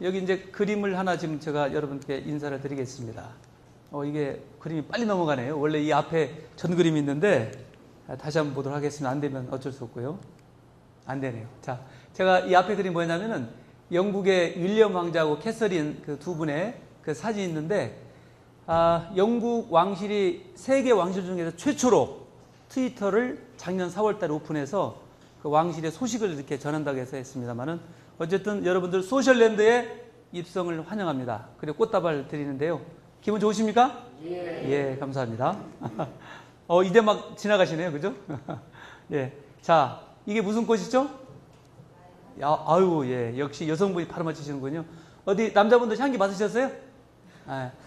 여기 이제 그림을 하나 지금 제가 여러분께 인사를 드리겠습니다. 이게 그림이 빨리 넘어가네요. 원래 이 앞에 전 그림이 있는데 다시 한번 보도록 하겠습니다. 안 되면 어쩔 수 없고요. 안 되네요. 자, 제가 이 앞에 그림 뭐냐면은 영국의 윌리엄 왕자하고 캐서린 그 두 분의 그 사진이 있는데, 영국 왕실이 세계 왕실 중에서 최초로 트위터를 작년 4월 달에 오픈해서 그 왕실의 소식을 이렇게 전한다고 해서 했습니다만은, 어쨌든 여러분들 소셜랜드에 입성을 환영합니다. 그리고 꽃다발 드리는데요. 기분 좋으십니까? 예, 감사합니다. 이제 막 지나가시네요. 그죠? 예. 자, 이게 무슨 꽃이죠? 아유, 예. 역시 여성분이 바로 맞히시는군요. 어디 남자분들 향기 맡으셨어요?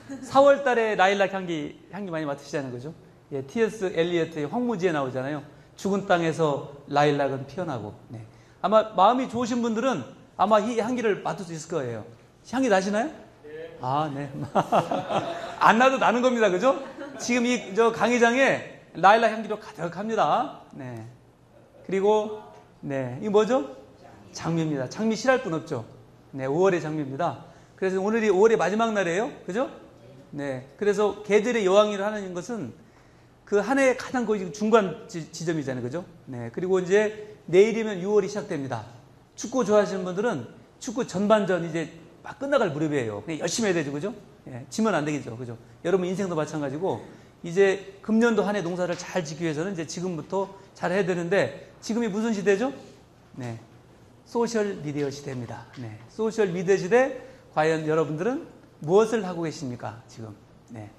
4월 달에 라일락 향기 많이 맡으시자는 거죠. 예, T.S. 엘리어트의 황무지에 나오잖아요. 죽은 땅에서 라일락은 피어나고. 네. 아마 마음이 좋으신 분들은 아마 이 향기를 맡을 수 있을 거예요. 향기 나시나요? 네. 네. 안 나도 나는 겁니다. 그죠? 지금 저 강의장에 라일락 향기로 가득합니다. 네. 그리고, 네. 이게 뭐죠? 장미입니다. 장미 싫어할 분 없죠? 네. 5월의 장미입니다. 그래서 오늘이 5월의 마지막 날이에요. 그죠? 네. 그래서 계절의 여왕이라 하는 것은 그 한 해의 가장 거의 중간 지점이잖아요. 그죠? 네. 그리고 이제 내일이면 6월이 시작됩니다. 축구 좋아하시는 분들은 축구 전반전 이제 막 끝나갈 무렵이에요. 그냥 열심히 해야 되죠. 그죠? 예, 지면 안 되겠죠. 그죠? 여러분 인생도 마찬가지고 이제 금년도 한 해 농사를 잘 짓기 위해서는 이제 지금부터 잘 해야 되는데, 지금이 무슨 시대죠? 네. 소셜 미디어 시대입니다. 네. 소셜 미디어 시대, 과연 여러분들은 무엇을 하고 계십니까? 지금. 네.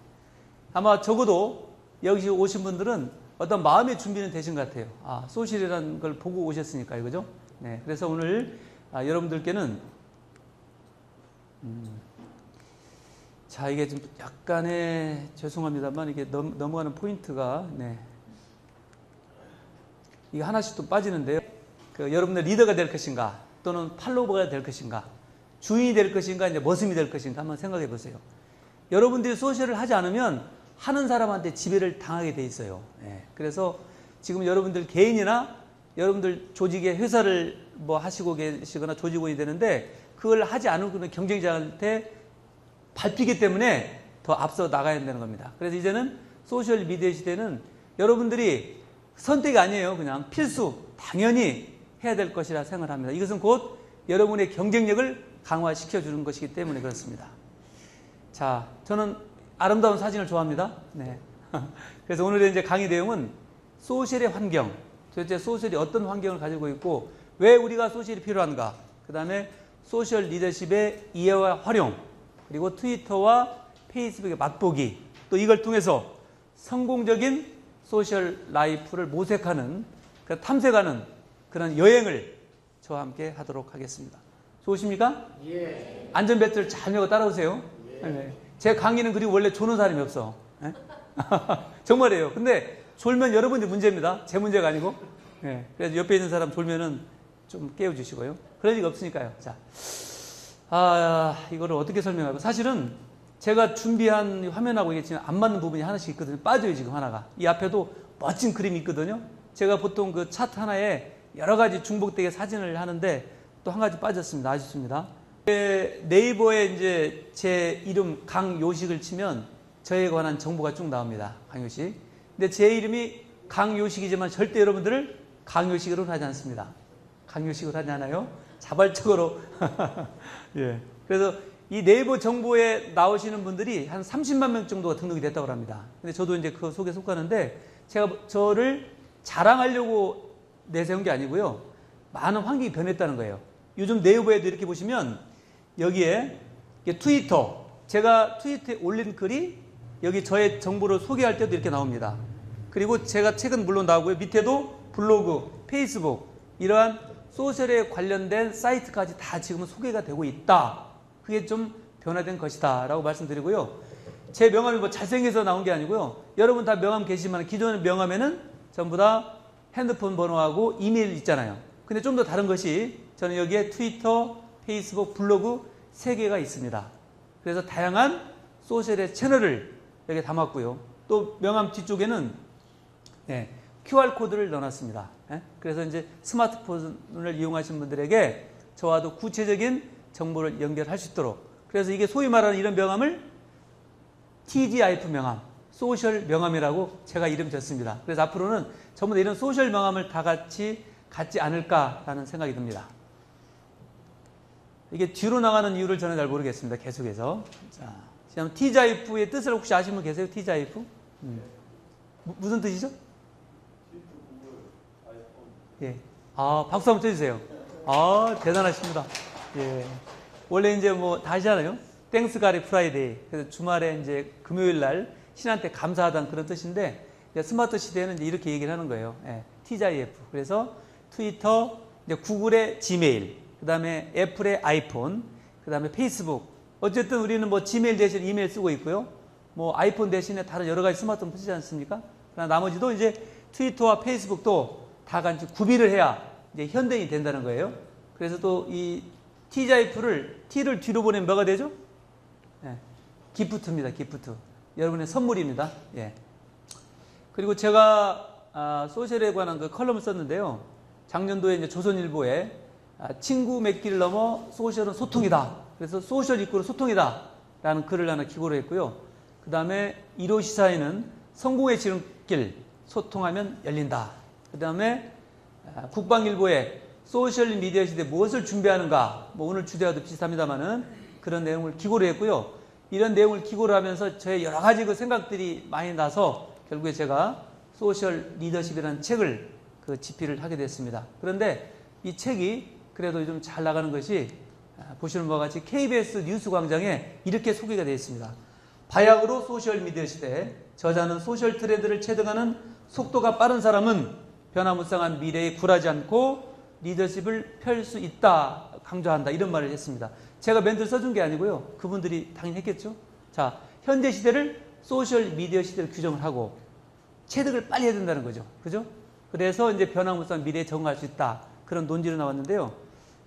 아마 적어도 여기 오신 분들은 어떤 마음의 준비는 되신 것 같아요. 소셜이라는 걸 보고 오셨으니까요. 그죠? 네. 그래서 오늘 여러분들께는 자, 이게 좀 약간의 죄송합니다만 이게 넘어가는 포인트가, 네. 이게 하나씩 또 빠지는데요. 여러분들 리더가 될 것인가, 또는 팔로워가 될 것인가, 주인이 될 것인가, 이제 머슴이 될 것인가 한번 생각해 보세요. 여러분들이 소셜을 하지 않으면 하는 사람한테 지배를 당하게 돼 있어요. 네. 그래서 지금 여러분들 개인이나 여러분들 조직의 회사를 뭐 하시고 계시거나 조직원이 되는데, 그걸 하지 않은 그런 경쟁자한테 밟히기 때문에 더 앞서 나가야 된다는 겁니다. 그래서 이제는 소셜 미디어 시대는 여러분들이 선택이 아니에요. 그냥 필수, 당연히 해야 될 것이라 생각을 합니다. 이것은 곧 여러분의 경쟁력을 강화시켜 주는 것이기 때문에 그렇습니다. 자, 저는 아름다운 사진을 좋아합니다. 네. 그래서 오늘의 이제 강의 내용은 소셜의 환경, 도대체 소셜이 어떤 환경을 가지고 있고 왜 우리가 소셜이 필요한가, 그 다음에 소셜 리더십의 이해와 활용, 그리고 트위터와 페이스북의 맛보기, 또 이걸 통해서 성공적인 소셜 라이프를 모색하는, 탐색하는 그런 여행을 저와 함께 하도록 하겠습니다. 좋으십니까? 예. 안전벨트를 잘 메고 따라오세요. 예. 네. 제 강의는 그리고 원래 조는 사람이 없어. 예? 정말이에요. 근데 졸면 여러분이 문제입니다. 제 문제가 아니고. 예. 그래서 옆에 있는 사람 졸면은 좀 깨워주시고요. 그럴 리가 없으니까요. 자, 이거를 어떻게 설명할까? 사실은 제가 준비한 화면하고 이게 지금 안 맞는 부분이 하나씩 있거든요. 빠져요, 지금 하나가. 이 앞에도 멋진 그림이 있거든요. 제가 보통 그 차트 하나에 여러 가지 중복되게 사진을 하는데 또 한 가지 빠졌습니다. 아쉽습니다. 네이버에 이제 제 이름 강요식을 치면 저에 관한 정보가 쭉 나옵니다. 강요식. 근데 제 이름이 강요식이지만 절대 여러분들을 강요식으로는 하지 않습니다. 강요식으로 하지 않아요. 자발적으로. 예. 그래서 이 네이버 정보에 나오시는 분들이 한 30만 명 정도가 등록이 됐다고 합니다. 근데 저도 이제 그 속에 속하는데, 제가 저를 자랑하려고 내세운 게 아니고요. 많은 환경이 변했다는 거예요. 요즘 네이버에도 이렇게 보시면 여기에 트위터, 제가 트위터에 올린 글이 여기 저의 정보를 소개할 때도 이렇게 나옵니다. 그리고 제가 책은 물론 나오고요. 밑에도 블로그, 페이스북, 이러한 소셜에 관련된 사이트까지 다 지금은 소개가 되고 있다. 그게 좀 변화된 것이다 라고 말씀드리고요. 제 명함이 뭐 잘생겨서 나온 게 아니고요. 여러분 다 명함 계시지만 기존의 명함에는 전부 다 핸드폰 번호하고 이메일 있잖아요. 근데 좀 더 다른 것이, 저는 여기에 트위터, 페이스북, 블로그 3개가 있습니다. 그래서 다양한 소셜의 채널을 여기에 담았고요. 또 명함 뒤쪽에는 QR코드를 넣어놨습니다. 그래서 이제 스마트폰을 이용하신 분들에게 저와도 구체적인 정보를 연결할 수 있도록. 그래서 이게 소위 말하는 이런 명함을 TGIF 명함, 소셜 명함이라고 제가 이름 졌습니다. 그래서 앞으로는 전부 다 이런 소셜 명함을 다 같이 갖지 않을까라는 생각이 듭니다. 이게 뒤로 나가는 이유를 저는 잘 모르겠습니다. 계속해서. 자, 지금 TGIF의 뜻을 혹시 아시는 분 계세요? TGIF? 무슨 뜻이죠? 예. 아, 박수 한번 쳐주세요. 아, 대단하십니다. 예. 원래 이제 뭐, 다 아시잖아요? 땡스 가리 프라이데이. 그래서 주말에 이제 금요일 날 신한테 감사하다는 그런 뜻인데, 스마트 시대에는 이제 이렇게 얘기를 하는 거예요. 예. TGIF. 그래서 트위터, 이제 구글의 지메일, 그 다음에 애플의 아이폰, 그 다음에 페이스북. 어쨌든 우리는 뭐 지메일 대신 이메일 쓰고 있고요. 뭐 아이폰 대신에 다른 여러 가지 스마트폰 쓰지 않습니까? 그러나 나머지도 이제 트위터와 페이스북도 다 같이 구비를 해야 이제 현대인이 된다는 거예요. 그래서 또 이 TGIF를 T를 뒤로 보내면 뭐가 되죠? 예. 기프트입니다. 기프트. 여러분의 선물입니다. 예. 그리고 제가 소셜에 관한 그 컬럼을 썼는데요. 작년도에 이제 조선일보에 친구 맺기를 넘어 소셜은 소통이다. 그래서 소셜 이꼬르 소통이다. 라는 글을 하나 기고를 했고요. 그 다음에 1호 시사에는 성공의 지름길 소통하면 열린다. 그 다음에 국방일보에 소셜미디어 시대 무엇을 준비하는가. 뭐 오늘 주제와도 비슷합니다만은 그런 내용을 기고를 했고요. 이런 내용을 기고를 하면서 저의 여러 가지 그 생각들이 많이 나서 결국에 제가 소셜 리더십이라는 책을 그 집필을 하게 됐습니다. 그런데 이 책이 그래도 좀 잘 나가는 것이 보시는 바와 같이 KBS 뉴스 광장에 이렇게 소개가 되어 있습니다. 바야흐로 소셜미디어 시대, 저자는 소셜 트렌드를 체득하는 속도가 빠른 사람은 변화무쌍한 미래에 굴하지 않고 리더십을 펼 수 있다, 강조한다, 이런 말을 했습니다. 제가 멘트를 써준 게 아니고요. 그분들이 당연히 했겠죠. 자, 현대 시대를 소셜미디어 시대로 규정을 하고 체득을 빨리 해야 된다는 거죠. 그죠? 그래서 이제 변화무쌍한 미래에 적응할 수 있다. 그런 논지로 나왔는데요.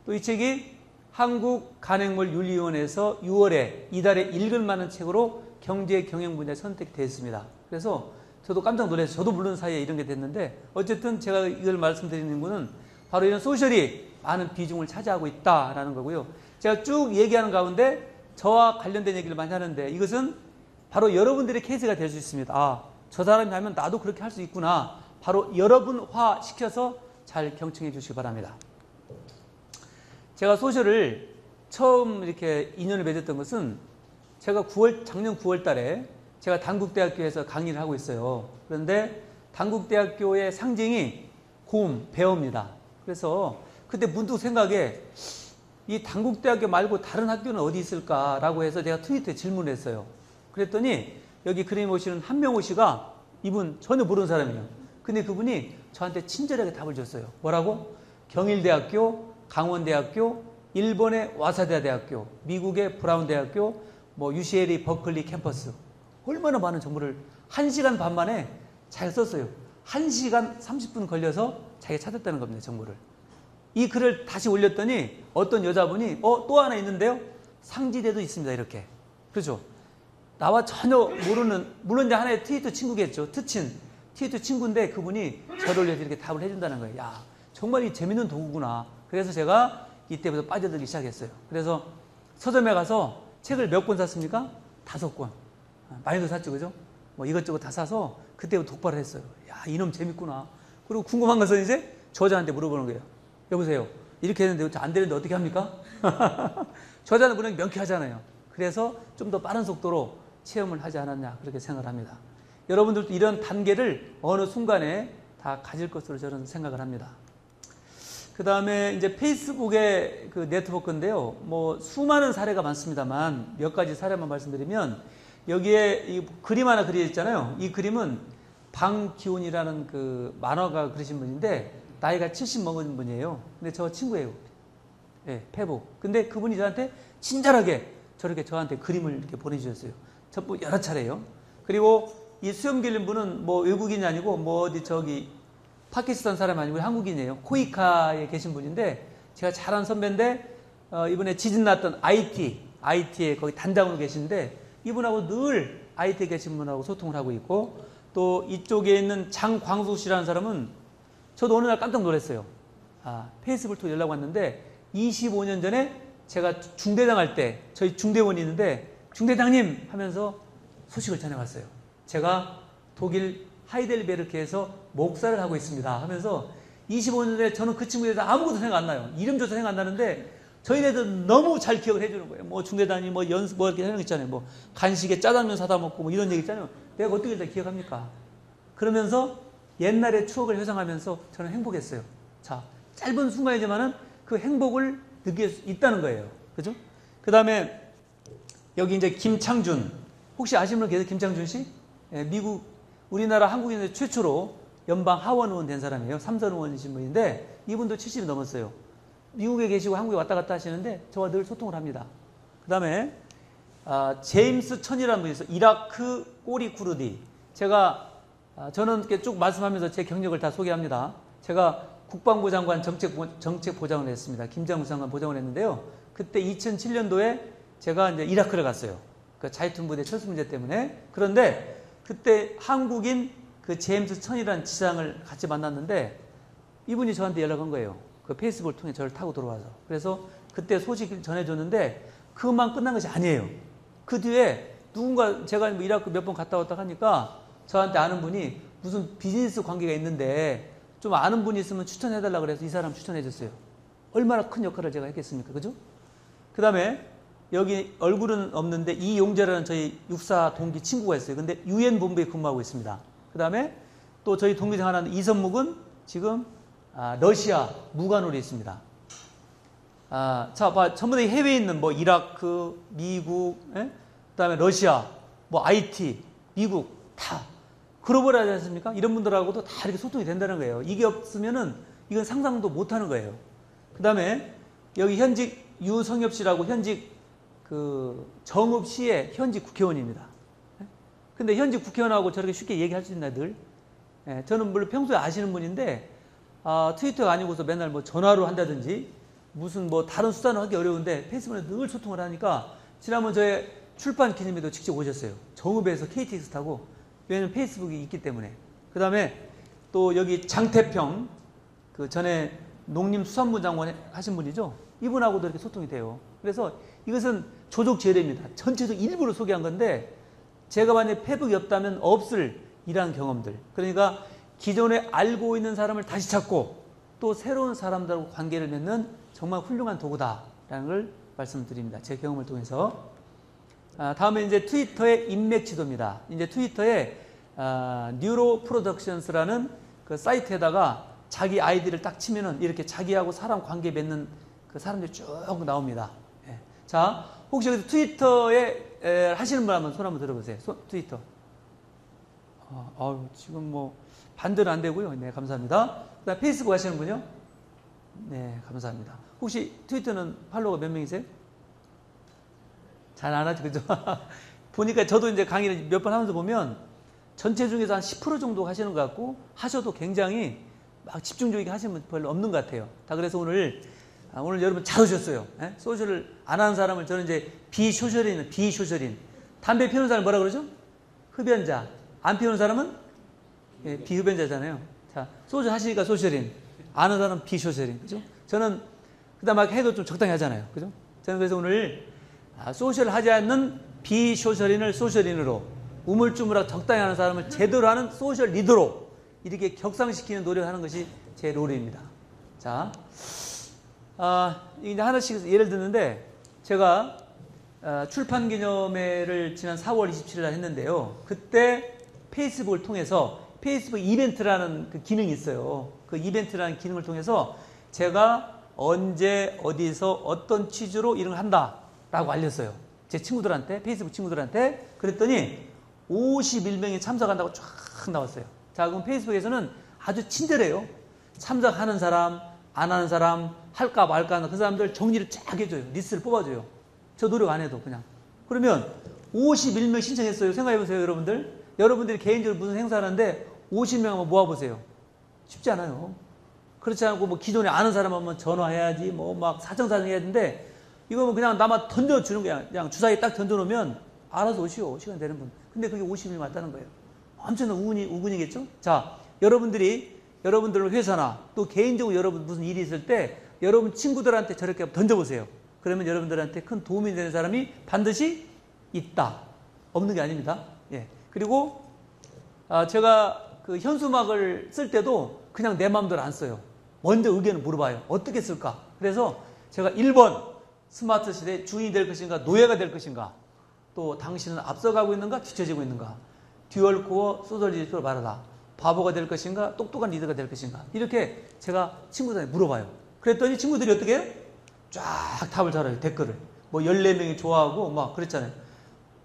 또 이 책이 한국간행물윤리위원회에서 6월에 이달에 읽을 만한 책으로 경제 경영 분야에 선택되었습니다. 그래서 저도 깜짝 놀라서 저도 모르는 사이에 이런 게 됐는데 어쨌든 제가 이걸 말씀드리는 거는 바로 이런 소셜이 많은 비중을 차지하고 있다라는 거고요. 제가 쭉 얘기하는 가운데 저와 관련된 얘기를 많이 하는데 이것은 바로 여러분들의 케이스가 될 수 있습니다. 아, 저 사람이 하면 나도 그렇게 할 수 있구나. 바로 여러분화 시켜서 잘 경청해 주시기 바랍니다. 제가 소셜을 처음 이렇게 인연을 맺었던 것은 제가 작년 9월 달에 제가 단국대학교에서 강의를 하고 있어요. 그런데 단국대학교의 상징이 곰, 베어입니다. 그래서 그때 문득 생각에 이 단국대학교 말고 다른 학교는 어디 있을까라고 해서 제가 트위터에 질문을 했어요. 그랬더니 여기 그림 보시는 한명호 씨가 이분 전혀 모르는 사람이에요. 근데 그분이 저한테 친절하게 답을 줬어요. 뭐라고? 경일대학교, 강원대학교, 일본의 와사다 대학교, 미국의 브라운 대학교, 뭐 UCLA 버클리 캠퍼스. 얼마나 많은 정보를 1시간 반 만에 잘 썼어요. 1시간 30분 걸려서 자기가 찾았다는 겁니다. 정보를. 이 글을 다시 올렸더니 어떤 여자분이 또 하나 있는데요. 상지대도 있습니다. 이렇게. 그렇죠. 나와 전혀 모르는, 물론 이제 하나의 트위터 친구겠죠. 트위터 친구인데 그분이 저를 위해서 이렇게 답을 해준다는 거예요. 야, 정말 이 재밌는 도구구나. 그래서 제가 이때부터 빠져들기 시작했어요. 그래서 서점에 가서 책을 몇 권 샀습니까? 5권. 많이도 샀죠, 그죠? 뭐 이것저것 다 사서 그때부터 독발을 했어요. 야, 이놈 재밌구나. 그리고 궁금한 것은 이제 저자한테 물어보는 거예요. 여보세요. 이렇게 했는데 안 되는데 어떻게 합니까? 저자는 물론 명쾌하잖아요. 그래서 좀 더 빠른 속도로 체험을 하지 않았냐, 그렇게 생각을 합니다. 여러분들도 이런 단계를 어느 순간에 다 가질 것으로 저는 생각을 합니다. 그 다음에 이제 페이스북의 그 네트워크인데요. 뭐 수많은 사례가 많습니다만 몇 가지 사례만 말씀드리면 여기에 이 그림 하나 그려져 있잖아요. 이 그림은 방기훈이라는 그 만화가 그리신 분인데 나이가 70 먹은 분이에요. 근데 저 친구예요. 예, 페북. 근데 그분이 저한테 친절하게 저렇게 저한테 그림을 이렇게 보내주셨어요. 전부 여러 차례요. 그리고 이 수염 길린 분은 뭐 외국인이 아니고 뭐 어디 저기 파키스탄 사람 아니고 한국인이에요. 코이카에 계신 분인데 제가 잘 아는 선배인데 이번에 지진 났던 IT에 거기 단장으로 계신데 이분하고 늘 IT에 계신 분하고 소통을 하고 있고 또 이쪽에 있는 장광수 씨라는 사람은 저도 어느 날 깜짝 놀랐어요. 페이스북으로 연락 왔는데 25년 전에 제가 중대장 할 때 저희 중대원이 있는데 중대장님 하면서 소식을 전해왔어요. 제가 독일 하이델베르크에서 목사를 하고 있습니다 하면서 25년 전에 저는 그 친구에 대해서 아무것도 생각 안 나요. 이름조차 생각 안 나는데 저희네들 너무 잘 기억을 해주는 거예요. 뭐 중대장이 뭐 연습 뭐 이렇게 하는 거 있잖아요. 뭐 간식에 짜장면 사다 먹고 뭐 이런 얘기 있잖아요. 내가 어떻게 다 기억합니까? 그러면서 옛날의 추억을 회상하면서 저는 행복했어요. 자, 짧은 순간이지만은 그 행복을 느낄 수 있다는 거예요. 그죠? 그 다음에 여기 이제 김창준. 혹시 아시는 분 계세요? 김창준 씨? 예, 미국, 우리나라 한국인들 최초로 연방 하원 의원 된 사람이에요. 삼선 의원이신 분인데 이분도 70이 넘었어요. 미국에 계시고 한국에 왔다 갔다 하시는데 저와 늘 소통을 합니다. 그 다음에 제임스 천이라는 분이 있어요. 이라크 꼬리 쿠르디. 제가 저는 이렇게 쭉 말씀하면서 제 경력을 다 소개합니다. 제가 국방부 장관 정책 보장을 했습니다. 김장우 장관 보장을 했는데요. 그때 2007년도에 제가 이제 이라크를 갔어요. 그 자이툰 부대 철수 문제 때문에. 그런데 그때 한국인 그 제임스 천이라는 지상을 같이 만났는데 이분이 저한테 연락 온 거예요. 그 페이스북을 통해 저를 타고 들어와서. 그래서 그때 소식을 전해줬는데 그것만 끝난 것이 아니에요. 그 뒤에 누군가 제가 뭐 이라크 몇 번 갔다 왔다 하니까 저한테 아는 분이 무슨 비즈니스 관계가 있는데 좀 아는 분이 있으면 추천해달라고 그래서 이 사람 추천해줬어요. 얼마나 큰 역할을 제가 했겠습니까? 그죠? 그 다음에 여기 얼굴은 없는데 이용재라는 저희 육사 동기 친구가 있어요. 근데 UN 본부에 근무하고 있습니다. 그 다음에 또 저희 동기중 하나는 이선묵은 지금 러시아 무관으로 있습니다. 자, 전부 다 해외에 있는 뭐 이라크, 미국, 그 다음에 러시아, 뭐 IT, 미국 다 글로벌하지 않습니까? 이런 분들하고도 다 이렇게 소통이 된다는 거예요. 이게 없으면은 이건 상상도 못 하는 거예요. 그 다음에 여기 현직 유성엽 씨라고 현직 그 정읍시의 현직 국회의원입니다. 근데 현직 국회의원하고 저렇게 쉽게 얘기할 수 있나 늘? 저는 물론 평소에 아시는 분인데 트위터가 아니고서 맨날 뭐 전화로 한다든지 무슨 뭐 다른 수단을 하기 어려운데 페이스북에 늘 소통을 하니까 지난번 저의 출판 기념회도 직접 오셨어요. 정읍에서 KTX 타고. 왜냐면 페이스북이 있기 때문에. 그 다음에 또 여기 장태평 그 전에 농림수산부 장관 하신 분이죠. 이분하고도 이렇게 소통이 돼요. 그래서 이것은 조족 재래입니다. 전체적으로 일부러 소개한 건데 제가 만약에 페북이 없다면 없을 이러한 경험들. 그러니까 기존에 알고 있는 사람을 다시 찾고 또 새로운 사람들하고 관계를 맺는 정말 훌륭한 도구다라는 걸 말씀드립니다. 제 경험을 통해서. 다음에 이제 트위터의 인맥 지도입니다. 이제 트위터에 뉴로 프로덕션스라는 그 사이트에다가 자기 아이디를 딱 치면은 이렇게 자기하고 사람 관계 맺는 그 사람들이 쭉 나옵니다. 예. 자, 혹시 여기서 트위터에 하시는 분 한번 손 한번 들어보세요. 트위터. 지금 뭐 반대는 안 되고요. 네, 감사합니다. 그다음 페이스북 하시는 분요? 네, 감사합니다. 혹시 트위터는 팔로워가 몇 명이세요? 잘 안 하죠, 그죠? 보니까 저도 이제 강의를 몇 번 하면서 보면 전체 중에서 한 10% 정도 하시는 것 같고 하셔도 굉장히 막 집중적 있게 하시는 분 별로 없는 것 같아요. 다 그래서 오늘 여러분 잘 오셨어요. 예? 소셜을 안 하는 사람을 저는 이제 비소셜인. 담배 피우는 사람 뭐라 그러죠? 흡연자. 안 피우는 사람은 비흡연자잖아요. 자, 소셜 하시니까 소셜인. 아는 사람은 비소셜인. 그죠? 저는 그다음 막 해도 좀 적당히 하잖아요. 그죠? 저는 그래서 오늘 소셜 하지 않는 비소셜인을 소셜인으로 우물쭈물하고 적당히 하는 사람을 제대로 하는 소셜 리더로 이렇게 격상시키는 노력을 하는 것이 제 롤입니다. 자, 이제 하나씩 예를 드는데 제가 출판 기념회를 지난 4월 27일 날 했는데요. 그때 페이스북을 통해서 페이스북 이벤트라는 그 기능이 있어요. 그 이벤트라는 기능을 통해서 제가 언제 어디서 어떤 취지로 이런 걸 한다라고 알렸어요. 제 친구들한테, 페이스북 친구들한테. 그랬더니 51명이 참석한다고 쫙 나왔어요. 자, 그럼 페이스북에서는 아주 친절해요. 참석하는 사람, 안 하는 사람, 할까 말까 하는 그 사람들 정리를 쫙 해줘요. 리스트를 뽑아줘요. 저 노력 안 해도 그냥. 그러면 51명 신청했어요. 생각해보세요, 여러분들. 여러분들이 개인적으로 무슨 행사하는데 50명 한번 모아보세요. 쉽지 않아요. 그렇지 않고 뭐 기존에 아는 사람 한번 전화해야지 뭐 막 사정사정 해야 되는데 이거 뭐 그냥 남아 던져주는 거야. 그냥 주사위에 딱 던져놓으면 알아서 오시오. 시간 되는 분. 근데 그게 50명 왔다는 거예요. 엄청난 우군이겠죠? 자, 여러분들 회사나 또 개인적으로 여러분 무슨 일이 있을 때 여러분 친구들한테 저렇게 던져보세요. 그러면 여러분들한테 큰 도움이 되는 사람이 반드시 있다. 없는 게 아닙니다. 예. 그리고 제가 그 현수막을 쓸 때도 그냥 내 마음대로 안 써요. 먼저 의견을 물어봐요. 어떻게 쓸까? 그래서 제가 1번 스마트 시대의 주인이 될 것인가 노예가 될 것인가, 또 당신은 앞서가고 있는가 뒤처지고 있는가, 듀얼 코어 소셜 리더십으로 말하라, 바보가 될 것인가 똑똑한 리더가 될 것인가, 이렇게 제가 친구들한테 물어봐요. 그랬더니 친구들이 어떻게 해요? 쫙 답을 잘해요. 댓글을 뭐 14명이 좋아하고 막 그랬잖아요.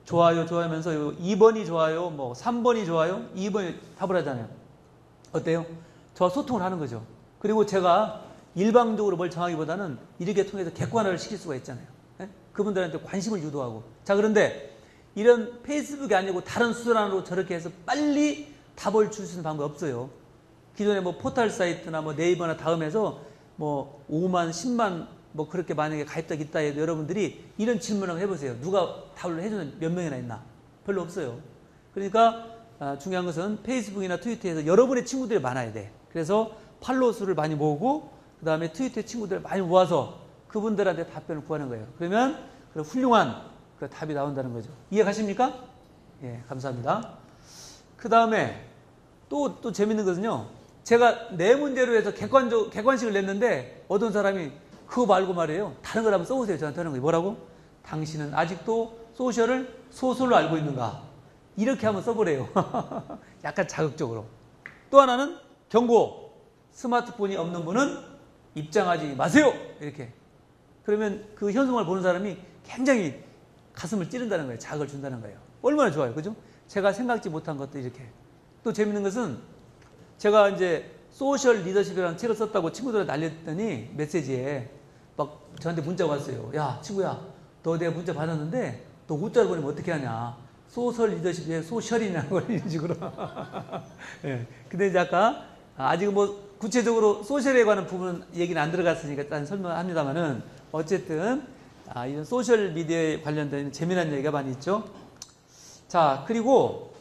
좋아요 좋아하면서 2번이 좋아요, 뭐 3번이 좋아요, 2번이 답을 하잖아요. 어때요? 저와 소통을 하는 거죠. 그리고 제가 일방적으로 뭘 정하기보다는 이렇게 통해서 객관화를 시킬 수가 있잖아요. 예? 그분들한테 관심을 유도하고. 자, 그런데 이런 페이스북이 아니고 다른 수단으로 저렇게 해서 빨리 답을 줄 수 있는 방법이 없어요. 기존에 뭐 포털 사이트나 뭐 네이버나 다음에서 뭐 5만, 10만 뭐 그렇게 만약에 가입자가 있다 해도 여러분들이 이런 질문을 해보세요. 누가 답을 해주는 몇 명이나 있나? 별로 없어요. 그러니까 중요한 것은 페이스북이나 트위터에서 여러분의 친구들이 많아야 돼. 그래서 팔로워 수를 많이 모으고 그 다음에 트위터의 친구들을 많이 모아서 그분들한테 답변을 구하는 거예요. 그러면 훌륭한 그 답이 나온다는 거죠. 이해 가십니까? 예, 감사합니다. 그 다음에 또 재밌는 것은요. 제가 내 문제로 해서 객관식을 냈는데 어떤 사람이 그거 말고 말이에요. 다른 걸 한번 써보세요. 저한테 하는 거예요. 뭐라고? 당신은 아직도 소셜을 소설로 알고 있는가? 이렇게 한번 써보래요. 약간 자극적으로. 또 하나는 경고. 스마트폰이 없는 분은 입장하지 마세요. 이렇게. 그러면 그 현수막을 보는 사람이 굉장히 가슴을 찌른다는 거예요. 자극을 준다는 거예요. 얼마나 좋아요. 그죠? 제가 생각지 못한 것도 이렇게. 또 재밌는 것은 제가 이제 소셜 리더십이라는 책을 썼다고 친구들한테 알렸더니 메시지에 막 저한테 문자가 왔어요. 야, 친구야, 너 내가 문자 받았는데 너 웃자를 보내면 어떻게 하냐. 소셜 리더십에 소셜이냐는 걸 이런 식으로. 예. 근데 이제 아까 아직은 뭐 구체적으로 소셜에 관한 부분은 얘기는 안 들어갔으니까 일단 설명합니다만은 어쨌든 이런 소셜 미디어에 관련된 재미난 얘기가 많이 있죠. 자, 그리고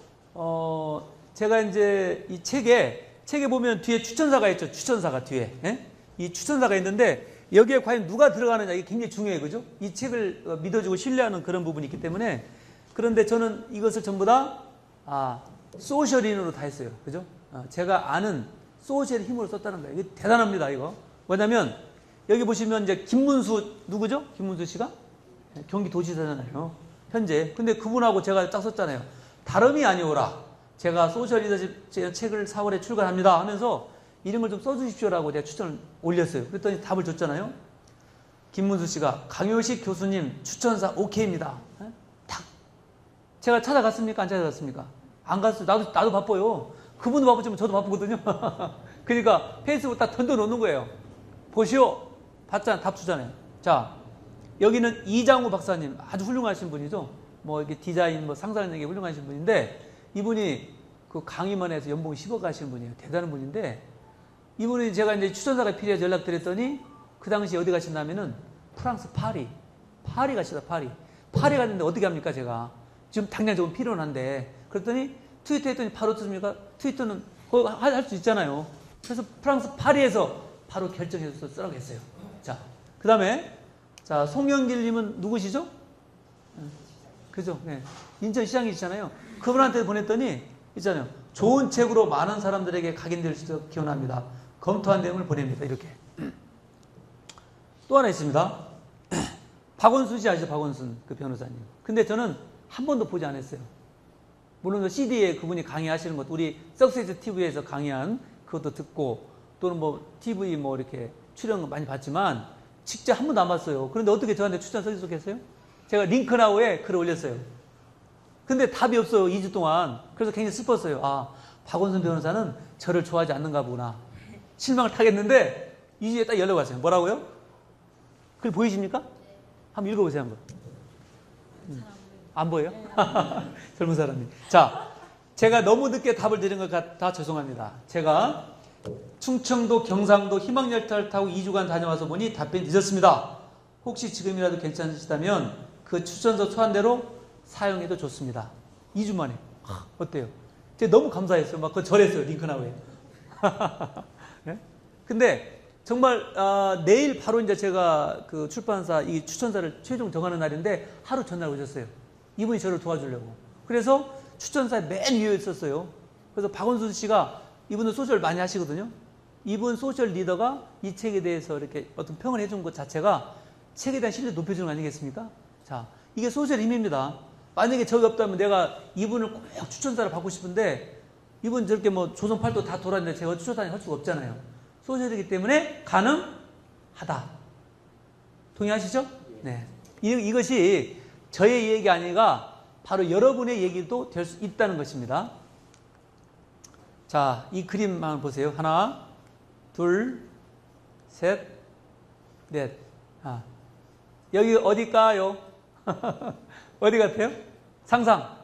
제가 이제 이 책에 보면 뒤에 추천사가 있죠. 추천사가 뒤에. 예? 이 추천사가 있는데 여기에 과연 누가 들어가느냐 이게 굉장히 중요해요. 그죠? 이 책을 믿어주고 신뢰하는 그런 부분이 있기 때문에. 그런데 저는 이것을 전부 다 소셜인으로 다 했어요. 그죠? 제가 아는 소셜의 힘으로 썼다는 거예요. 이게 대단합니다. 이거. 뭐냐면 여기 보시면 이제 김문수 누구죠? 김문수 씨가 경기도지사잖아요. 현재. 근데 그분하고 제가 딱 썼잖아요. 다름이 아니오라. 제가 소셜 리더십 책을 4월에 출간합니다 하면서 이런 걸 좀 써주십시오라고 제가 추천을 올렸어요. 그랬더니 답을 줬잖아요. 김문수 씨가 강효식 교수님 추천사 오케이입니다. 탁. 제가 찾아갔습니까? 안 찾아갔습니까? 안 갔어요. 나도 바빠요. 그분도 바쁘지만 저도 바쁘거든요. 그러니까 페이스북 딱 던져놓는 거예요. 보시오. 봤잖아. 답 주잖아요. 자, 여기는 이장우 박사님 아주 훌륭하신 분이죠. 뭐 이렇게 디자인 뭐 상상력이 훌륭하신 분인데 이분이 그 강의만 해서 연봉 10억 하시는 분이에요. 대단한 분인데 이분이 제가 이제 추천사가 필요해서 연락드렸더니 그 당시 어디 가신다면은 프랑스 파리 가시다. 파리 갔는데 어떻게 합니까? 제가 지금 당장 조금 필요한데 그랬더니 트위터 했더니 바로 떴습니까? 트위터는 할 수 있잖아요. 그래서 프랑스 파리에서 바로 결정해서 쓰라고 했어요. 자, 그 다음에 자, 송영길님은 누구시죠? 그죠? 네. 인천시장이시잖아요. 그분한테 보냈더니 있잖아요. 좋은 책으로 많은 사람들에게 각인될 수 있도록 기원합니다. 검토한 내용을 보냅니다. 이렇게. 또 하나 있습니다. 박원순 씨 아시죠? 박원순 그 변호사님. 근데 저는 한 번도 보지 않았어요. 물론 CD에 그분이 강의하시는 것, 우리 석세스 TV에서 강의한 그것도 듣고 또는 뭐 TV 뭐 이렇게 출연 많이 봤지만 직접 한 번도 안 봤어요. 그런데 어떻게 저한테 추천 써주셨겠어요? 제가 링크나우에 글을 올렸어요. 근데 답이 없어요. 2주 동안. 그래서 굉장히 슬펐어요. 박원순 변호사는 저를 좋아하지 않는가 보구나. 실망을 타겠는데 2주에 딱 연락 왔어요. 뭐라고요? 글 보이십니까? 한번 읽어보세요. 한번. 안 보여요? 젊은 사람이. 자, 제가 너무 늦게 답을 드린 것 같아 죄송합니다. 제가 충청도, 경상도 희망열차를 타고 2주간 다녀와서 보니 답변이 늦었습니다. 혹시 지금이라도 괜찮으시다면 그 추천서 초안대로 사용해도 좋습니다. 2주 만에. 어때요? 제가 너무 감사했어요. 막 그거 절했어요. 링크나우에. 네? 근데 정말 내일 바로 이제 제가 그 출판사 이 추천사를 최종 정하는 날인데 하루 전날 오셨어요. 이분이 저를 도와주려고. 그래서 추천사에 맨 위에 있었어요. 그래서 박원순 씨가 이분은 소셜 많이 하시거든요. 이분 소셜 리더가 이 책에 대해서 이렇게 어떤 평을 해준 것 자체가 책에 대한 신뢰 높여주는 거 아니겠습니까? 자, 이게 소셜 힘입니다. 만약에 저기 없다면 내가 이분을 꼭 추천사를 받고 싶은데 이분 저렇게 뭐 조선팔도 다 돌았는데 제가 추천사를 할 수가 없잖아요. 소셜이기 때문에 가능하다. 동의하시죠? 네. 이것이 저의 얘기 아니라 바로 여러분의 얘기도 될 수 있다는 것입니다. 자, 이 그림만 보세요. 하나, 둘, 셋, 넷. 여기 어딜까요? 어디 같아요? 상상.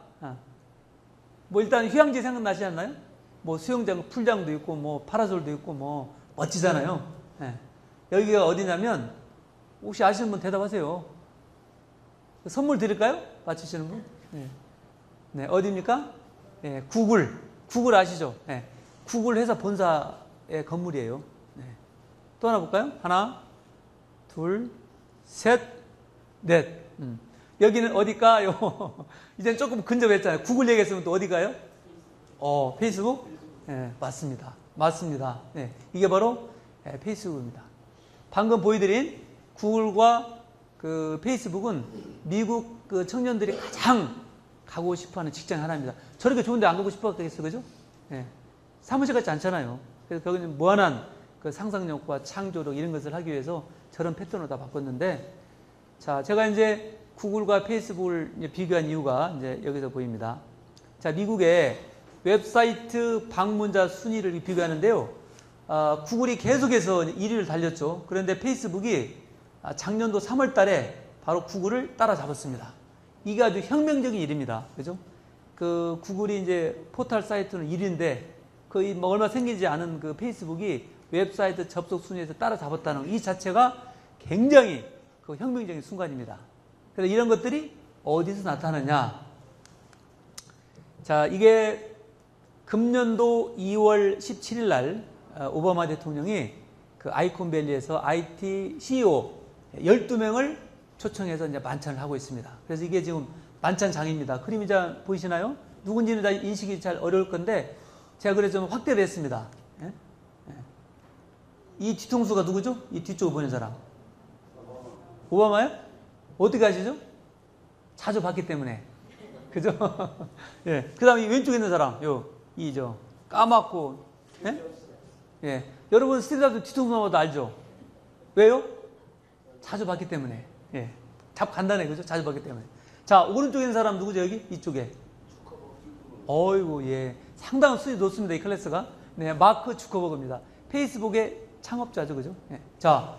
뭐 일단 휴양지 생각나지 않나요? 뭐 수영장, 풀장도 있고 뭐 파라솔도 있고 뭐 멋지잖아요. 네. 여기가 어디냐면 혹시 아시는 분 대답하세요. 선물 드릴까요? 맞추시는 분? 네. 네, 어디입니까? 네, 구글 아시죠? 네. 구글 회사 본사의 건물이에요. 네. 또 하나 볼까요? 하나, 둘, 셋, 넷. 여기는 어디일까요? 이젠 조금 근접했잖아요. 구글 얘기했으면 또 어디가요? 페이스북? 네, 맞습니다. 맞습니다. 네, 이게 바로 페이스북입니다. 방금 보여드린 구글과 그 페이스북은 미국 그 청년들이 가장 가고 싶어하는 직장 하나입니다. 저렇게 좋은데 안 가고 싶었겠어요, 그죠? 네. 사무실 같지 않잖아요. 그래서 거기는 무한한 그 상상력과 창조력 이런 것을 하기 위해서 저런 패턴으로 다 바꿨는데, 자, 제가 이제 구글과 페이스북을 이제 비교한 이유가 이제 여기서 보입니다. 자, 미국의 웹사이트 방문자 순위를 비교하는데요. 구글이 계속해서 1위를 달렸죠. 그런데 페이스북이 작년도 3월 달에 바로 구글을 따라잡았습니다. 이게 아주 혁명적인 일입니다. 그죠? 그 구글이 이제 포털 사이트는 1위인데 거의 뭐 얼마 생기지 않은 그 페이스북이 웹사이트 접속 순위에서 따라잡았다는 이 자체가 굉장히 그 혁명적인 순간입니다. 그래서 이런 것들이 어디서 나타나냐? 자, 이게 금년도 2월 17일 날 오바마 대통령이 그 아이콘밸리에서 IT CEO 12명을 초청해서 이제 만찬을 하고 있습니다. 그래서 이게 지금 만찬장입니다. 그림이 잘 보이시나요? 누군지는 다 인식이 잘 어려울 건데 제가 그래서 좀 확대를 했습니다. 예? 예. 이 뒤통수가 누구죠? 이 뒤쪽을 보는 사람. 오바마요? 어떻게 아시죠? 자주 봤기 때문에. 그죠? 예. 그 다음에 왼쪽에 있는 사람, 이죠. 까맣고, 예? 예. 여러분, 스티브 잡스 뒤통수 봐도 알죠? 왜요? 자주 봤기 때문에. 예. 간단해, 그죠? 자주 봤기 때문에. 자, 오른쪽에 있는 사람 누구죠, 여기? 이쪽에. 어이구, 예. 상당한 수준이 높습니다, 이 클래스가. 네, 마크 주커버그입니다. 페이스북의 창업자죠, 그죠? 예. 자,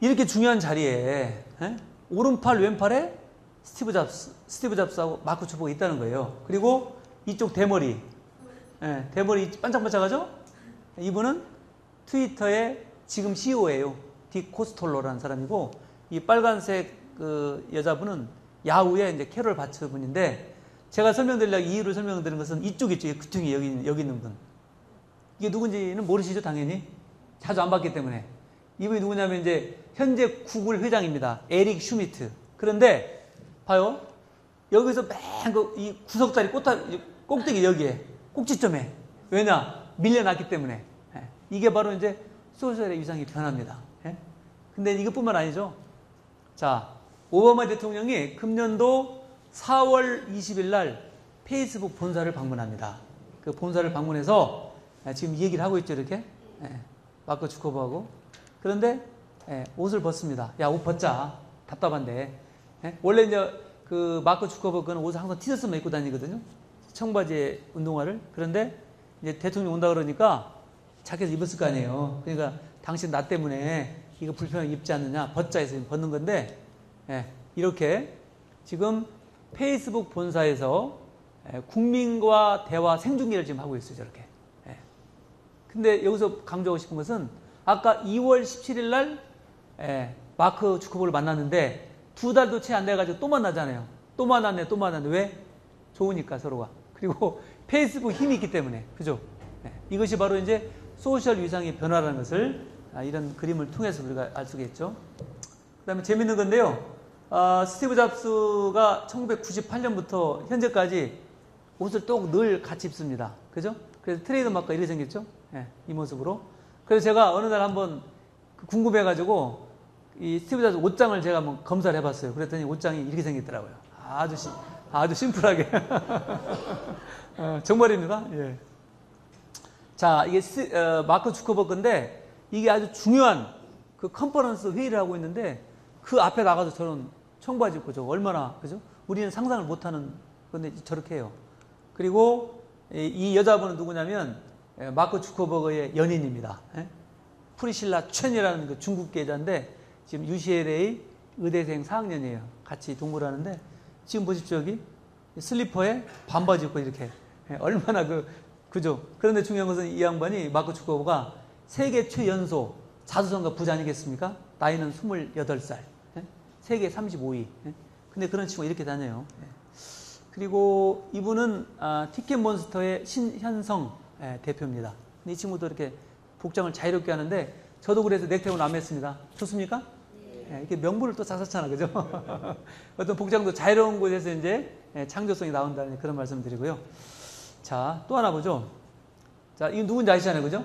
이렇게 중요한 자리에, 예? 오른팔, 왼팔에 스티브 잡스하고 마크 주커버가 있다는 거예요. 그리고 이쪽 대머리. 예, 대머리 반짝반짝하죠? 이분은 트위터의 지금 CEO예요. 딕 코스톨로라는 사람이고, 이 빨간색 그 여자분은 야후의 이제 캐롤 바츠 분인데, 제가 설명드리려고 이유를 설명드리는 것은 이쪽 있죠. 그중에 여기 있는 분. 이게 누군지는 모르시죠, 당연히. 자주 안 봤기 때문에. 이분이 누구냐면 이제 현재 구글 회장입니다. 에릭 슈미트. 그런데 봐요. 여기서 맨 이 구석자리 꼭대기 여기에 꼭지점에. 왜냐? 밀려났기 때문에. 이게 바로 이제 소셜의 위상이 변합니다. 근데 이것뿐만 아니죠. 자, 오바마 대통령이 금년도 4월 20일 날 페이스북 본사를 방문합니다. 그 본사를 방문해서 지금 이 얘기를 하고 있죠, 이렇게. 마크 주커버하고. 그런데 옷을 벗습니다. 야, 옷 벗자. 답답한데. 원래 이제 그 마크 주커버그는 옷을 항상 티셔츠만 입고 다니거든요. 청바지에 운동화를. 그런데 이제 대통령이 온다 그러니까 자켓을 입었을 거 아니에요. 그러니까 당신 나 때문에 이거 불편하게 입지 않느냐. 벗자 해서 벗는 건데, 이렇게 지금 페이스북 본사에서 국민과 대화 생중계를 지금 하고 있어요, 저렇게. 근데 여기서 강조하고 싶은 것은 아까 2월 17일 날 마크 주커버를 만났는데 2달도 채 안 돼가지고 또 만나잖아요. 또 만났네. 왜? 좋으니까 서로가. 그리고 페이스북 힘이 있기 때문에. 그죠? 이것이 바로 이제 소셜 위상의 변화라는 것을 이런 그림을 통해서 우리가 알 수가 있죠. 그 다음에 재밌는 건데요. 스티브 잡스가 1998년부터 현재까지 옷을 또 늘 같이 입습니다. 그죠? 그래서 트레이드 마크가 이렇게 생겼죠? 예, 이 모습으로. 그래서 제가 어느 날 한번 궁금해가지고 이 스티브 잡스 옷장을 제가 한번 검사를 해봤어요. 그랬더니 옷장이 이렇게 생겼더라고요. 아주 심플하게. 정말입니다. 예. 자, 이게 마크 주커버그인데 이게 아주 중요한 그 컨퍼런스 회의를 하고 있는데 그 앞에 나가서 저는 청바지 입고 저 얼마나, 그죠? 우리는 상상을 못하는 건데 저렇게 해요. 그리고 이 여자분은 누구냐면 마크 주커버그의 연인입니다. 프리실라 첸이라는 그 중국계 여자인데 지금 UCLA 의대생 4학년이에요. 같이 동거를 하는데 지금 보십시오. 여기 슬리퍼에 반바지 입고 이렇게 얼마나 그죠? 그런데 중요한 것은 이 양반이 마크 주커버가 세계 최연소 자수성가 부자 아니겠습니까? 나이는 28살. 세계 35위. 근데 그런 친구가 이렇게 다녀요. 그리고 이분은 티켓몬스터의 신현성 대표입니다. 근데 이 친구도 이렇게 복장을 자유롭게 하는데 저도 그래서 넥타이를 안 맸습니다. 좋습니까? 네. 이렇게 명분을 또 찾았잖아, 그죠? 어떤 복장도 자유로운 곳에서 이제 창조성이 나온다는 그런 말씀 드리고요. 자, 또 하나 보죠. 자, 이거 누군지 아시잖아요, 그죠?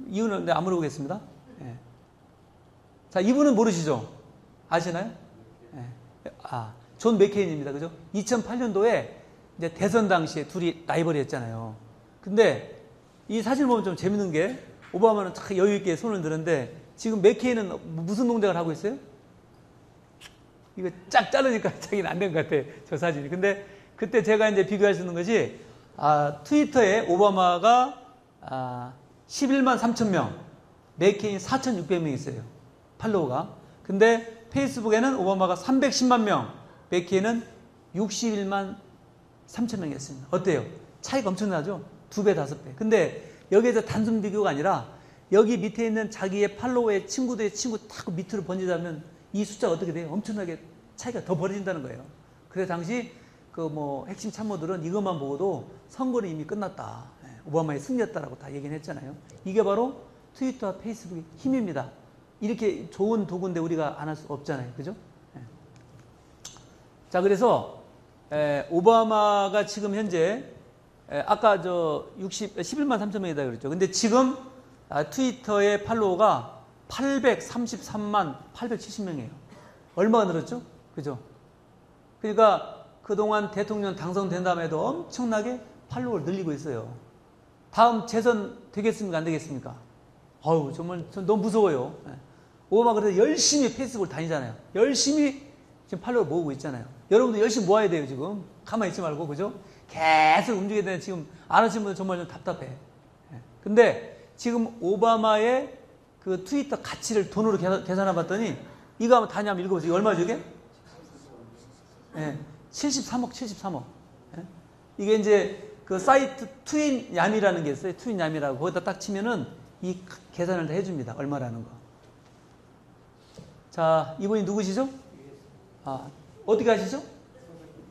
이유는 안 물어보겠습니다. 자, 이분은 모르시죠? 아시나요? 존 맥케인입니다. 그죠? 2008년도에 이제 대선 당시에 둘이 라이벌이 했잖아요. 근데 이 사진 보면 좀 재밌는 게 오바마는 참 여유있게 손을 드는데 지금 맥케인은 무슨 동작을 하고 있어요? 이거 쫙 자르니까 자기는 안 된 것 같아. 저 사진이. 근데 그때 제가 이제 비교할 수 있는 것이 트위터에 오바마가 11만 3천 명, 맥케인 4,600명 있어요. 팔로워가. 근데 페이스북에는 오바마가 310만 명, 맥케인은 61만 3천 명이었습니다. 어때요? 차이가 엄청나죠? 2배, 5배. 근데 여기에서 단순 비교가 아니라 여기 밑에 있는 자기의 팔로워의 친구들의 친구 딱 밑으로 번지자면 이 숫자가 어떻게 돼요? 엄청나게 차이가 더 벌어진다는 거예요. 그래서 당시 핵심 참모들은 이것만 보고도 선거는 이미 끝났다. 오바마의 승리였다라고 다 얘기는 했잖아요. 이게 바로 트위터와 페이스북의 힘입니다. 이렇게 좋은 도구인데 우리가 안 할 수 없잖아요. 그죠? 자, 그래서 오바마가 지금 현재 아까 11만 3천 명이다 그랬죠. 근데 지금 트위터의 팔로워가 833만 870명이에요. 얼마가 늘었죠? 그죠? 그러니까 그동안 대통령 당선된 다음에도 엄청나게 팔로워를 늘리고 있어요. 다음 재선 되겠습니까? 안 되겠습니까? 정말 너무 무서워요. 오바마 그래서 열심히 페이스북을 다니잖아요. 열심히 지금 팔로워 모으고 있잖아요. 여러분도 열심히 모아야 돼요, 지금. 가만히 있지 말고, 그죠? 계속 움직여야 되는데 지금 안 하시는 분들 정말 좀 답답해. 근데 지금 오바마의 그 트위터 가치를 돈으로 계산해 봤더니 이거 한번 다시 한번 읽어보세요. 이거 얼마죠, 이게? 73억. 이게 이제 그 사이트 트윈얌이라는 게 있어요. 트윈얌이라고. 거기다 딱 치면은 이 계산을 다 해줍니다. 얼마라는 거. 자, 이분이 누구시죠? 어떻게 아시죠?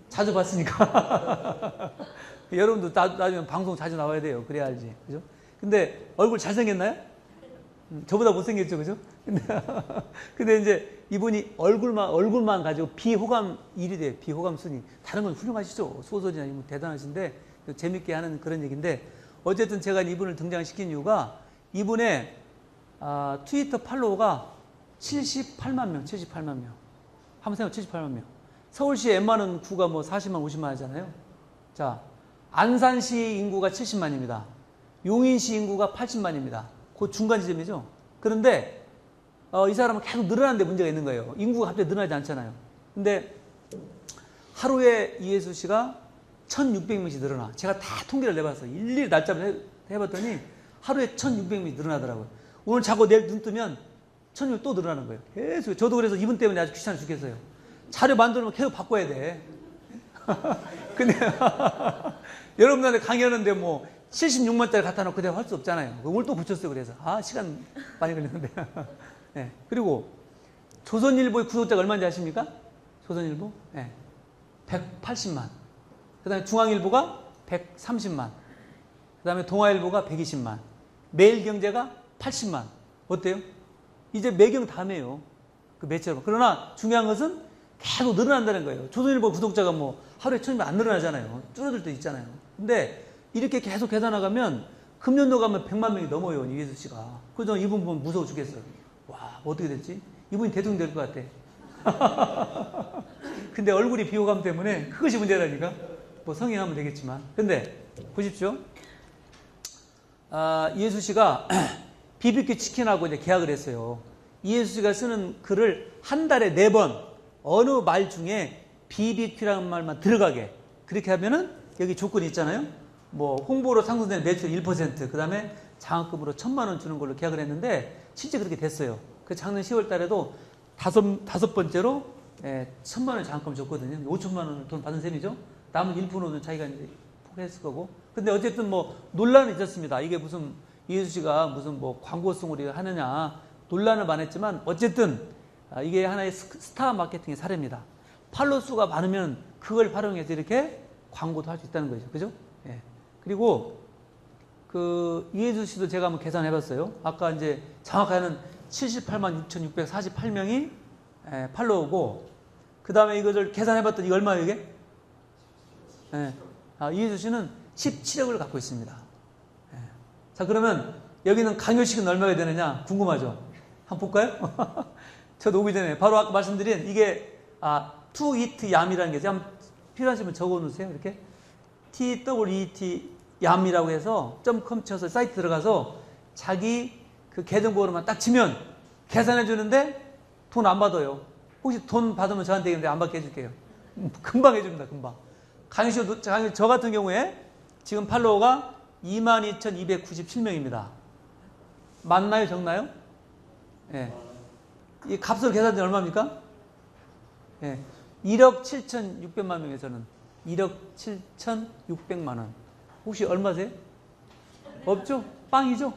자주 봤으니까. 여러분도 나중에 방송 자주 나와야 돼요. 그래야 알지. 그죠? 근데 얼굴 잘생겼나요? 저보다 못생겼죠. 그죠? 근데 이제 이분이 얼굴만 가지고 비호감 1위 돼요. 비호감 순위. 다른 건 훌륭하시죠. 소설이나 이분 대단하신데 재밌게 하는 그런 얘기인데 어쨌든 제가 이분을 등장시킨 이유가 이분의 트위터 팔로워가 78만 명. 한번 생각해 78만 명. 서울시 웬만한 구가 40만, 50만 하잖아요. 자, 안산시 인구가 70만입니다. 용인시 인구가 80만입니다. 그 중간 지점이죠. 그런데 이 사람은 계속 늘어나는데 문제가 있는 거예요. 인구가 갑자기 늘어나지 않잖아요. 근데 하루에 이혜수 씨가 1,600명씩 늘어나. 제가 다 통계를 내봤어요. 일일이 날짜를 해봤더니 하루에 1,600명이 늘어나더라고요. 오늘 자고 내일 눈 뜨면 1,600명 또 늘어나는 거예요. 계속. 저도 그래서 이분 때문에 아주 귀찮아 죽겠어요. 자료 만들면 계속 바꿔야 돼. 근데 여러분들한테 강의하는데 76만짜리 갖다 놓고 내가 할 수 없잖아요. 오늘 또 고쳤어요. 그래서 시간 많이 걸렸는데. 네. 그리고 조선일보의 구독자가 얼마인지 아십니까? 조선일보? 네. 180만. 그 다음에 중앙일보가 130만. 그 다음에 동아일보가 120만. 매일경제가 80만. 어때요? 이제 매경 다매요. 그 매체로. 그러나 중요한 것은 계속 늘어난다는 거예요. 조선일보 구독자가 뭐 하루에 1000명 안 늘어나잖아요. 줄어들 때 있잖아요. 근데 이렇게 계속 계산나가면 금년도 가면 100만 명이 넘어요. 이혜수 씨가. 그래서 이분 보면 무서워 죽겠어요. 와, 뭐 어떻게 됐지? 이분이 대통령 될 것 같아. 근데 얼굴이 비호감 때문에 그것이 문제라니까. 뭐 성행하면 되겠지만. 근데 보십시오. 이혜수 씨가 BBQ 치킨하고 이제 계약을 했어요. 이혜수 씨가 쓰는 글을 한 달에 4번 어느 말 중에 BBQ라는 말만 들어가게. 그렇게 하면은 여기 조건이 있잖아요. 뭐 홍보로 상승되는 매출 1%, 그 다음에 장학금으로 1000만 원 주는 걸로 계약을 했는데 실제 그렇게 됐어요. 그 작년 10월 달에도 다섯 번째로 1000만 원 장학금 줬거든요. 5천만 원 돈 받은 셈이죠. 남은 1%는 자기가 이제 포기했을 거고. 근데 어쨌든 뭐 논란이 있었습니다. 이게 무슨 이혜수 씨가 무슨 뭐 광고성으로 하느냐 논란을 많았지만 어쨌든 이게 하나의 스타 마케팅의 사례입니다. 팔로워 수가 많으면 그걸 활용해서 이렇게 광고도 할 수 있다는 거죠. 그죠? 예. 그리고 그 이혜수 씨도 제가 한번 계산해 봤어요. 아까 이제 정확하게는 78만 6,648명이 팔로우고, 그 다음에 이것을 계산해 봤더니 이게 얼마예요, 이게? 예. 이혜수 씨는 17억을 갖고 있습니다. 예. 자, 그러면 여기는 강요식은 얼마가 되느냐 궁금하죠? 한번 볼까요? 저도 오기 전에 바로 아까 말씀드린 이게 to eat yam이라는 게 있어요. 필요하시면 적어 놓으세요. 이렇게 TWET yam이라고 해서 .com 쳐서 사이트 들어가서 자기 그 계정번호만 딱 치면 계산해 주는데 돈 안 받아요. 혹시 돈 받으면 저한테 얘기하는데 안 받게 해줄게요. 금방 해줍니다. 금방. 저 같은 경우에 지금 팔로워가 22,297명입니다. 맞나요? 적나요? 예. 이 값으로 계산되면 얼마입니까? 예. 1억 7,600만 명에 저는 1억 7,600만 원. 혹시 얼마세요? 없죠? 빵이죠?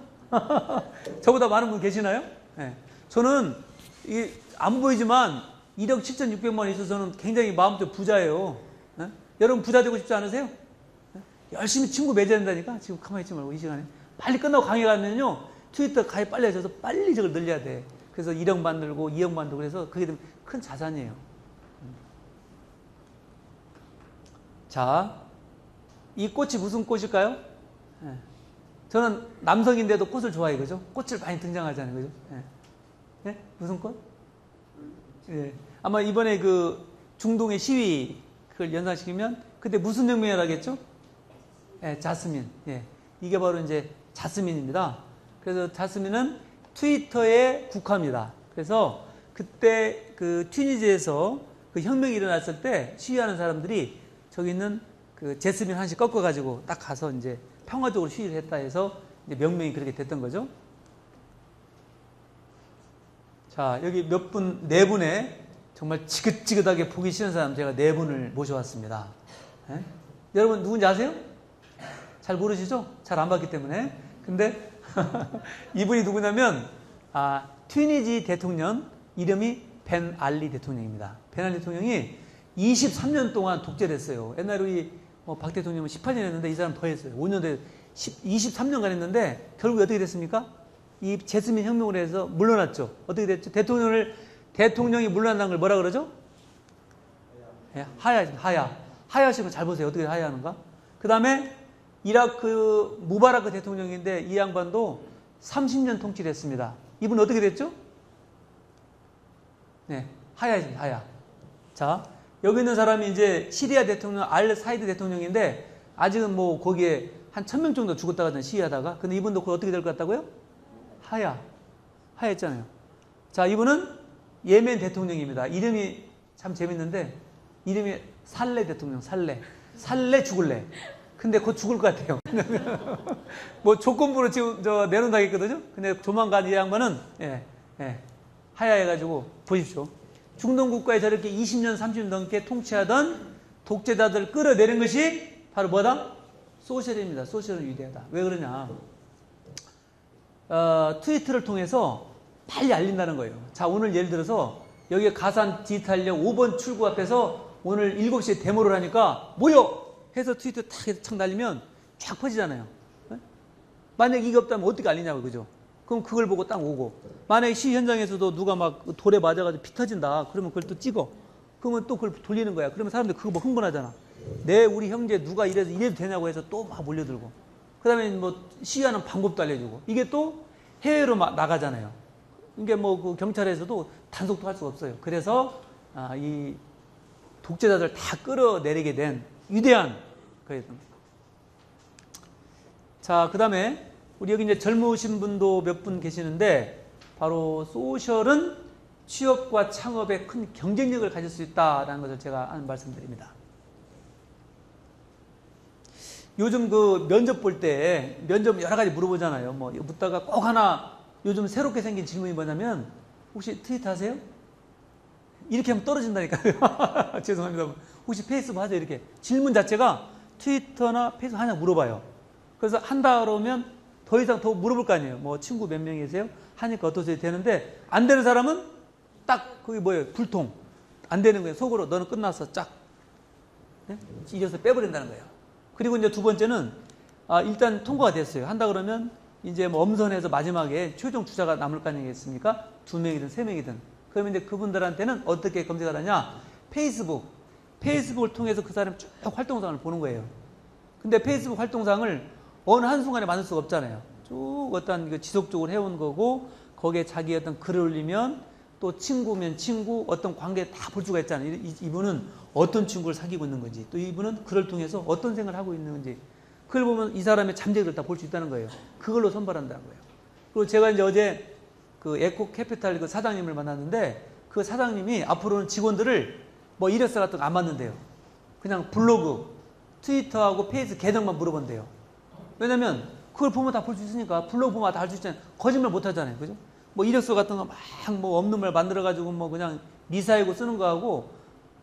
저보다 많은 분 계시나요? 예. 저는 이게 안 보이지만 1억 7,600만 원이 있어서는 굉장히 마음도 부자예요. 예? 여러분 부자 되고 싶지 않으세요? 예? 열심히 친구 맺어야 된다니까. 지금 가만히 있지 말고 이 시간에. 빨리 끝나고 강의 가면요. 트위터 가입 빨리 하셔서 빨리 저걸 늘려야 돼. 그래서 1억 만들고 2억 만들고 그래서 그게 되면 큰 자산이에요. 자, 이 꽃이 무슨 꽃일까요? 예. 저는 남성인데도 꽃을 좋아해요. 그죠? 꽃을 많이 등장하잖아요. 그죠? 예. 예? 무슨 꽃? 예. 아마 이번에 그 중동의 시위 그걸 연상시키면 그때 무슨 혁명이라고 하겠죠? 예, 자스민. 예. 이게 바로 이제 자스민입니다. 그래서 자스민은 트위터의 국화입니다. 그래서 그때 그 튀니지에서 그 혁명이 일어났을 때 시위하는 사람들이 저기 있는 그 제스민 한씩 꺾어가지고 딱 가서 이제 평화적으로 시위를 했다 해서 이제 명명이 그렇게 됐던 거죠. 자, 여기 몇 분, 4분의 정말 지긋지긋하게 보기 싫은 사람 제가 4분을 모셔왔습니다. 예? 여러분 누군지 아세요? 잘 모르시죠? 잘 안 봤기 때문에. 근데 이분이 누구냐면 튀니지 대통령 이름이 벤 알리 대통령입니다. 벤 알리 대통령이 23년 동안 독재를 했어요. 옛날에 우리 박 대통령은 18년 했는데 이 사람 더 했어요. 5년 돼 23년간 했는데 결국 어떻게 됐습니까? 이 제스민 혁명으로 해서 물러났죠. 어떻게 됐죠? 대통령이 물러난다는 걸 뭐라 그러죠? 하야시고 잘 보세요. 어떻게 하야하는가? 그 다음에 이라크 무바라크 대통령인데 이 양반도 30년 통치를 했습니다. 이분 어떻게 됐죠? 네, 하야입니다. 하야. 자, 여기 있는 사람이 이제 시리아 대통령 알 사이드 대통령인데 아직은 뭐 거기에 한 1000명 정도 죽었다가 시위하다가. 근데 이분도 그걸 어떻게 될 것 같다고요? 하야했잖아요. 자, 이분은 예멘 대통령입니다. 이름이 참 재밌는데 이름이 살레 대통령. 살레 죽을래. 근데 곧 죽을 것 같아요. 뭐 조건부로 지금 내놓는다 했거든요. 근데 조만간 이 양반은 하야해가지고 보십시오. 중동 국가에 저렇게 20년, 30년 넘게 통치하던 독재자들 끌어내린 것이 바로 뭐다? 소셜입니다. 소셜은 위대하다. 왜 그러냐? 트위터를 통해서 빨리 알린다는 거예요. 자, 오늘 예를 들어서 여기 가산 디지털역 5번 출구 앞에서 오늘 7시에 데모를 하니까 모여! 해서 트위터 탁 해서 착 날리면 쫙 퍼지잖아요. 만약 이게 없다면 어떻게 알리냐고, 그죠? 그럼 그걸 보고 딱 오고, 만약에 시 현장에서도 누가 막 돌에 맞아가지고 피 터진다. 그러면 그걸 또 찍어. 그러면 또 그걸 돌리는 거야. 그러면 사람들 그거 뭐 흥분하잖아. 우리 형제 누가 이래도 되냐고 해서 또 막 몰려들고. 그 다음에 뭐 시위하는 방법도 알려주고. 이게 또 해외로 나가잖아요. 이게 뭐 그 경찰에서도 단속도 할 수가 없어요. 그래서 이 독재자들 다 끌어내리게 된 위대한 거예요. 자, 그 다음에 우리 여기 이제 젊으신 분도 몇 분 계시는데, 바로 소셜은 취업과 창업에 큰 경쟁력을 가질 수 있다라는 것을 제가 말씀드립니다. 요즘 그 면접 볼 때 면접 여러 가지 물어보잖아요. 뭐 묻다가 꼭 하나 요즘 새롭게 생긴 질문이 뭐냐면, 혹시 트위터 하세요? 이렇게 하면 떨어진다니까요. 죄송합니다. 혹시 페이스북 하세요? 이렇게 질문 자체가 트위터나 페이스북 하냐 물어봐요. 그래서 한다 그러면 더 이상 더 물어볼 거 아니에요. 뭐 친구 몇 명이세요? 하니까 어떠세요? 되는데 안 되는 사람은 딱 그게 뭐예요? 불통. 안 되는 거예요. 속으로 너는 끝났어. 짝. 네? 이래서 빼버린다는 거예요. 그리고 이제 두 번째는 일단 통과가 됐어요. 한다 그러면 이제 뭐 엄선해서 마지막에 최종 주자가 남을 거 아니겠습니까? 2명이든 3명이든. 그러면 이제 그분들한테는 어떻게 검색을 하냐? 페이스북을 통해서 그 사람 쭉 활동상을 보는 거예요. 근데 페이스북 활동상을 어느 한순간에 만들 수가 없잖아요. 쭉 어떤 지속적으로 해온 거고, 거기에 자기 어떤 글을 올리면 또 친구면 친구, 어떤 관계 다 볼 수가 있잖아요. 이분은 어떤 친구를 사귀고 있는 건지, 또 이분은 글을 통해서 어떤 생각을 하고 있는 건지, 그걸 보면 이 사람의 잠재력을 다 볼 수 있다는 거예요. 그걸로 선발한다는 거예요. 그리고 제가 이제 어제 그 에코 캐피탈 그 사장님을 만났는데, 그 사장님이 앞으로는 직원들을 뭐 이력서 같은 거 안 받는데요. 그냥 블로그, 트위터하고 페이스 계정만 물어본대요. 왜냐면 그걸 보면 다 볼 수 있으니까. 블로그 보면 다 할 수 있잖아요. 거짓말 못 하잖아요. 그죠? 뭐 이력서 같은 거 막 뭐 없는 말 만들어가지고 뭐 그냥 미사이고 쓰는 거하고,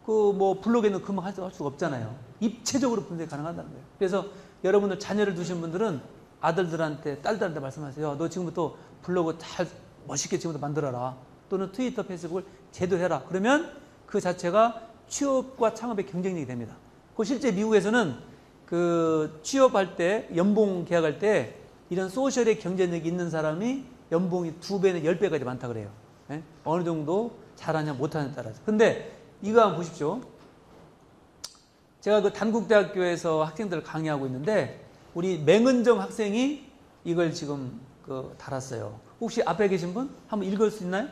그 뭐 블로그에는 금방 할 수가 없잖아요. 입체적으로 분석이 가능하다는 거예요. 그래서 여러분들 자녀를 두신 분들은 아들들한테, 딸들한테 말씀하세요. 너 지금부터 블로그 잘 멋있게 지금부터 만들어라. 또는 트위터, 페이스북을 제대로 해라. 그러면 그 자체가 취업과 창업의 경쟁력이 됩니다. 그 실제 미국에서는 그 취업할 때, 연봉 계약할 때 이런 소셜의 경쟁력이 있는 사람이 연봉이 2배나 10배까지 많다 그래요. 예? 어느 정도 잘하냐 못하냐에 따라서. 근데 이거 한번 보십시오. 제가 그 단국대학교에서 학생들을 강의하고 있는데, 우리 맹은정 학생이 이걸 지금 달았어요. 혹시 앞에 계신 분 한번 읽을 수 있나요?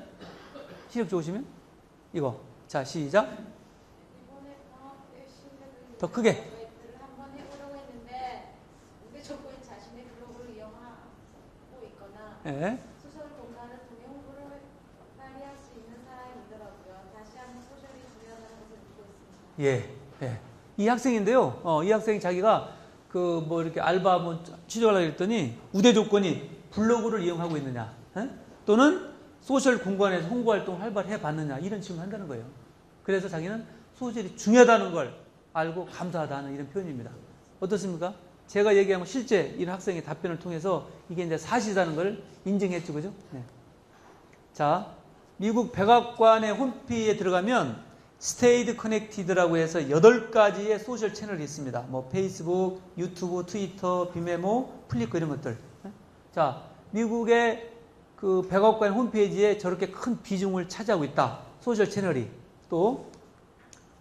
시력 좋으시면 이거. 자, 시작. 더 크게. 예. 소셜 공간을 통해 홍보를 발휘할 수 있는 사람이더라고요. 다시 한번 소셜이 중요하다는 것을 믿고 있습니다. 예, 예. 이 학생인데요. 이 학생이 자기가 그 뭐 이렇게 알바 뭐 취직하려고 했더니 우대 조건이 블로그를 이용하고 있느냐, 또는 소셜 공간에서 홍보 활동을 활발히 해봤느냐, 이런 질문을 한다는 거예요. 그래서 자기는 소셜이 중요하다는 걸 알고 감사하다는 이런 표현입니다. 어떻습니까? 제가 얘기하면 실제 이 학생의 답변을 통해서 이게 이제 사실이라는 걸 인증했죠, 그죠? 네. 자, 미국 백악관의 홈페이지에 들어가면 Stayed Connected라고 해서 8가지의 소셜 채널이 있습니다. 뭐 페이스북, 유튜브, 트위터, 비메모, 플리커 이런 것들. 자, 미국의 그 백악관 홈페이지에 저렇게 큰 비중을 차지하고 있다. 소셜 채널이. 또,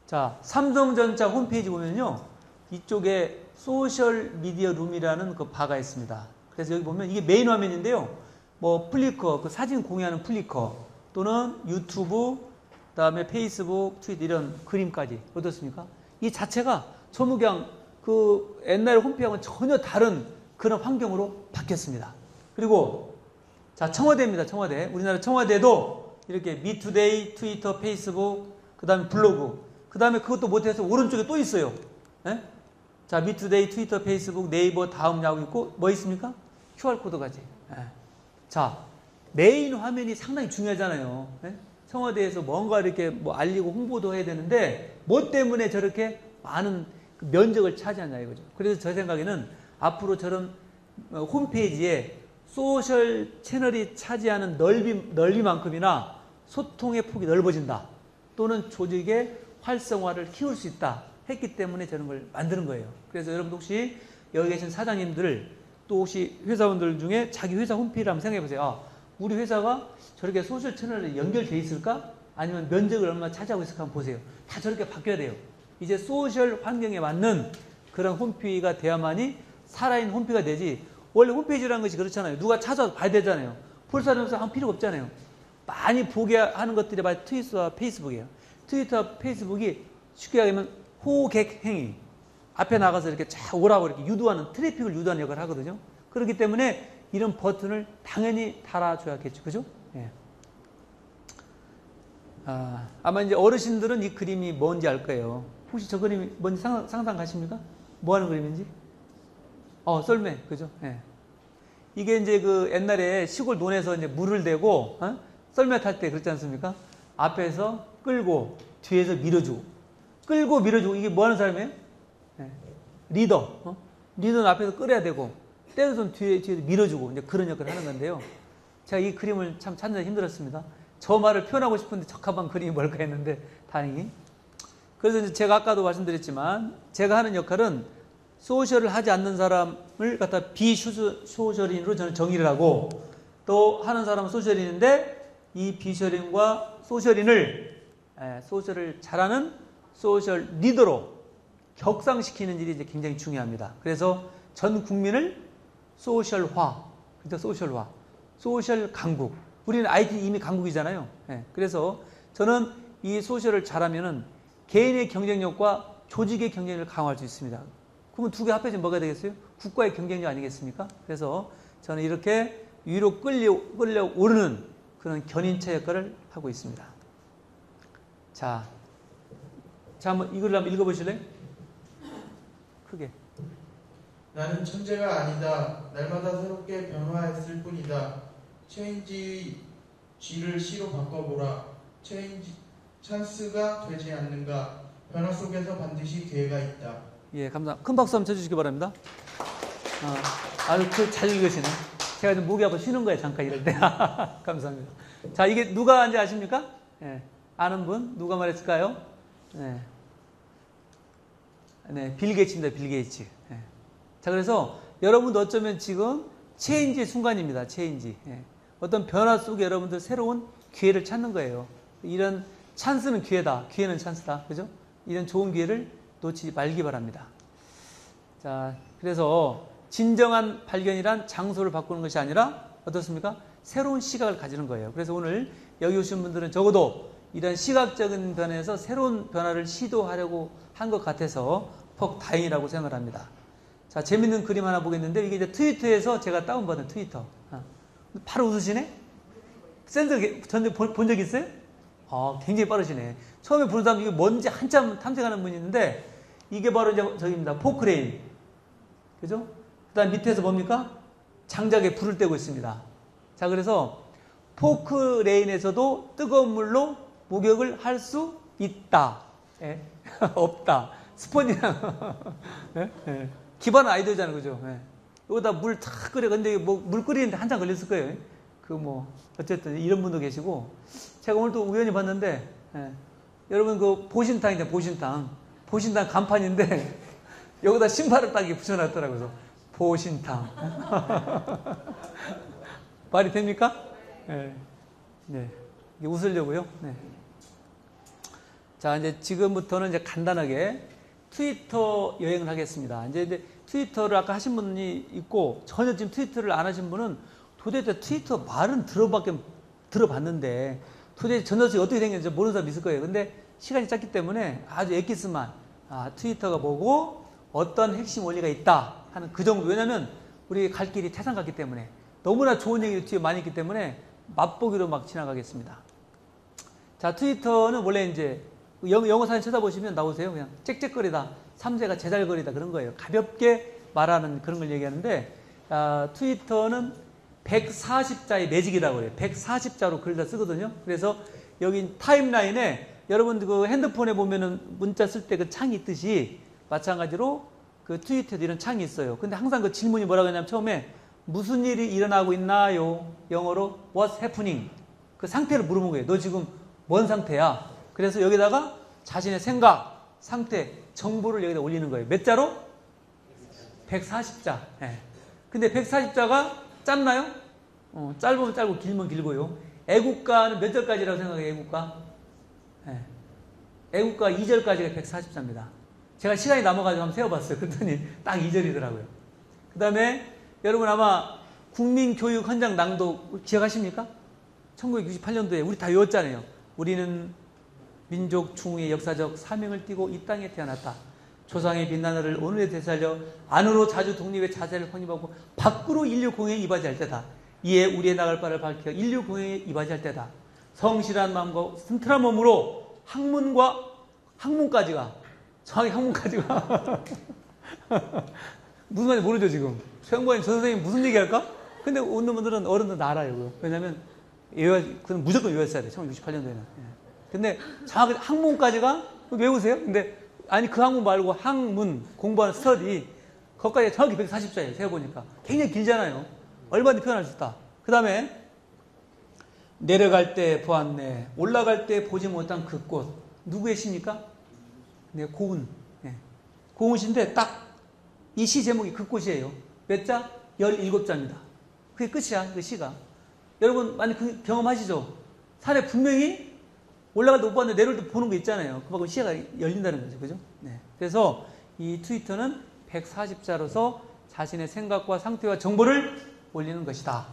자, 삼성전자 홈페이지 보면요, 이쪽에 소셜 미디어 룸이라는 그 바가 있습니다. 그래서 여기 보면 이게 메인 화면인데요. 뭐 플리커, 그 사진 공유하는 플리커, 또는 유튜브, 그다음에 페이스북, 트위터 이런 그림까지. 어떻습니까? 이 자체가 전부 그냥 그 옛날 홈페이지하고는 전혀 다른 그런 환경으로 바뀌었습니다. 그리고 자, 청와대입니다. 청와대. 우리나라 청와대도 이렇게 미투데이, 트위터, 페이스북, 그다음에 블로그, 그다음에 그것도 못해서 오른쪽에 또 있어요. 네? 자, 미투데이, 트위터, 페이스북, 네이버, 다음 야구 있고 뭐 있습니까? QR코드까지. 네. 자, 메인 화면이 상당히 중요하잖아요. 네? 청와대에서 뭔가 이렇게 뭐 알리고 홍보도 해야 되는데 뭐 때문에 저렇게 많은 면적을 차지하냐 이거죠. 그래서 제 생각에는 앞으로 저런 홈페이지에 소셜 채널이 차지하는 넓이만큼이나 소통의 폭이 넓어진다. 또는 조직의 활성화를 키울 수 있다 했기 때문에 저런 걸 만드는 거예요. 그래서 여러분 혹시 여기 계신 사장님들 또 혹시 회사원들 중에 자기 회사 홈페이지를 한번 생각해 보세요. 아, 우리 회사가 저렇게 소셜 채널에 연결돼 있을까? 아니면 면적을 얼마나 차지하고 있을까 한번 보세요. 다 저렇게 바뀌어야 돼요. 이제 소셜 환경에 맞는 그런 홈페이지가 돼야만이 살아있는 홈페이지가 되지. 원래 홈페이지라는 것이 그렇잖아요. 누가 찾아서 봐야 되잖아요. 볼 사람은 할 필요가 없잖아요. 많이 보게 하는 것들이 바로 트위터와 페이스북이에요. 트위터와 페이스북이 쉽게 얘기하면 호객 행위. 앞에 나가서 이렇게 쫙 오라고 이렇게 유도하는, 트래픽을 유도하는 역할을 하거든요. 그렇기 때문에 이런 버튼을 당연히 달아줘야겠죠. 그죠? 예. 아마 이제 어르신들은 이 그림이 뭔지 알 거예요. 혹시 저 그림이 뭔지 상상 가십니까? 뭐 하는 그림인지? 썰매. 그죠? 예. 이게 이제 그 옛날에 시골 논에서 이제 물을 대고, 썰매 탈 때 그렇지 않습니까? 앞에서 끌고, 뒤에서 밀어주고. 끌고 밀어주고. 이게 뭐 하는 사람이에요? 예. 리더. 리더는 앞에서 끌어야 되고, 때려서 뒤에서 밀어주고, 이제 그런 역할을 하는 건데요. 제가 이 그림을 참 찾는 데 힘들었습니다. 저 말을 표현하고 싶은데 적합한 그림이 뭘까 했는데, 다행히. 그래서 이제 제가 아까도 말씀드렸지만, 제가 하는 역할은 소셜을 하지 않는 사람을 갖다 비소셜인으로 저는 정의를 하고, 또 하는 사람은 소셜인인데, 이 비소셜인과 소셜인을, 소셜을 잘하는 소셜 리더로 격상시키는 일이 이제 굉장히 중요합니다. 그래서 전 국민을 소셜화, 그죠? 소셜화, 소셜 강국. 우리는 IT 이미 강국이잖아요. 그래서 저는 이 소셜을 잘하면은 개인의 경쟁력과 조직의 경쟁력을 강화할 수 있습니다. 그러면 두 개 합해지면 뭐가 되겠어요? 국가의 경쟁력 아니겠습니까? 그래서 저는 이렇게 위로 끌려 오르는 그런 견인차 역할을 하고 있습니다. 자, 한번 이걸 한번 읽어보실래요? 크게. 나는 천재가 아니다. 날마다 새롭게 변화했을 뿐이다. 체인지의 G를 C로 바꿔보라. 찬스가 되지 않는가. 변화 속에서 반드시 기회가 있다. 예, 감사합니다. 큰 박수 한번 쳐주시기 바랍니다. 아주 잘 읽으시네. 제가 좀 목이 아파 쉬는 거예요, 잠깐 이럴 때. 감사합니다. 자, 이게 누가 한지 아십니까? 예, 아는 분? 누가 말했을까요? 빌 게이츠입니다, 빌 게이츠. 예. 자, 그래서 여러분도 어쩌면 지금 체인지의 순간입니다, 체인지. 예. 어떤 변화 속에 여러분들 새로운 기회를 찾는 거예요. 이런 찬스는 기회다, 기회는 찬스다. 그죠? 이런 좋은 기회를 놓치지 말기 바랍니다. 자, 그래서 진정한 발견이란 장소를 바꾸는 것이 아니라 어떻습니까? 새로운 시각을 가지는 거예요. 그래서 오늘 여기 오신 분들은 적어도 이런 시각적인 변화에서 새로운 변화를 시도하려고 한 것 같아서 퍽 다행이라고 생각을 합니다. 자, 재밌는 그림 하나 보겠는데 이게 이제 트위터에서 제가 다운받은 트위터. 바로 웃으시네? 센서 전에 본 적 있어요? 굉장히 빠르시네. 처음에 보는 사람 이게 뭔지 한참 탐색하는 분이 있는데 이게 바로 이제 저기입니다. 포크레인. 그죠? 그 다음 밑에서 뭡니까? 장작에 불을 떼고 있습니다. 자, 그래서 포크레인에서도 뜨거운 물로 목욕을 할 수 있다. 없다. 스펀지랑 기반은 아이디어잖아요. 그죠? 여기다 물 탁 끓여. 근데 물 끓이는데 한참 걸렸을 거예요. 어쨌든 이런 분도 계시고. 제가 오늘 또 우연히 봤는데, 여러분 그 보신탕인데, 보신탕 간판인데, 여기다 신발을 딱 붙여놨더라고요. 보신탕. 말이 됩니까? 네. 이게 웃으려고요. 네. 자, 이제 지금부터는 이제 간단하게 트위터 여행을 하겠습니다. 이제 트위터를 아까 하신 분이 있고, 전혀 지금 트위터를 안 하신 분은 도대체 트위터 말은 들어봤는데, 도대체 전도식이 어떻게 생겼는지 모르는 사람 있을 거예요. 근데 시간이 짧기 때문에 아주 엑기스만, 트위터가 뭐고, 어떤 핵심 원리가 있다 하는 그 정도. 왜냐면 우리 갈 길이 태산 같기 때문에 너무나 좋은 얘기가 뒤에 많이 있기 때문에 맛보기로 막 지나가겠습니다. 자, 트위터는 원래 이제 영어 사진 쳐다보시면 나오세요. 그냥 짹짹거리다, 삼재가 제잘거리다 그런 거예요. 가볍게 말하는 그런 걸 얘기하는데, 트위터는 140자의 매직이라고 그래요. 140자로 글을 다 쓰거든요. 그래서 여기 타임라인에 여러분들 그 핸드폰에 보면은 문자 쓸 때 그 창이 있듯이 마찬가지로 그 트위터에도 이런 창이 있어요. 근데 항상 그 질문이 뭐라고 하냐면 처음에 무슨 일이 일어나고 있나요? 영어로 What's happening? 그 상태를 물어본 거예요. 너 지금 뭔 상태야? 그래서 여기다가 자신의 생각, 상태, 정보를 여기다 올리는 거예요. 몇 자로? 140자. 근데 140자가 짧나요? 짧으면 짧고 길면 길고요. 애국가는 몇 절까지라고 생각해요, 애국가? 네. 애국가 2절까지가 140자입니다. 제가 시간이 남아가지고 한번 세어봤어요. 그랬더니 딱 2절이더라고요. 그 다음에 여러분 아마 국민교육 헌장 낭독 기억하십니까? 1968년도에 우리 다 외웠잖아요. 우리는 민족 충우의 역사적 사명을 띠고 이 땅에 태어났다. 조상의 빛나는 오늘에 되살려 안으로 자주 독립의 자세를 혼입하고 밖으로 인류 공회에 이바지할 때다. 이에 우리의 나갈 바를 밝혀 인류 공회에 이바지할 때다. 성실한 마음과 튼튼한 몸으로 학문까지가 정확히 학문까지가 무슨 말인지 모르죠 지금. 최영관님 저 선생님 무슨 얘기할까? 근데 오는 분들은 어른들 알아요. 왜냐면 그건 무조건 외웠어야 돼. 1968년도에는. 근데 정확히 학문까지가 외우세요? 근데 아니 그 학문 말고 학문 공부하는 스터디 거기까지 정확히 140자예요. 세어보니까 굉장히 길잖아요. 얼마든지 표현할 수 있다. 그 다음에 내려갈 때 보았네, 올라갈 때 보지 못한 그 꽃 누구의 시입니까? 네, 고운. 네. 고운 시인데 딱 이 시 제목이 그 꽃이에요. 몇 자? 17자입니다. 그게 끝이야, 그 시가. 여러분 많이 그 경험하시죠? 산에 분명히 올라갈 때 못 봤는데 내려올 때 보는 거 있잖아요. 그만큼 시야가 열린다는 거죠. 그죠? 네. 그래서 이 트위터는 140자로서 자신의 생각과 상태와 정보를 올리는 것이다.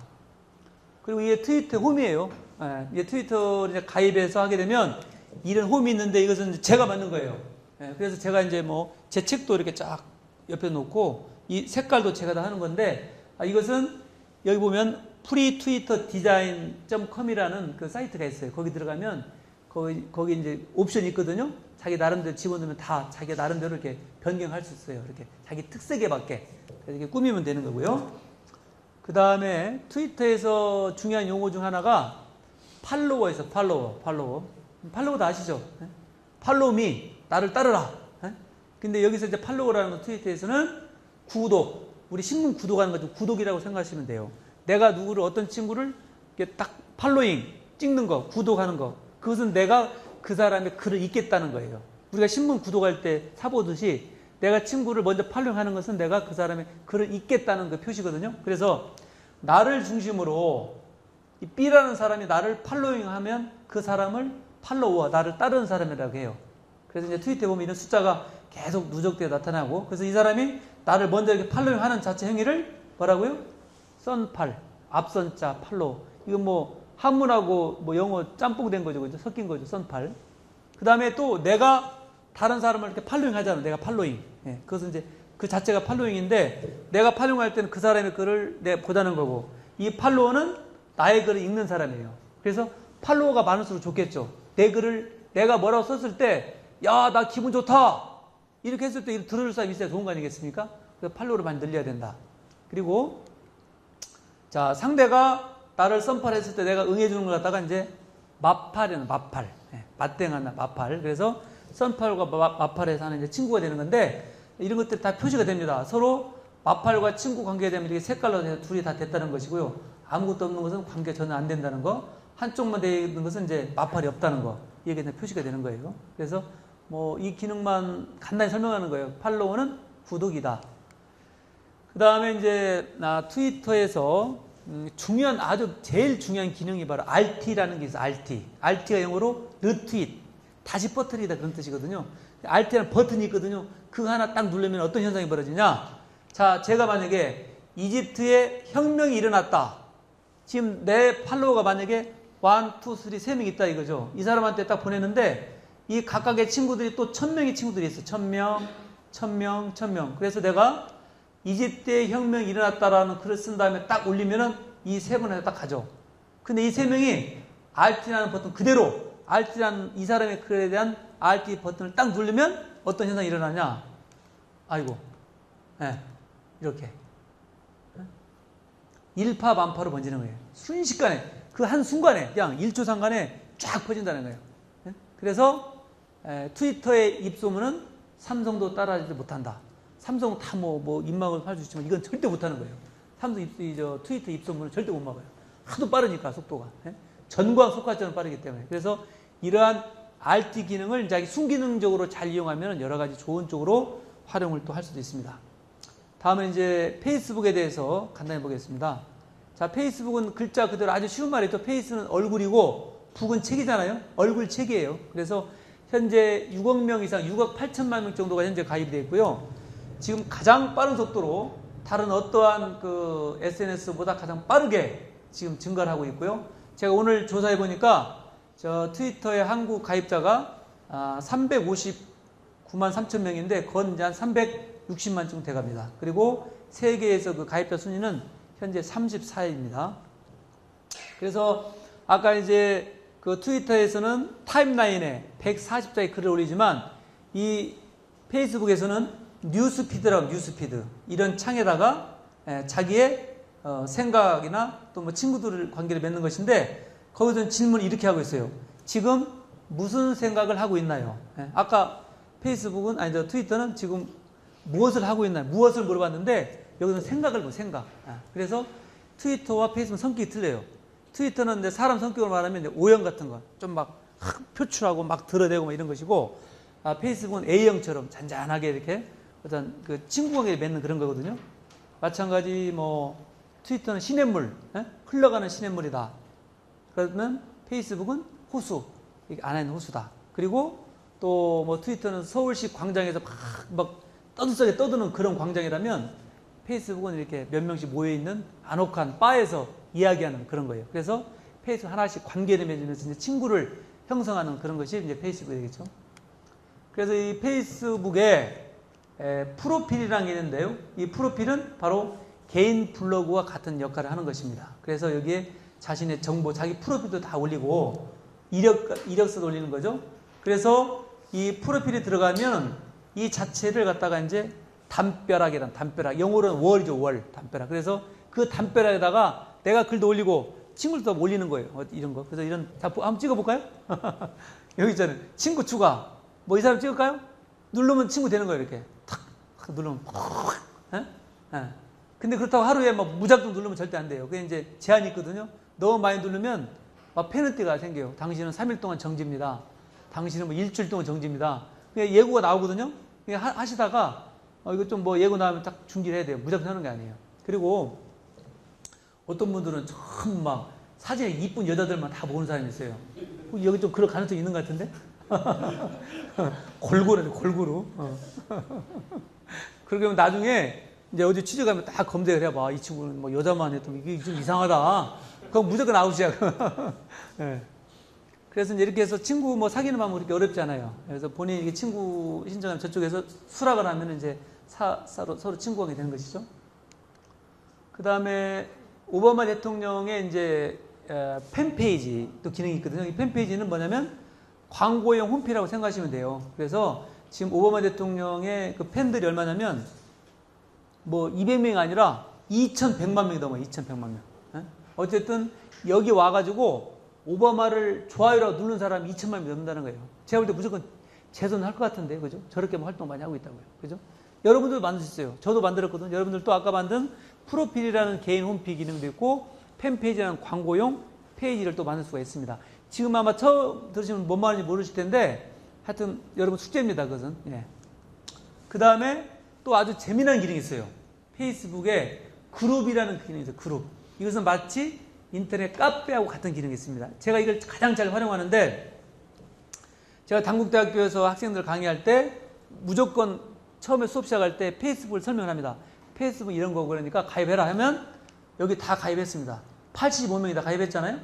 그리고 이게 트위터 홈이에요. 예, 이게 트위터를 이제 가입해서 하게 되면 이런 홈이 있는데 이것은 제가 만든 거예요. 예, 그래서 제가 이제 뭐 제 책도 이렇게 쫙 옆에 놓고 이 색깔도 제가 다 하는 건데 이것은 여기 보면 freetwitterdesign.com이라는 그 사이트가 있어요. 거기 들어가면 거기 이제 옵션이 있거든요. 자기 나름대로 집어넣으면 다 자기 나름대로 이렇게 변경할 수 있어요. 이렇게 자기 특색에 맞게. 그래서 이렇게 꾸미면 되는 거고요. 그 다음에 트위터에서 중요한 용어 중 하나가 팔로워에서 팔로워. 팔로워 다 아시죠? 팔로우미, 나를 따르라. 근데 여기서 이제 팔로워라는 건 트위터에서는 구독, 우리 신문 구독하는 거죠. 구독이라고 생각하시면 돼요. 내가 누구를 어떤 친구를 이렇게 딱 팔로잉, 찍는 거, 구독하는 거. 그것은 내가 그 사람의 글을 읽겠다는 거예요. 우리가 신문 구독할 때 사보듯이 내가 친구를 먼저 팔로잉하는 것은 내가 그 사람의 글을 읽겠다는 그 표시거든요. 그래서 나를 중심으로 이 B라는 사람이 나를 팔로잉하면 그 사람을 팔로워, 나를 따르는 사람이라고 해요. 그래서 이제 트위터에 보면 이런 숫자가 계속 누적되어 나타나고, 그래서 이 사람이 나를 먼저 이렇게 팔로잉하는 자체 행위를 뭐라고요? 썬팔, 앞선자, 팔로우. 이건 뭐 한문하고 뭐 영어 짬뽕 된 거죠, 그죠? 섞인 거죠, 썬팔. 그 다음에 또 내가 다른 사람을 이렇게 팔로잉 하잖아. 내가 팔로잉. 예, 그것은 이제 그 자체가 팔로잉인데 내가 팔로잉할 때는 그 사람의 글을 내가 보다는 거고, 이 팔로워는 나의 글을 읽는 사람이에요. 그래서 팔로워가 많을수록 좋겠죠. 내 글을 내가 뭐라고 썼을 때 야, 나 기분 좋다 이렇게 했을 때 들을 사람이 있어야 좋은 거 아니겠습니까? 그래서 팔로워를 많이 늘려야 된다. 그리고 자, 상대가 나를 썬팔했을 때 내가 응해주는 걸 갖다가 이제 마팔이라는 마팔. 예, 맞대응한다, 마팔. 그래서 썬팔과 마팔에서 하는 이제 친구가 되는 건데, 이런 것들이 다 표시가 됩니다. 서로 마팔과 친구 관계가 되면 이렇게 색깔로 둘이 다 됐다는 것이고요. 아무것도 없는 것은 관계가 전혀 안 된다는 거. 한쪽만 되어 있는 것은 이제 마팔이 없다는 거. 이게 표시가 되는 거예요. 그래서 뭐 이 기능만 간단히 설명하는 거예요. 팔로우는 구독이다. 그 다음에 이제 트위터에서 중요한, 아주 제일 중요한 기능이 바로 RT라는 게 있어요. RT가 영어로 리트윗, 다시 퍼뜨리다 그런 뜻이거든요. RT라는 버튼이 있거든요. 그거 하나 딱 누르면 어떤 현상이 벌어지냐. 자, 제가 만약에 이집트에 혁명이 일어났다. 지금 내 팔로워가 만약에 1, 2, 3, 3명 있다 이거죠. 이 사람한테 딱 보냈는데 이 각각의 친구들이 또 1000명의 친구들이 있어. 1000명. 그래서 내가 이집트에 혁명이 일어났다라는 글을 쓴 다음에 딱 올리면은 이 세 분한테 딱 가죠. 근데 이 세 명이 RT라는 버튼 그대로, RT라는 이 사람의 글에 대한 RT 버튼을 딱 누르면 어떤 현상이 일어나냐. 아이고. 네, 이렇게. 일파만파로 번지는 거예요. 순식간에, 그 한순간에, 그냥 1초 상간에 쫙 퍼진다는 거예요. 네? 그래서 트위터의 입소문은 삼성도 따라하지 못한다. 삼성은 다 뭐 입막을 팔 수 있지만 이건 절대 못하는 거예요. 트위터 입소문은 절대 못 막아요. 하도 빠르니까 속도가. 예? 전광 속화처럼 빠르기 때문에. 그래서 이러한 RT 기능을 자기 순기능적으로 잘 이용하면 여러 가지 좋은 쪽으로 활용을 또 할 수도 있습니다. 다음은 이제 페이스북에 대해서 간단히 보겠습니다. 자, 페이스북은 글자 그대로 아주 쉬운 말이죠. 페이스는 얼굴이고 북은 책이잖아요. 얼굴 책이에요. 그래서 현재 6억 명 이상, 6억 8천만 명 정도가 현재 가입이 되어 있고요. 지금 가장 빠른 속도로 다른 어떠한 그 SNS보다 가장 빠르게 지금 증가를 하고 있고요. 제가 오늘 조사해 보니까 저 트위터의 한국 가입자가 359만 3천 명인데 그건 이제 한 360만 쯤 돼갑니다. 그리고 세계에서 그 가입자 순위는 현재 34위입니다. 그래서 아까 이제 그 트위터에서는 타임라인에 140자의 글을 올리지만 이 페이스북에서는 뉴스피드라고 뉴스피드 이런 창에다가 자기의 생각이나 또 뭐 친구들 관계를 맺는 것인데 거기서는 질문을 이렇게 하고 있어요. 지금 무슨 생각을 하고 있나요? 아까 페이스북은 아니 저 트위터는 지금 무엇을 하고 있나요? 무엇을 물어봤는데 여기서는 생각을 뭐 생각. 그래서 트위터와 페이스북은 성격이 틀려요. 트위터는 이제 사람 성격으로 말하면 이제 O형 같은 거 좀 막 표출하고 막 드러내고 뭐 이런 것이고 페이스북은 A형처럼 잔잔하게 이렇게 어떤 그 친구 관계를 맺는 그런 거거든요. 마찬가지 뭐 트위터는 시냇물, 흘러가는 시냇물이다. 그러면 페이스북은 호수, 안에 있는 호수다. 그리고 또 뭐 트위터는 서울시 광장에서 막 떠들썩에 떠드는 그런 광장이라면 페이스북은 이렇게 몇 명씩 모여있는 아늑한 바에서 이야기하는 그런 거예요. 그래서 페이스북 하나씩 관계를 맺으면서 이제 친구를 형성하는 그런 것이 이제 페이스북이 되겠죠. 그래서 이 페이스북에 프로필이라는 게 있는데요. 이 프로필은 바로 개인 블로그와 같은 역할을 하는 것입니다. 그래서 여기에 자신의 정보, 자기 프로필도 다 올리고 이력서도 올리는 거죠. 그래서 이 프로필이 들어가면 이 자체를 갖다가 이제 담벼락이란 담벼락, 영어로는 월이죠, 월, 담벼락. 그래서 그 담벼락에다가 내가 글도 올리고 친구들도 올리는 거예요. 이런 거. 그래서 이런, 자, 한번 찍어볼까요? 여기 있잖아요. 친구 추가. 뭐 이 사람 찍을까요? 누르면 친구 되는 거예요, 이렇게. 탁 누르면, 근데 그렇다고 하루에 막 무작정 누르면 절대 안 돼요. 그게 이제 제한이 있거든요. 너무 많이 누르면 막 페널티가 생겨요. 당신은 3일 동안 정지입니다. 당신은 뭐 일주일 동안 정지입니다. 그냥 예고가 나오거든요. 그냥 하시다가 이거 좀 뭐 예고 나오면 딱 중지를 해야 돼요. 무작정 하는 게 아니에요. 그리고 어떤 분들은 참 막 사진에 이쁜 여자들만 다 모으는 사람이 있어요. 여기 좀 그럴 가능성이 있는 것 같은데? 골고루. 그러면 나중에 이제 어디 취재 가면 딱 검색을 해봐. 이 친구는 뭐 여자만 해도 이게 좀 이상하다. 그럼 무조건 아웃이야. 네. 그래서 이제 이렇게 해서 친구 뭐 사귀는 방법이 그렇게 어렵지 않아요. 그래서 본인이 이게 친구 신청하면 저쪽에서 수락을 하면 이제 서로 친구 관계 되는 것이죠. 그 다음에 오바마 대통령의 이제 팬페이지 또 기능이 있거든요. 이 팬페이지는 뭐냐면 광고용 홈피라고 생각하시면 돼요. 그래서 지금 오바마 대통령의 그 팬들이 얼마냐면 뭐 200명이 아니라 2,100만 명이 넘어요. 2,100만 명. 어쨌든 여기 와가지고 오바마를 좋아요라고 누른 사람이 2천만 명이 넘는다는 거예요. 제가 볼 때 무조건 재선할 것 같은데, 그죠? 저렇게 활동 많이 하고 있다고요. 그죠? 여러분들도 만드셨어요. 저도 만들었거든요. 여러분들도 아까 만든 프로필이라는 개인 홈페이지 기능도 있고 팬페이지라는 광고용 페이지를 또 만들 수가 있습니다. 지금 아마 처음 들으시면 뭔 말인지 모르실 텐데 하여튼 여러분 숙제입니다. 그것은. 예. 그 다음에 또 아주 재미난 기능이 있어요. 페이스북에 그룹이라는 기능이 있어요. 그룹. 이것은 마치 인터넷 카페하고 같은 기능이 있습니다. 제가 이걸 가장 잘 활용하는데 제가 단국대학교에서 학생들 강의할 때 무조건 처음에 수업 시작할 때 페이스북을 설명을 합니다. 페이스북 이런 거고 그러니까 가입해라 하면 여기 다 가입했습니다. 85명이 다 가입했잖아요.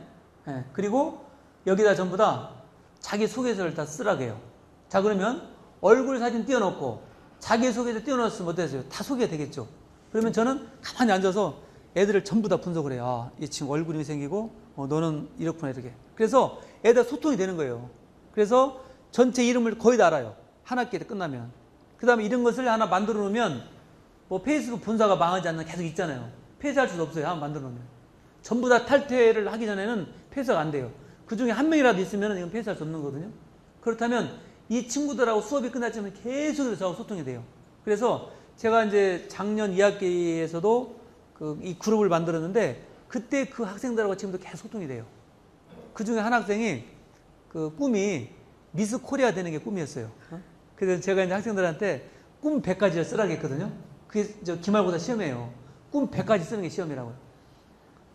예. 그리고 여기다 전부 다 자기 소개서를 다 쓰라고 해요. 자, 그러면 얼굴 사진 띄워놓고 자기 소개서 띄워놓았으면 어땠어요? 다 소개가 되겠죠. 그러면 저는 가만히 앉아서 애들을 전부 다 분석을 해요. 아, 이 친구 얼굴이 생기고 너는 이렇구나 이렇게. 그래서 애들 소통이 되는 거예요. 그래서 전체 이름을 거의 다 알아요. 한 학기 때 끝나면. 그 다음에 이런 것을 하나 만들어 놓으면 뭐 페이스북 본사가 망하지 않는 계속 있잖아요. 폐쇄할 수도 없어요. 하나 만들어 놓으면. 전부 다 탈퇴를 하기 전에는 폐쇄가 안 돼요. 그 중에 한 명이라도 있으면 이건 폐쇄할 수 없는 거거든요. 그렇다면 이 친구들하고 수업이 끝났지만 계속해서 저하고 소통이 돼요. 그래서 제가 이제 작년 2학기에서도 이 그룹을 만들었는데 그때 그 학생들하고 지금도 계속 소통이 돼요. 그 중에 한 학생이 그 꿈이 미스 코리아 되는 게 꿈이었어요. 그래서 제가 이제 학생들한테 꿈 100가지를 쓰라고 했거든요. 그게 저 기말고사 시험이에요. 꿈 100가지 쓰는 게 시험이라고요.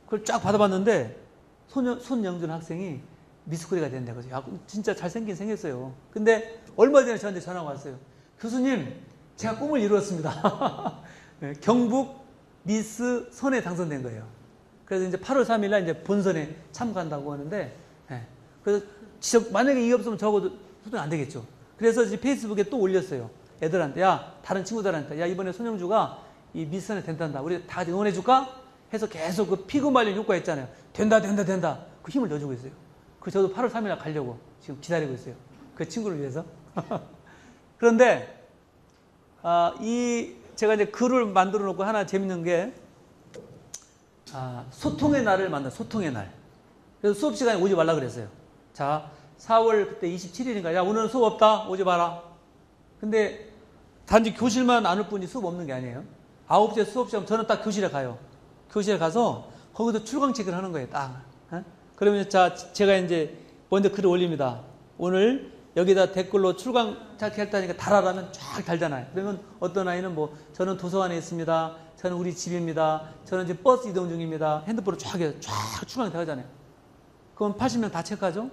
그걸 쫙 받아봤는데 손영준 학생이 미스코리가 된다. 그래서 야, 진짜 잘생긴 생겼어요. 근데 얼마 전에 저한테 전화가 왔어요. 교수님, 제가 꿈을 이루었습니다. 네, 경북 미스 선에 당선된 거예요. 그래서 이제 8월 3일 날 이제 본선에 참가한다고 하는데, 네, 그래서 만약에 이게 없으면 적어도 소통이 안 되겠죠. 그래서 이제 페이스북에 또 올렸어요. 애들한테, 야, 다른 친구들한테, 야, 이번에 손영주가 이 미스 선에 된단다. 우리 다 같이 응원해줄까? 해서 계속 그 피그말린 효과 있잖아요. 된다. 그 힘을 넣어주고 있어요. 그 저도 8월 3일 날 가려고 지금 기다리고 있어요. 그 친구를 위해서. 그런데, 제가 이제 글을 만들어 놓고 하나 재밌는 게, 소통의 날을 만든 소통의 날. 그래서 수업 시간에 오지 말라 그랬어요. 자, 4월 그때 27일인가. 야, 오늘은 수업 없다. 오지 마라. 근데 단지 교실만 안 올 뿐이 수업 없는 게 아니에요. 9시에 수업 시간 저는 딱 교실에 가요. 교실에 가서 거기서 출강 체크를 하는 거예요. 딱. 그러면 자, 제가 이제 먼저 글을 올립니다. 오늘 여기다 댓글로 출강 체크했다니까 달아라면 쫙 달잖아요. 그러면 어떤 아이는 뭐 저는 도서관에 있습니다. 저는 우리 집입니다. 저는 지금 버스 이동 중입니다. 핸드폰으로 쫙 해서 쫙 출강이 되잖아요. 그럼 80명 다 체크하죠.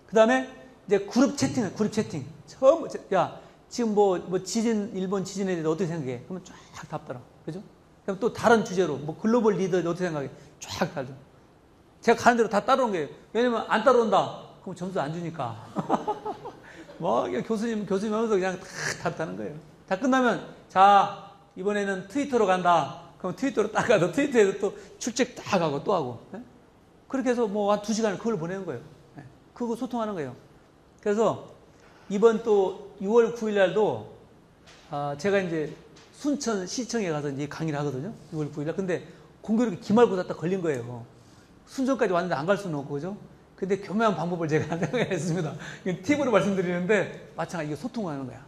그 다음에 이제 그룹 채팅. 처음, 야, 지금 뭐 일본 지진에 대해서 어떻게 생각해? 그러면 쫙 답더라. 그죠? 그럼 또 다른 주제로, 뭐 글로벌 리더 어떻게 생각해? 쫙 달죠. 제가 가는 대로 다 따라온 거예요. 왜냐면 안 따라온다. 그럼 점수 안 주니까. 뭐, 교수님 하면서 그냥 다 답하는 거예요. 다 끝나면, 자, 이번에는 트위터로 간다. 그럼 트위터로 딱 가서 트위터에서 또 출첵 딱 하고 또 하고. 네? 그렇게 해서 뭐 한 2시간을 그걸 보내는 거예요. 네. 그거 소통하는 거예요. 그래서 이번 또 6월 9일 날도 제가 이제 순천 시청에 가서 이제 강의를 하거든요. 6월 9일 날. 근데 공교롭게 기말고사 딱 걸린 거예요. 순천까지 왔는데 안 갈 수는 없고, 그죠? 근데 교묘한 방법을 제가 생각했습니다. 팁으로 말씀드리는데, 마찬가지 이게 소통하는 거야.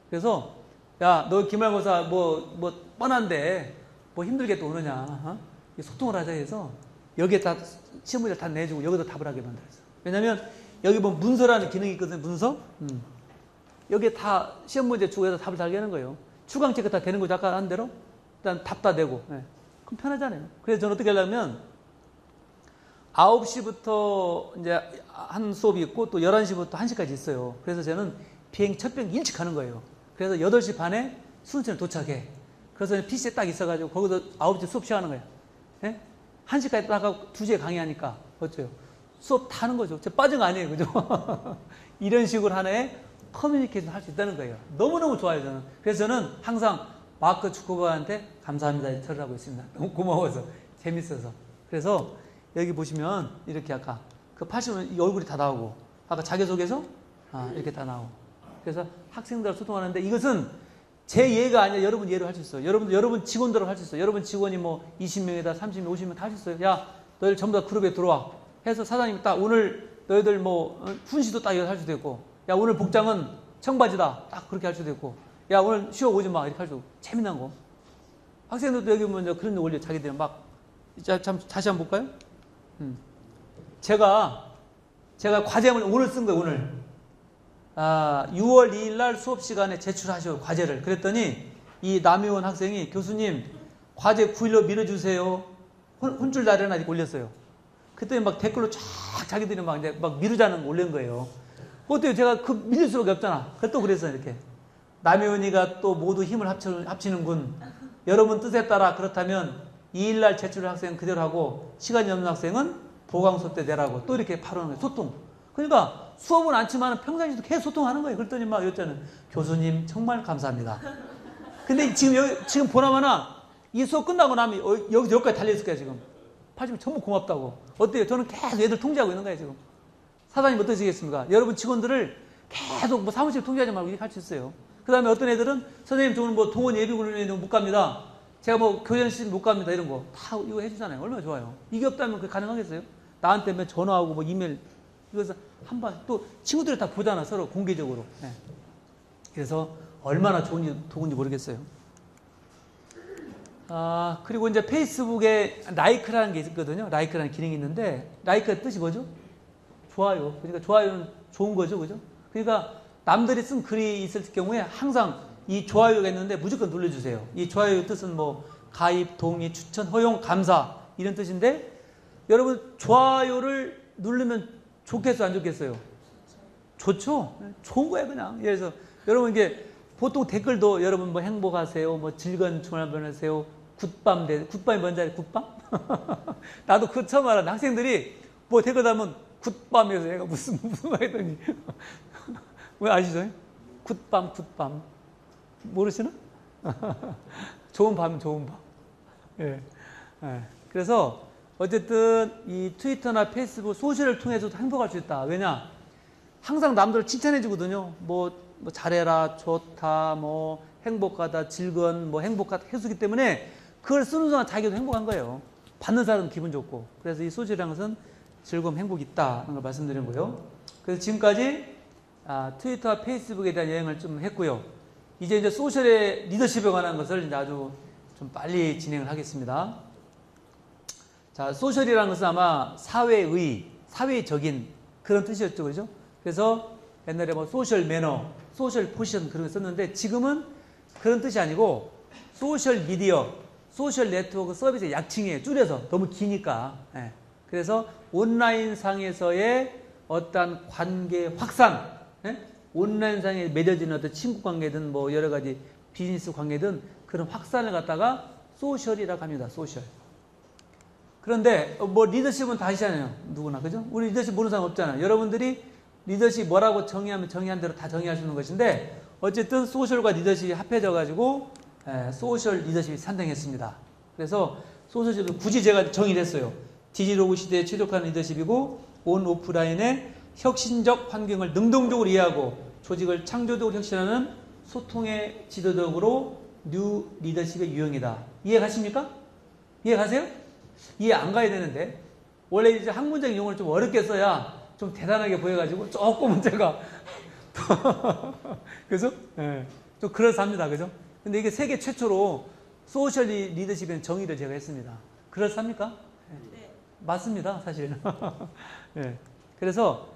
그래서, 야, 너 기말고사 뭐 뻔한데, 뭐 힘들게 또 오느냐, 어? 소통을 하자 해서, 여기에 다, 시험 문제 다 내주고, 여기다 답을 하게 만들었어. 왜냐면, 여기 뭐 문서라는 기능이 있거든요, 문서? 여기에 다 시험 문제 주고 해서 답을 달게 하는 거예요. 출강 체크 다 되는 거죠, 아까 한 대로? 일단 답 다 되고. 네. 그럼 편하잖아요. 그래서 저는 어떻게 하려면, 9시부터 이제 한 수업이 있고 또 11시부터 1시까지 있어요. 그래서 저는 첫 비행 일찍 가는 거예요. 그래서 8시 반에 순천에 도착해. 그래서 PC에 딱 있어가지고 거기서 9시 수업 시작하는 거예요. 네? 1시까지 딱 하고 2시에 강의하니까 어때요? 수업 다 하는 거죠. 저 빠진 거 아니에요. 그죠? 이런 식으로 하나의 커뮤니케이션 할 수 있다는 거예요. 너무너무 좋아요, 저는. 그래서 저는 항상 마크 주커버한테 감사합니다. 절을 하고 있습니다. 너무 고마워서. 재밌어서. 그래서 여기 보시면 이렇게 아까 그 80은 이 얼굴이 다 나오고 아까 자기소개서 이렇게 다 나오고 그래서 학생들과 소통하는데 이것은 제 예가 아니라 여러분 예로 할 수 있어요. 여러분 직원들로 할 수 있어요. 여러분 직원이 뭐 20명이다 30명 50명 다 할 수 있어요. 야 너희들 전부 다 그룹에 들어와 해서 사장님이 딱 오늘 너희들 뭐 훈시도 딱 이렇게 할 수도 있고 야 오늘 복장은 청바지다 딱 그렇게 할 수도 있고 야 오늘 쉬어 오지 마 이렇게 할 수도 있고 재미난 거 학생들도 여기 보면 그런 데 올려 자기들이 막 다시 한번 볼까요? 제가 과제를 오늘 쓴 거예요, 오늘. 6월 2일 날 수업 시간에 제출하셔, 과제를. 그랬더니, 이 남효원 학생이, 교수님, 과제 9일로 밀어주세요. 혼줄 나려나 이렇게 올렸어요. 그랬더니 막 댓글로 쫙 자기들이 막 미루자는 거 올린 거예요. 어때요? 제가 그 밀릴 수밖에 없잖아. 그래서 또 그랬어요, 이렇게. 남효원이가 또 모두 힘을 합치는군. 여러분 뜻에 따라 그렇다면, 2일 날 제출을 학생은 그대로 하고 시간이 없는 학생은 보강소 때 내라고 또 이렇게 바로는 거예요. 소통. 그러니까 수업은 않지만 평상시에도 계속 소통하는 거예요. 그랬더니 막 여자는 교수님 정말 감사합니다. 근데 지금 보나마나 이 수업 끝나고 나면 여기까지 달려있을 거예요. 지금. 파지면 전부 고맙다고. 어때요? 저는 계속 애들 통제하고 있는 거예요. 지금. 사장님 어떠시겠습니까? 여러분 직원들을 계속 뭐 사무실 통제하지 말고 이렇게 할 수 있어요. 그 다음에 어떤 애들은 선생님 저는 뭐 동원 예비군인회는 못 갑니다. 제가 뭐 교련실 못 갑니다 이런 거 다 이거 해주잖아요. 얼마나 좋아요. 이게 없다면 그게 가능하겠어요? 나한테 뭐 전화하고 뭐 이메일 이거서 한번 또 친구들이 다 보잖아 서로 공개적으로. 네. 그래서 얼마나 좋은지 모르겠어요. 그리고 이제 페이스북에 라이크라는 게 있거든요. 라이크라는 기능이 있는데 라이크의 뜻이 뭐죠? 좋아요. 그러니까 좋아요는 좋은 거죠, 그죠? 그러니까 남들이 쓴 글이 있을 경우에 항상 이 좋아요가 있는데 무조건 눌러주세요. 이 좋아요의 뜻은 뭐 가입, 동의, 추천, 허용, 감사 이런 뜻인데 여러분 좋아요를 누르면 좋겠어요, 안 좋겠어요? 좋죠? 좋은 거야 그냥. 예를 들어서 여러분 이게 보통 댓글도 여러분 뭐 행복하세요, 뭐 즐거운 주말 보내세요, 굿밤 굿밤이 뭔지 알아요? 굿밤? 나도 그 처음 알았는데 학생들이 뭐 댓글 달면 굿밤이어서 얘가 무슨 말 했더니 왜 아시죠? 굿밤 모르시나? 좋은 밤. 예. 예. 그래서 어쨌든 이 트위터나 페이스북, 소셜을 통해서도 행복할 수 있다. 왜냐? 항상 남들을 칭찬해 주거든요. 뭐 잘해라, 좋다, 뭐 행복하다, 즐거운, 뭐 행복하다 해주기 때문에 그걸 쓰는 순간 자기도 행복한 거예요. 받는 사람은 기분 좋고. 그래서 이 소셜이라는 것은 즐거움, 행복이 있다는 걸 말씀드린 거예요. 그래서 지금까지 트위터와 페이스북에 대한 여행을 좀 했고요. 이제 소셜의 리더십에 관한 것을 이제 아주 좀 빨리 진행을 하겠습니다. 자, 소셜이라는 것은 아마 사회적인 그런 뜻이었죠. 그죠? 그래서 옛날에 뭐 소셜 매너, 소셜 포지션 그런 거 썼는데 지금은 그런 뜻이 아니고 소셜 미디어, 소셜 네트워크 서비스의 약칭이에요. 줄여서. 너무 기니까. 예. 그래서 온라인 상에서의 어떤 관계 확산, 예? 온라인 상에 맺어지는 어떤 친구 관계든 뭐 여러 가지 비즈니스 관계든 그런 확산을 갖다가 소셜이라고 합니다. 소셜. 그런데 뭐 리더십은 다 아시잖아요. 누구나. 그죠? 우리 리더십 모르는 사람 없잖아요. 여러분들이 리더십 뭐라고 정의하면 정의한 대로 다 정의할 수 있는 것인데 어쨌든 소셜과 리더십이 합해져 가지고 소셜 리더십이 산정했습니다. 그래서 소셜리더십은 굳이 제가 정의를 했어요. 디지로그 시대에 최적화하는 리더십이고 온 오프라인의 혁신적 환경을 능동적으로 이해하고 조직을 창조적으로 혁신하는 소통의 지도적으로 뉴 리더십의 유형이다. 이해 가십니까? 이해 가세요? 이해 안 가야 되는데 원래 이제 학문적인 용어를 좀 어렵게 써야 좀 대단하게 보여가지고 조금은 제가 그래서 좀 그럴싸합니다. 그죠? 근데 이게 세계 최초로 소셜 리더십의 정의를 제가 했습니다. 그럴싸합니까? 네. 맞습니다, 사실. 네. 그래서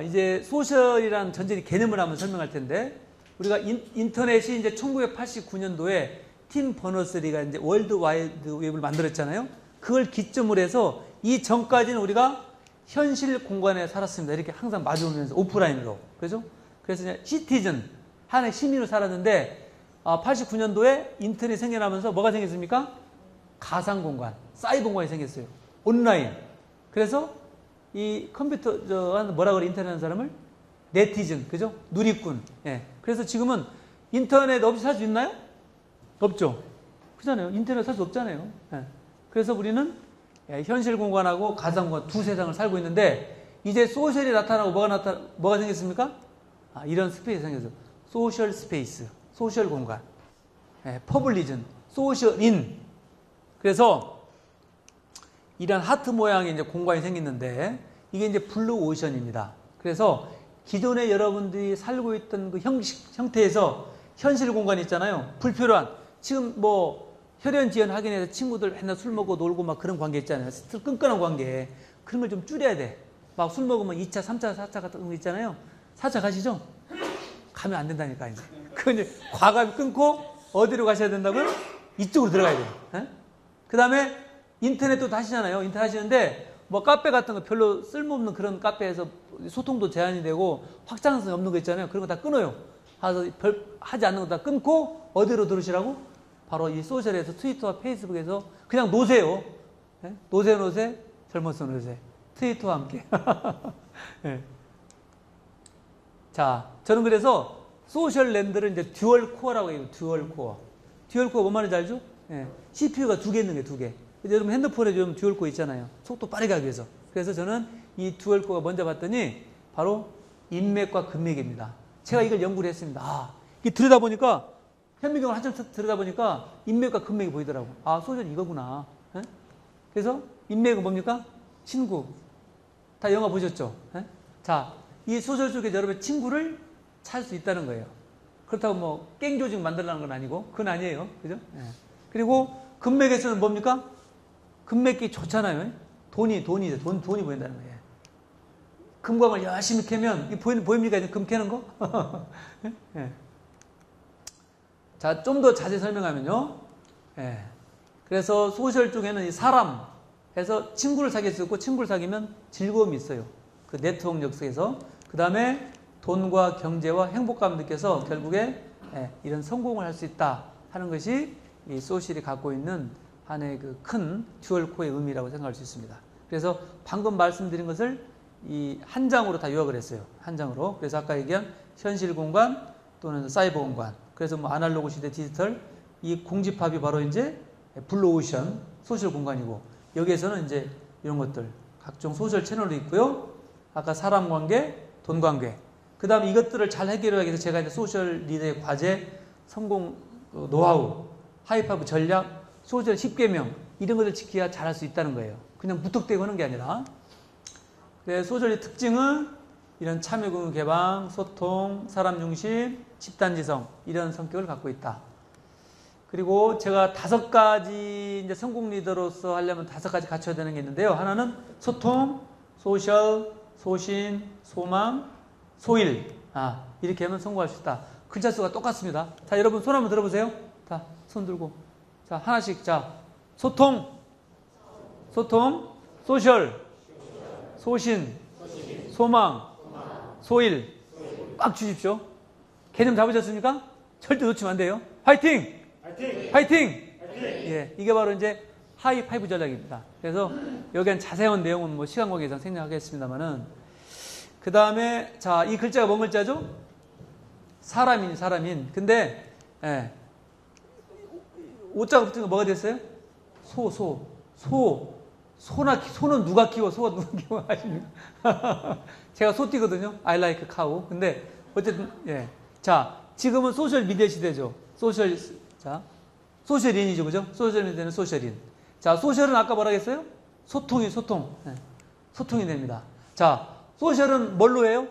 이제 소셜이라는 전제의 개념을 한번 설명할 텐데 우리가 인터넷이 이제 1989년도에 팀 버너스리가 이제 월드 와이드 웹을 만들었잖아요. 그걸 기점으로 해서 이 전까지는 우리가 현실 공간에 살았습니다. 이렇게 항상 마주오면서 오프라인으로. 그죠? 그래서 이제 시티즌, 하나의 시민으로 살았는데 89년도에 인터넷이 생겨나면서 뭐가 생겼습니까? 가상 공간, 사이버 공간이 생겼어요. 온라인. 그래서 이 컴퓨터, 뭐라 그래, 인터넷 하는 사람을? 네티즌. 그죠? 누리꾼. 예. 그래서 지금은 인터넷 없이 살 수 있나요? 없죠. 그렇잖아요. 인터넷 살 수 없잖아요. 예. 그래서 우리는 현실 공간하고 가상 공간 두 세상을 살고 있는데 이제 소셜이 나타나고 뭐가 생겼습니까? 이런 스페이스 생겼어요. 소셜 스페이스, 소셜 공간, 퍼블리즘, 소셜인. 그래서 이런 하트 모양의 이제 공간이 생겼는데 이게 이제 블루 오션입니다. 그래서 기존에 여러분들이 살고 있던 그 형태에서 현실 공간이 있잖아요. 불필요한 지금 뭐 혈연지연 확인해서 친구들 맨날 술 먹고 놀고 막 그런 관계 있잖아요. 끈끈한 관계. 그런 걸 좀 줄여야 돼. 막 술 먹으면 2차, 3차, 4차 같은 거 있잖아요. 4차 가시죠? 가면 안 된다니까, 이제. 그 이제 과감히 끊고 어디로 가셔야 된다고요? 이쪽으로 들어가야 돼요. 그 다음에 인터넷도 하시잖아요. 인터넷 하시는데 뭐 카페 같은 거 별로 쓸모없는 그런 카페에서 소통도 제한이 되고 확장성이 없는 거 있잖아요. 그런 거 다 끊어요. 하지 않는 거 다 끊고 어디로 들으시라고? 바로 이 소셜에서 트위터와 페이스북에서 그냥 노세요. 네? 노세, 젊어서 노세. 트위터와 함께. 네. 자, 저는 그래서 소셜랜드를 이제 듀얼 코어라고 해요. 듀얼 코어. 듀얼 코어 뭔 말인지 알죠? 네. CPU가 2개 있는 거예요, 2개. 여러분 핸드폰에 좀 듀얼 코어 있잖아요. 속도 빠르게 하기 위해서. 그래서 저는 이 듀얼 코어가 먼저 봤더니 바로 인맥과 근맥입니다. 제가 이걸 연구를 했습니다. 이게 들여다보니까 현미경을 한참 들여다보니까 인맥과 근맥이 보이더라고. 소셜 이거구나. 에? 그래서 인맥은 뭡니까? 친구. 다 영화 보셨죠? 에? 자, 이 소셜 속에 여러분의 친구를 찾을 수 있다는 거예요. 그렇다고 뭐 깽조직 만들라는 건 아니고 그건 아니에요. 그죠? 예. 그리고 근맥에서는 뭡니까? 근맥이 좋잖아요. 돈이 보인다는 거예요. 금광을 열심히 캐면 보입니까? 금 캐는 거? 예. 자, 좀 더 자세히 설명하면요. 예. 그래서 소셜 쪽에는 이 사람 해서 친구를 사귈 수 있고 친구를 사귀면 즐거움이 있어요. 그 네트워크 속에서. 그 다음에 돈과 경제와 행복감을 느껴서 결국에 이런 성공을 할 수 있다 하는 것이 이 소셜이 갖고 있는 하나의 그 큰 듀얼 코어의 의미라고 생각할 수 있습니다. 그래서 방금 말씀드린 것을 이 한 장으로 다 요약을 했어요. 한 장으로. 그래서 아까 얘기한 현실 공간 또는 사이버 공간. 그래서 뭐 아날로그 시대 디지털 이 공집합이 바로 이제 블루오션 소셜 공간이고 여기에서는 이제 이런 것들 각종 소셜 채널도 있고요. 아까 사람 관계, 돈 관계. 그 다음에 이것들을 잘 해결하기 위해서 제가 이제 소셜 리더의 과제, 성공 노하우, 하이파이브 전략, 소셜 10개명 이런 것을 지켜야 잘할 수 있다는 거예요. 그냥 무턱대고 하는 게 아니라. 소셜의 특징은 이런 참여공유 개방, 소통, 사람 중심, 집단지성 이런 성격을 갖고 있다. 그리고 제가 5가지 이제 성공 리더로서 하려면 5가지 갖춰야 되는 게 있는데요. 하나는 소통, 소셜, 소신, 소망, 소일. 이렇게 하면 성공할 수 있다. 글자 수가 똑같습니다. 자, 여러분 손 한번 들어보세요. 자, 손 들고. 자, 하나씩. 자, 소통, 소셜, 소신, 소망, 소일. 꽉 주십시오. 개념 잡으셨습니까? 절대 놓치면 안 돼요. 화이팅! 예, 이게 바로 이제 하이파이브 전략입니다. 그래서 여기엔 자세한 내용은 뭐 시간 관계상 생략하겠습니다만은 그 다음에 자, 이 글자가 뭔 글자죠? 사람인. 근데 오자가 붙은 거 뭐가 됐어요? 소는 누가 키워? 소가 누가 키워? 아십니까? 제가 소띠거든요. I like cow. 근데 어쨌든 예. 자, 지금은 소셜 미디어 시대죠. 소셜인이죠, 그죠? 소셜 미디어는 소셜인. 자, 소셜은 아까 뭐라 했어요? 소통. 소통이 됩니다. 자, 소셜은 뭘로 해요?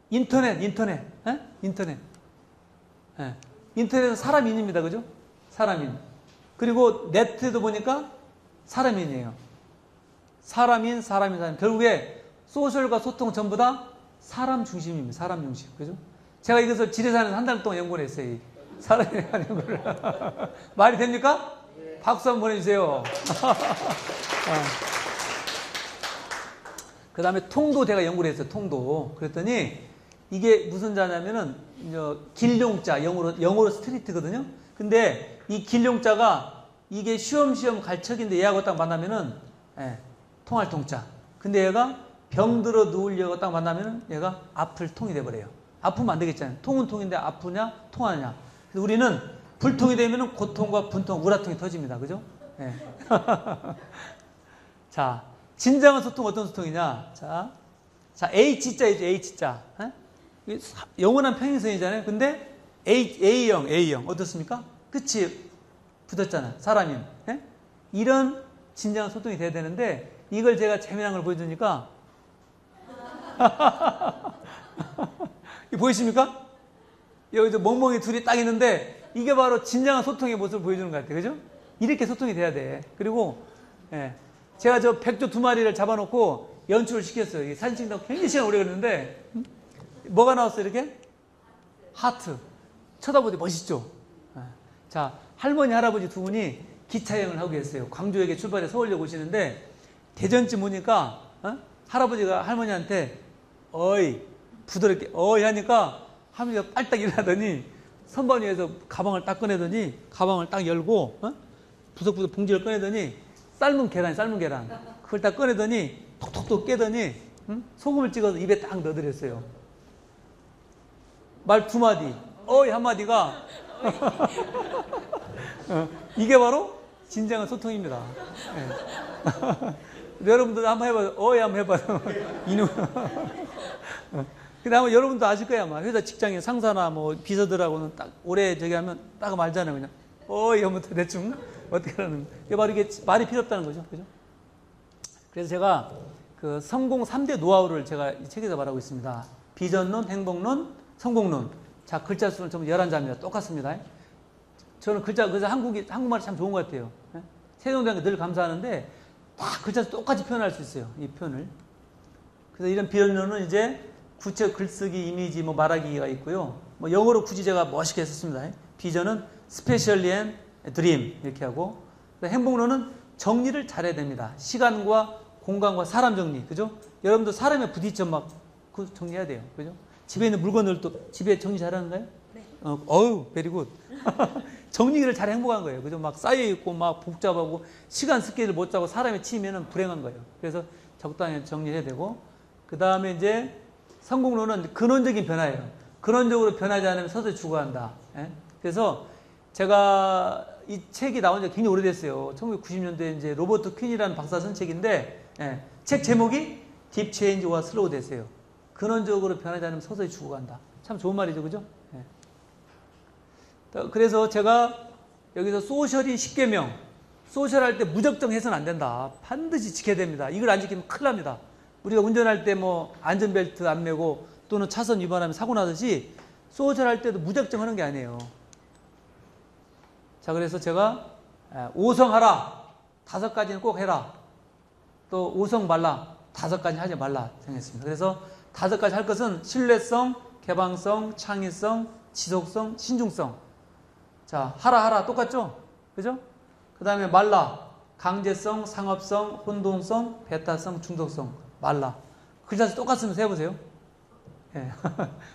인터넷. 인터넷은 사람인입니다, 그죠? 사람인. 그리고 네트도 보니까 사람인이에요. 사람인. 결국에 소셜과 소통 전부 다 사람 중심입니다. 사람 중심. 그죠? 제가 이것을 지리산에서 한 달 동안 연구를 했어요. 사람에 관한 연구를. 말이 됩니까? 네. 박수 한번 보내주세요. 그 다음에 통도 제가 연구를 했어요. 통도. 그랬더니 이게 무슨 자냐면은 길용자, 영어로 스트리트거든요. 근데 이 길용자가 이게 쉬엄쉬엄 갈 척인데 얘하고 딱 만나면은 통할 통자. 근데 얘가 병들어 누우려고 딱 만나면은 얘가 아플 통이 돼버려요. 아프면 안 되겠잖아요. 통은 통인데 아프냐 통하냐. 그래서 우리는 불통이 되면은 고통과 분통, 우라통이 터집니다. 그죠? 네. 자, 진정한 소통 어떤 소통이냐? 자, H자이죠. H자. 영원한 평행선이잖아요. 근데 A형 어떻습니까? 끝이 붙었잖아요. 사람인. 이런 진정한 소통이 돼야 되는데 이걸 제가 재미난 걸 보여주니까 보이십니까? 여기 멍멍이 둘이 딱 있는데 이게 바로 진정한 소통의 모습을 보여주는 것 같아요. 그죠? 이렇게 소통이 돼야 돼. 그리고 제가 저 백조 2마리를 잡아놓고 연출을 시켰어요. 사진 찍는다고 굉장히 시간 오래 걸렸는데 뭐가 나왔어요? 이렇게? 하트. 쳐다보니 멋있죠? 자, 할머니 할아버지 두 분이 기차여행을 하고 계세요. 광주역에 출발해 서울역 오시는데 대전쯤 오니까 할아버지가 할머니한테 어이 부드럽게 어이 하니까 할머니가 빨딱 일어나더니 선반 위에서 가방을 딱 꺼내더니 가방을 딱 열고 부석부석 봉지를 꺼내더니 삶은 계란 그걸 딱 꺼내더니 톡톡톡 깨더니 소금을 찍어서 입에 딱 넣어드렸어요. 말 2마디 어이 1마디가 이게 바로 진정한 소통입니다. 여러분들 한번 해봐요. 어이 한번 해봐요. 이놈. 그 다음에 여러분도 아실 거야 아마. 회사 직장인 상사나 뭐 비서들하고는 딱 오래 저기 하면 딱 말잖아요. 그냥 어이 하면 대충 어떻게 하는. 이게 바로 이게 말이 필요 없다는 거죠. 그죠? 그래서 제가 그 성공 3대 노하우를 제가 이 책에서 말하고 있습니다. 비전론, 행복론, 성공론. 자, 글자 수는 전부 11자입니다. 똑같습니다. 저는 그래서 한국말이 참 좋은 것 같아요. 세종대왕께 늘 감사하는데 딱 글자 수 똑같이 표현할 수 있어요. 이 표현을. 그래서 이런 비전론은 이제 구체 글쓰기, 이미지, 뭐 말하기가 있고요. 뭐 영어로 굳이 제가 멋있게 했었습니다. 비전은 스페셜리 앤 드림 이렇게 하고, 행복론은 정리를 잘해야 됩니다. 시간과 공간과 사람 정리, 그죠? 여러분도 사람에 부딪혀 막 그 정리해야 돼요, 그죠? 집에 있는 물건들 또 집에 정리 잘하는가요? 네. 어우, 베리굿. 정리를 잘 행복한 거예요, 그죠? 막 쌓여 있고 막 복잡하고 시간 스케일을 못 짜고 사람에 치이면은 불행한 거예요. 그래서 적당히 정리해야 되고, 그 다음에 이제 성공론은 근원적인 변화예요. 근원적으로 변하지 않으면 서서히 죽어간다. 예? 그래서 제가 이 책이 나온 지 굉장히 오래됐어요. 1990년도에 이제 로버트 퀸이라는 박사 쓴 책인데, 예, 책 제목이 딥 체인지와 슬로우 데스예요. 근원적으로 변하지 않으면 서서히 죽어간다. 참 좋은 말이죠, 그죠? 예. 그래서 제가 여기서 소셜이 10계명, 소셜할 때 무작정 해서는 안 된다. 반드시 지켜야 됩니다. 이걸 안 지키면 큰일 납니다. 우리가 운전할 때 뭐 안전벨트 안 매고 또는 차선 위반하면 사고 나듯이 소셜할 때도 무작정 하는 게 아니에요. 자, 그래서 제가 5성 하라, 5가지는 꼭 해라. 또 5성 말라, 5가지 하지 말라 정했습니다. 그래서 5가지 할 것은 신뢰성, 개방성, 창의성, 지속성, 신중성. 자, 하라 똑같죠? 그죠? 그 다음에 말라, 강제성, 상업성, 혼동성, 배타성, 중독성. 말라. 글자 수 똑같으면 세어보세요. 예.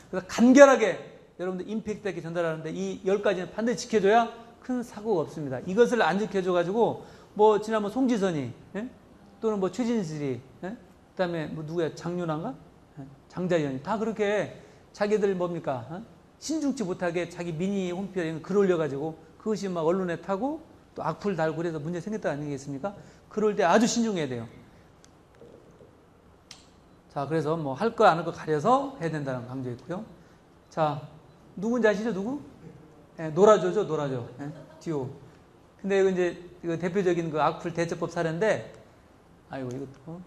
그래서 간결하게 여러분들 임팩트 있게 전달하는데 이 10가지는 반드시 지켜줘야 큰 사고가 없습니다. 이것을 안 지켜줘가지고 뭐 지난번 송지선이, 예? 또는 뭐 최진실이, 예? 그 다음에 뭐 누구야, 장윤아인가? 예? 장자연이 다 그렇게 자기들 뭡니까? 어? 신중치 못하게 자기 미니 홈페이지에 글 올려가지고 그것이 막 언론에 타고 또 악플 달고 그래서 문제 생겼다 아니겠습니까? 그럴 때 아주 신중해야 돼요. 자, 그래서 뭐 할 거 안 할 거 가려서 해야 된다는 강조했고요. 자, 누군지 아시죠? 누구? 예, 놀아줘죠, 놀아줘. 예, 듀오. 근데 이거 이제 이거 대표적인 그 악플 대처법 사례인데, 아이고 이것도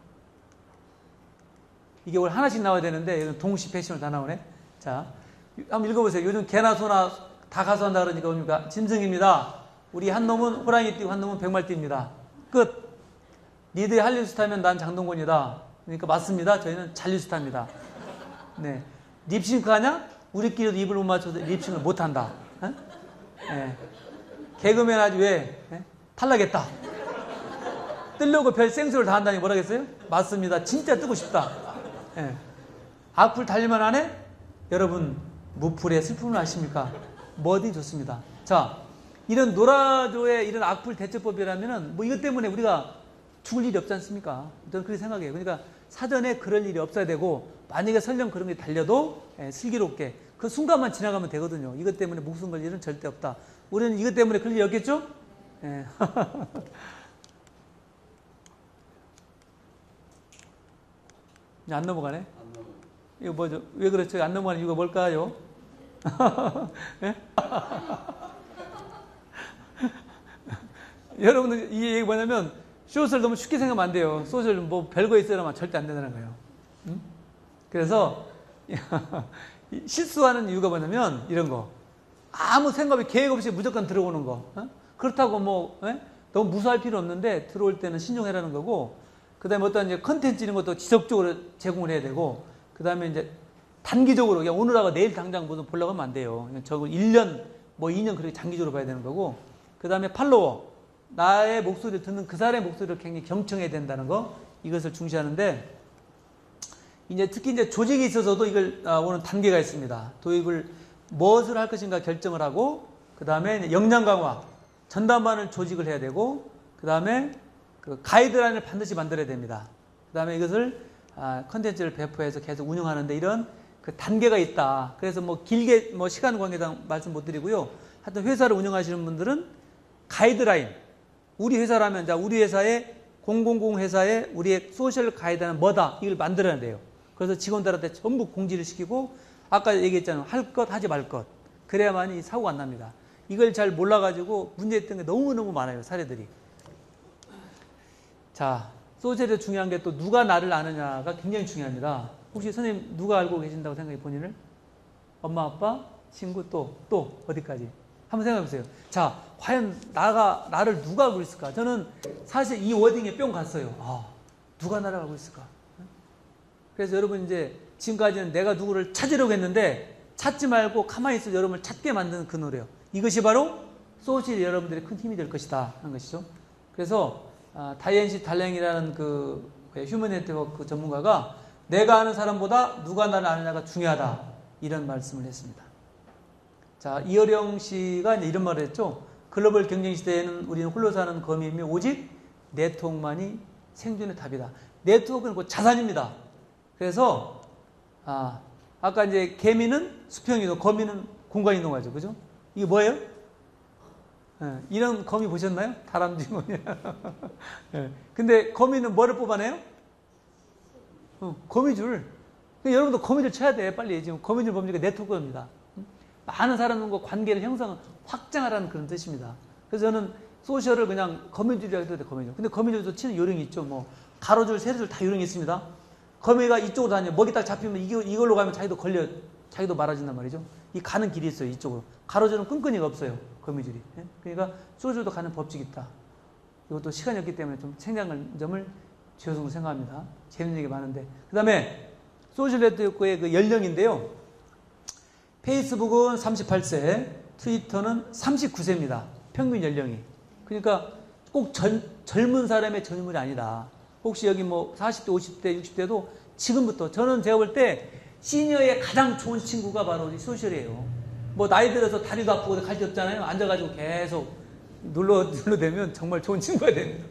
이게 올 하나씩 나와야 되는데 이건 동시 패션으로 다 나오네. 자, 한번 읽어보세요. 요즘 개나 소나 다 가수한다 그러니까 뭡니까? 짐승입니다. 우리 한 놈은 호랑이 띠고 한 놈은 백말 띠입니다. 끝. 니들이 한류스타면 난 장동건이다. 그러니까 맞습니다. 저희는 잔류스타입니다. 네. 립싱크 하냐? 우리끼리도 입을 못 맞춰서 립싱크를 못 한다. 네. 개그맨 아주 왜? 네? 탈락했다. 뜨려고 별 생수를 다 한다니 뭐라겠어요? 맞습니다. 진짜 뜨고 싶다. 네. 악플 달릴만 하네? 여러분, 무풀의 슬픔을 아십니까? 뭐든 좋습니다. 자, 이런 노라조의 이런 악플 대처법이라면은 뭐 이것 때문에 우리가 죽을 일이 없지 않습니까? 저는 그렇게 생각해요. 그러니까 사전에 그럴 일이 없어야 되고, 만약에 설령 그런 게 달려도 슬기롭게 그 순간만 지나가면 되거든요. 이것 때문에 목숨 걸 일은 절대 없다. 우리는 이것 때문에 그럴 일이 없겠죠? 예. 안 넘어가네? 안 넘어가요. 이거 뭐죠? 왜 그렇죠? 안 넘어가는 이유가 뭘까요? 예? 여러분들 이 얘기 뭐냐면 소셜 너무 쉽게 생각하면 안 돼요. 소셜 뭐 별거 있어야만 절대 안 된다는 거예요. 응? 그래서 실수하는 이유가 뭐냐면 이런 거. 아무 생각 없이 계획 없이 무조건 들어오는 거. 어? 그렇다고 뭐 너무 무수할 필요 없는데 들어올 때는 신중해라는 거고, 그 다음에 어떤 이제 컨텐츠 이런 것도 지속적으로 제공을 해야 되고, 그 다음에 이제 단기적으로 그냥 오늘 하고 내일 당장 무슨 보려고 하면 안 돼요. 저걸 1년 뭐 2년 그렇게 장기적으로 봐야 되는 거고, 그 다음에 팔로워. 나의 목소리를 듣는 그 사람의 목소리를 굉장히 경청해야 된다는 거, 이것을 중시하는데, 이제 특히 이제 조직에 있어서도 이걸 오는 단계가 있습니다. 도입을 무엇을 할 것인가 결정을 하고, 그 다음에 역량 강화, 전담반을 조직을 해야 되고, 그 다음에 그 가이드라인을 반드시 만들어야 됩니다. 그 다음에 이것을 컨텐츠를 배포해서 계속 운영하는데 이런 그 단계가 있다. 그래서 뭐 길게 뭐 시간 관계상 말씀 못 드리고요. 하여튼 회사를 운영하시는 분들은 가이드라인, 우리 회사라면 자 우리 회사의 000 회사의 우리의 소셜 가이드는 뭐다 이걸 만들어야 돼요. 그래서 직원들한테 전부 공지를 시키고, 아까 얘기했잖아요. 할 것 하지 말 것. 그래야만이 사고가 안 납니다. 이걸 잘 몰라가지고 문제했던 게 너무너무 많아요. 사례들이. 자, 소셜에서 중요한 게 또 누가 나를 아느냐가 굉장히 중요합니다. 혹시 선생님 누가 알고 계신다고 생각해 본인을? 엄마, 아빠, 친구 또 어디까지? 한번 생각해 보세요. 자, 과연 나를 누가 알고 있을까? 저는 사실 이 워딩에 뿅 갔어요. 누가 나를 알고 있을까? 그래서 여러분 이제 지금까지는 내가 누구를 찾으려고 했는데 찾지 말고 가만히 있어 여러분을 찾게 만드는 그 노래요. 이것이 바로 소셜이 여러분들의 큰 힘이 될 것이다 하는 것이죠. 그래서 다이앤시 달랭이라는 그 휴먼 네트워크 전문가가 내가 아는 사람보다 누가 나를 아느냐가 중요하다 이런 말씀을 했습니다. 자, 이어령 씨가 이제 이런 말을 했죠. 글로벌 경쟁 시대에는 우리는 홀로 사는 거미이며 오직 네트워크만이 생존의 답이다. 네트워크는 곧 자산입니다. 그래서 아까 이제 개미는 수평이동, 거미는 공간 이동하죠, 그죠? 이게 뭐예요? 이런 거미 보셨나요? 다람쥐 거미. 근데 거미는 뭐를 뽑아내요? 거미줄. 여러분도 거미줄 쳐야 돼, 빨리. 지금 거미줄 범죄가 네트워크입니다. 많은 사람과 관계를 확장하라는 그런 뜻입니다. 그래서 저는 소셜을 그냥 거미줄이라고 해도 돼, 거미줄. 근데 거미줄도 치는 요령이 있죠. 뭐, 가로줄, 세로줄 다 요령이 있습니다. 거미가 이쪽으로 다녀. 먹이 딱 잡히면 이걸로 가면 자기도 말아진단 말이죠. 이 가는 길이 있어요, 이쪽으로. 가로줄은 끈끈이가 없어요, 거미줄이. 그러니까 소셜도 가는 법칙이 있다. 이것도 시간이 없기 때문에 좀 생략한 점을 죄송으로 생각합니다. 재밌는 얘기 많은데. 그 다음에 소셜 네트워크의 그 연령인데요. 페이스북은 38세, 트위터는 39세입니다. 평균 연령이. 그러니까 꼭 젊은 사람의 전유물이 아니다. 혹시 여기 뭐 40대, 50대, 60대도 지금부터 저는 제가 볼 때 시니어의 가장 좋은 친구가 바로 이 소셜이에요. 뭐 나이 들어서 다리도 아프고 갈 데 없잖아요. 앉아가지고 계속 눌러대면 정말 좋은 친구가 됩니다.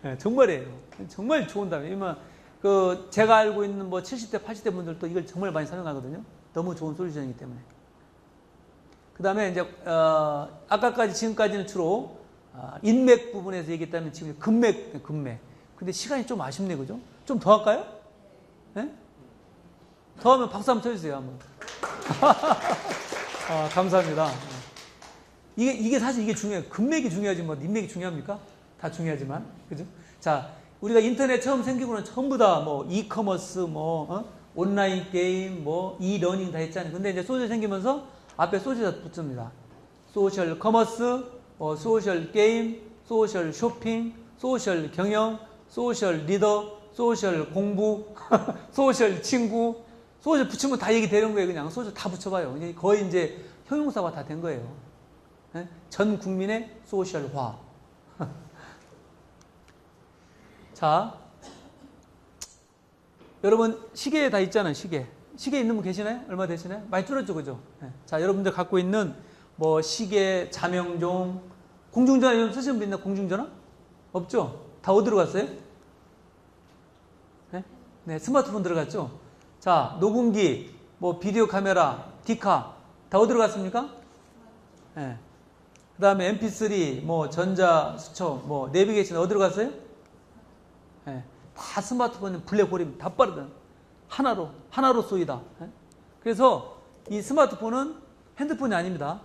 네, 정말이에요. 정말 좋은 다음에. 제가 알고 있는 뭐 70대, 80대 분들도 이걸 정말 많이 사용하거든요. 너무 좋은 솔루션이기 때문에. 그 다음에 이제, 지금까지는 주로, 인맥 부분에서 얘기했다면 지금 금맥. 근데 시간이 좀 아쉽네, 그죠? 좀 더 할까요? 네? 더 하면 박수 한번 쳐주세요, 한번. 감사합니다. 이게 사실 이게 중요해요. 금맥이 중요하지 뭐, 인맥이 중요합니까? 다 중요하지만. 그죠? 자, 우리가 인터넷 처음 생기고는 전부 다 뭐, 이커머스, 온라인 게임, 이러닝 다 했잖아요. 근데 이제 소셜 생기면서 앞에 소셜이 붙습니다. 소셜 커머스, 소셜 게임, 소셜 쇼핑, 소셜 경영, 소셜 리더, 소셜 공부, 소셜 친구, 소셜 붙이면 다 얘기되는 거예요. 그냥 소셜 다 붙여봐요. 거의 이제 형용사가 다 된 거예요. 전 국민의 소셜화. 자, 여러분 시계에 다 있잖아요. 시계 있는 분 계시나요? 얼마 되시나요? 많이 줄었죠, 그죠? 자, 여러분들 갖고 있는 뭐 시계, 자명종, 공중전화 이런 쓰시는 분 있나? 공중전화? 없죠? 다 어디로 갔어요? 네, 스마트폰 들어갔죠? 자, 녹음기, 뭐 비디오 카메라, 디카 다 어디로 갔습니까? 네. 그 다음에 mp3, 뭐 전자 수첩, 뭐 내비게이션 어디로 갔어요? 네. 다 스마트폰은 블랙홀입니다. 다 빠르다. 하나로 쏘이다. 그래서 이 스마트폰은 핸드폰이 아닙니다.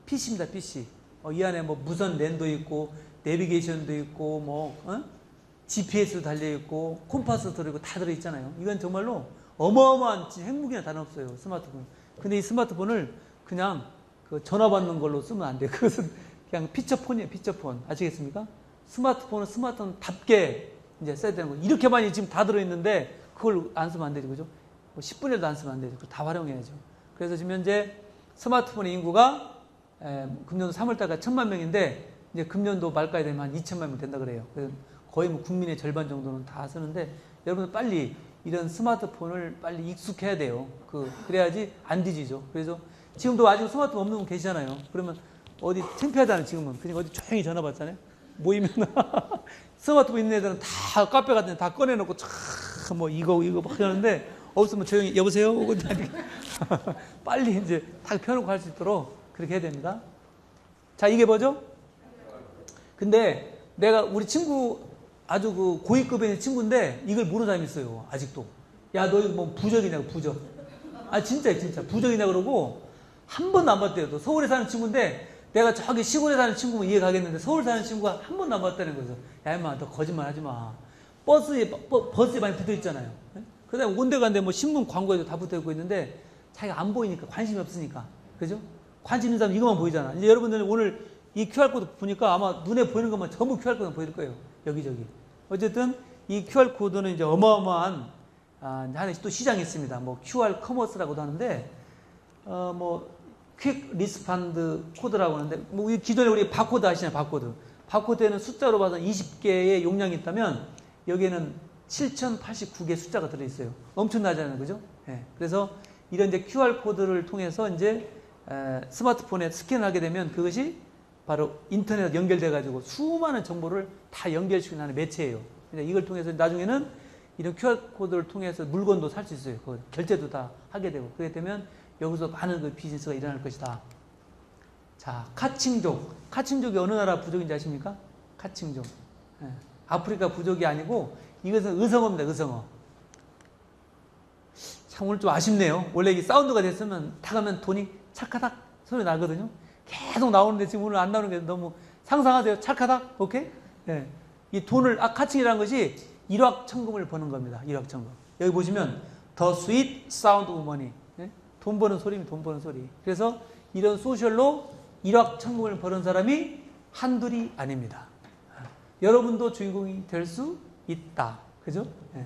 PC입니다, PC. 이 안에 뭐 무선 랜도 있고, 내비게이션도 있고, GPS도 달려있고, 콤파스도 들어있고, 다 들어있잖아요. 이건 정말로 어마어마한 핵무기나 다름없어요, 스마트폰. 근데 이 스마트폰을 그냥 그 전화 받는 걸로 쓰면 안 돼요. 그것은 그냥 피처폰이에요, 피처폰. 아시겠습니까? 스마트폰은 스마트폰답게 이제 써야 되는 거예요. 이렇게 많이 지금 다 들어있는데, 그걸 안 쓰면 안 되죠, 그죠? 10분이라도 안 쓰면 안 되죠. 그걸 다 활용해야죠. 그래서 지금 현재 스마트폰의 인구가 금년도 3월달까지 1,000만 명인데 이제 금년도 말까지 되면 한 2,000만 명 된다 그래요. 그래서 거의 뭐 국민의 절반 정도는 다 쓰는데 여러분 빨리 이런 스마트폰을 빨리 익숙해야 돼요. 그래야지 안 뒤지죠. 그래서 지금도 아직 스마트폰 없는 분 계시잖아요. 그러면 어디 창피하잖아요, 지금은. 그러니까 어디 조용히 전화 받잖아요. 모이면 스마트폰 있는 애들은 다 카페 같은 데 다 꺼내놓고 뭐 이거 막 하는데 없으면 조용히 여보세요? 빨리 이제 다 펴놓고 할 수 있도록 그렇게 해야 됩니다. 자, 이게 뭐죠? 근데 내가 우리 친구 아주 그 고위급의 친구인데 이걸 모르는 사람이 있어요. 아직도. 야, 너 이거 뭐 부적이냐고, 부적. 진짜 부적이냐 그러고 한 번도 안 봤대요. 너 서울에 사는 친구인데 내가 저기 시골에 사는 친구면 이해 가겠는데 서울 사는 친구가 한 번도 안 봤다는 거죠. 야, 임마, 너 거짓말 하지 마. 버스에 많이 붙어 있잖아요. 그 다음에 온데간데 뭐 신문 광고에도 다 붙어 있고 있는데 자기가 안 보이니까 관심이 없으니까. 그죠? 관심 있는 사람 이것만 보이잖아. 이제 여러분들은 오늘 이 QR코드 보니까 아마 눈에 보이는 것만 전부 QR코드만 보일 거예요. 여기저기. 어쨌든 이 QR코드는 이제 어마어마한, 하나씩 또 시장이 있습니다. 뭐 QR 커머스라고도 하는데, 퀵 리스판드 코드라고 하는데, 뭐 기존에 우리 바코드 아시나요? 바코드. 바코드에는 숫자로 봐서 20개의 용량이 있다면 여기에는 7089개 숫자가 들어있어요. 엄청나잖아요. 그죠? 예. 그래서 이런 이제 QR코드를 통해서 이제 스마트폰에 스캔하게 되면 그것이 바로 인터넷에 연결돼가지고 수많은 정보를 다 연결시키는 하는 매체예요. 이걸 통해서 나중에는 이런 QR코드를 통해서 물건도 살 수 있어요. 결제도 다 하게 되고. 그렇게 되면 여기서 많은 그 비즈니스가 일어날 것이다. 자, 카칭족. 카칭족이 어느 나라 부족인지 아십니까? 카칭족. 예. 아프리카 부족이 아니고 이것은 의성어입니다. 의성어. 참 오늘 좀 아쉽네요. 원래 이게 사운드가 됐으면 다 가면 돈이 찰카닥 소리 나거든요. 계속 나오는데 지금 오늘 안 나오는 게 너무 상상하세요. 찰카닥? 오케이? 예. 이 돈을, 카칭이라는 것이 일확천금을 버는 겁니다. 일확천금. 여기 보시면 The sweet sound of money. 예? 돈 버는 소리입니다. 돈 버는 소리. 그래서 이런 소셜로 일확천금을 버는 사람이 한둘이 아닙니다. 여러분도 주인공이 될 수 있다. 그죠? 예.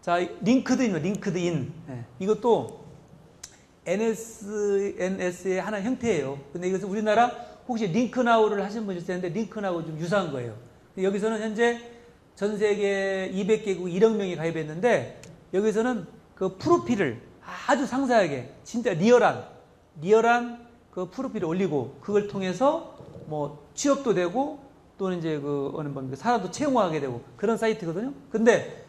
자, 링크드인입니다. 링크드인. 예. 이것도 NS의 하나 형태예요. 근데 이것은 우리나라 혹시 링크나우를 하신 분이 있을 텐데 링크나우 좀 유사한 거예요. 여기서는 현재 전 세계 200개국 1억 명이 가입했는데 여기서는 그 프로필을 아주 상세하게 진짜 리얼한 그 프로필을 올리고 그걸 통해서 뭐 취업도 되고 또는 이제 사람도 채용하게 되고 그런 사이트거든요. 근데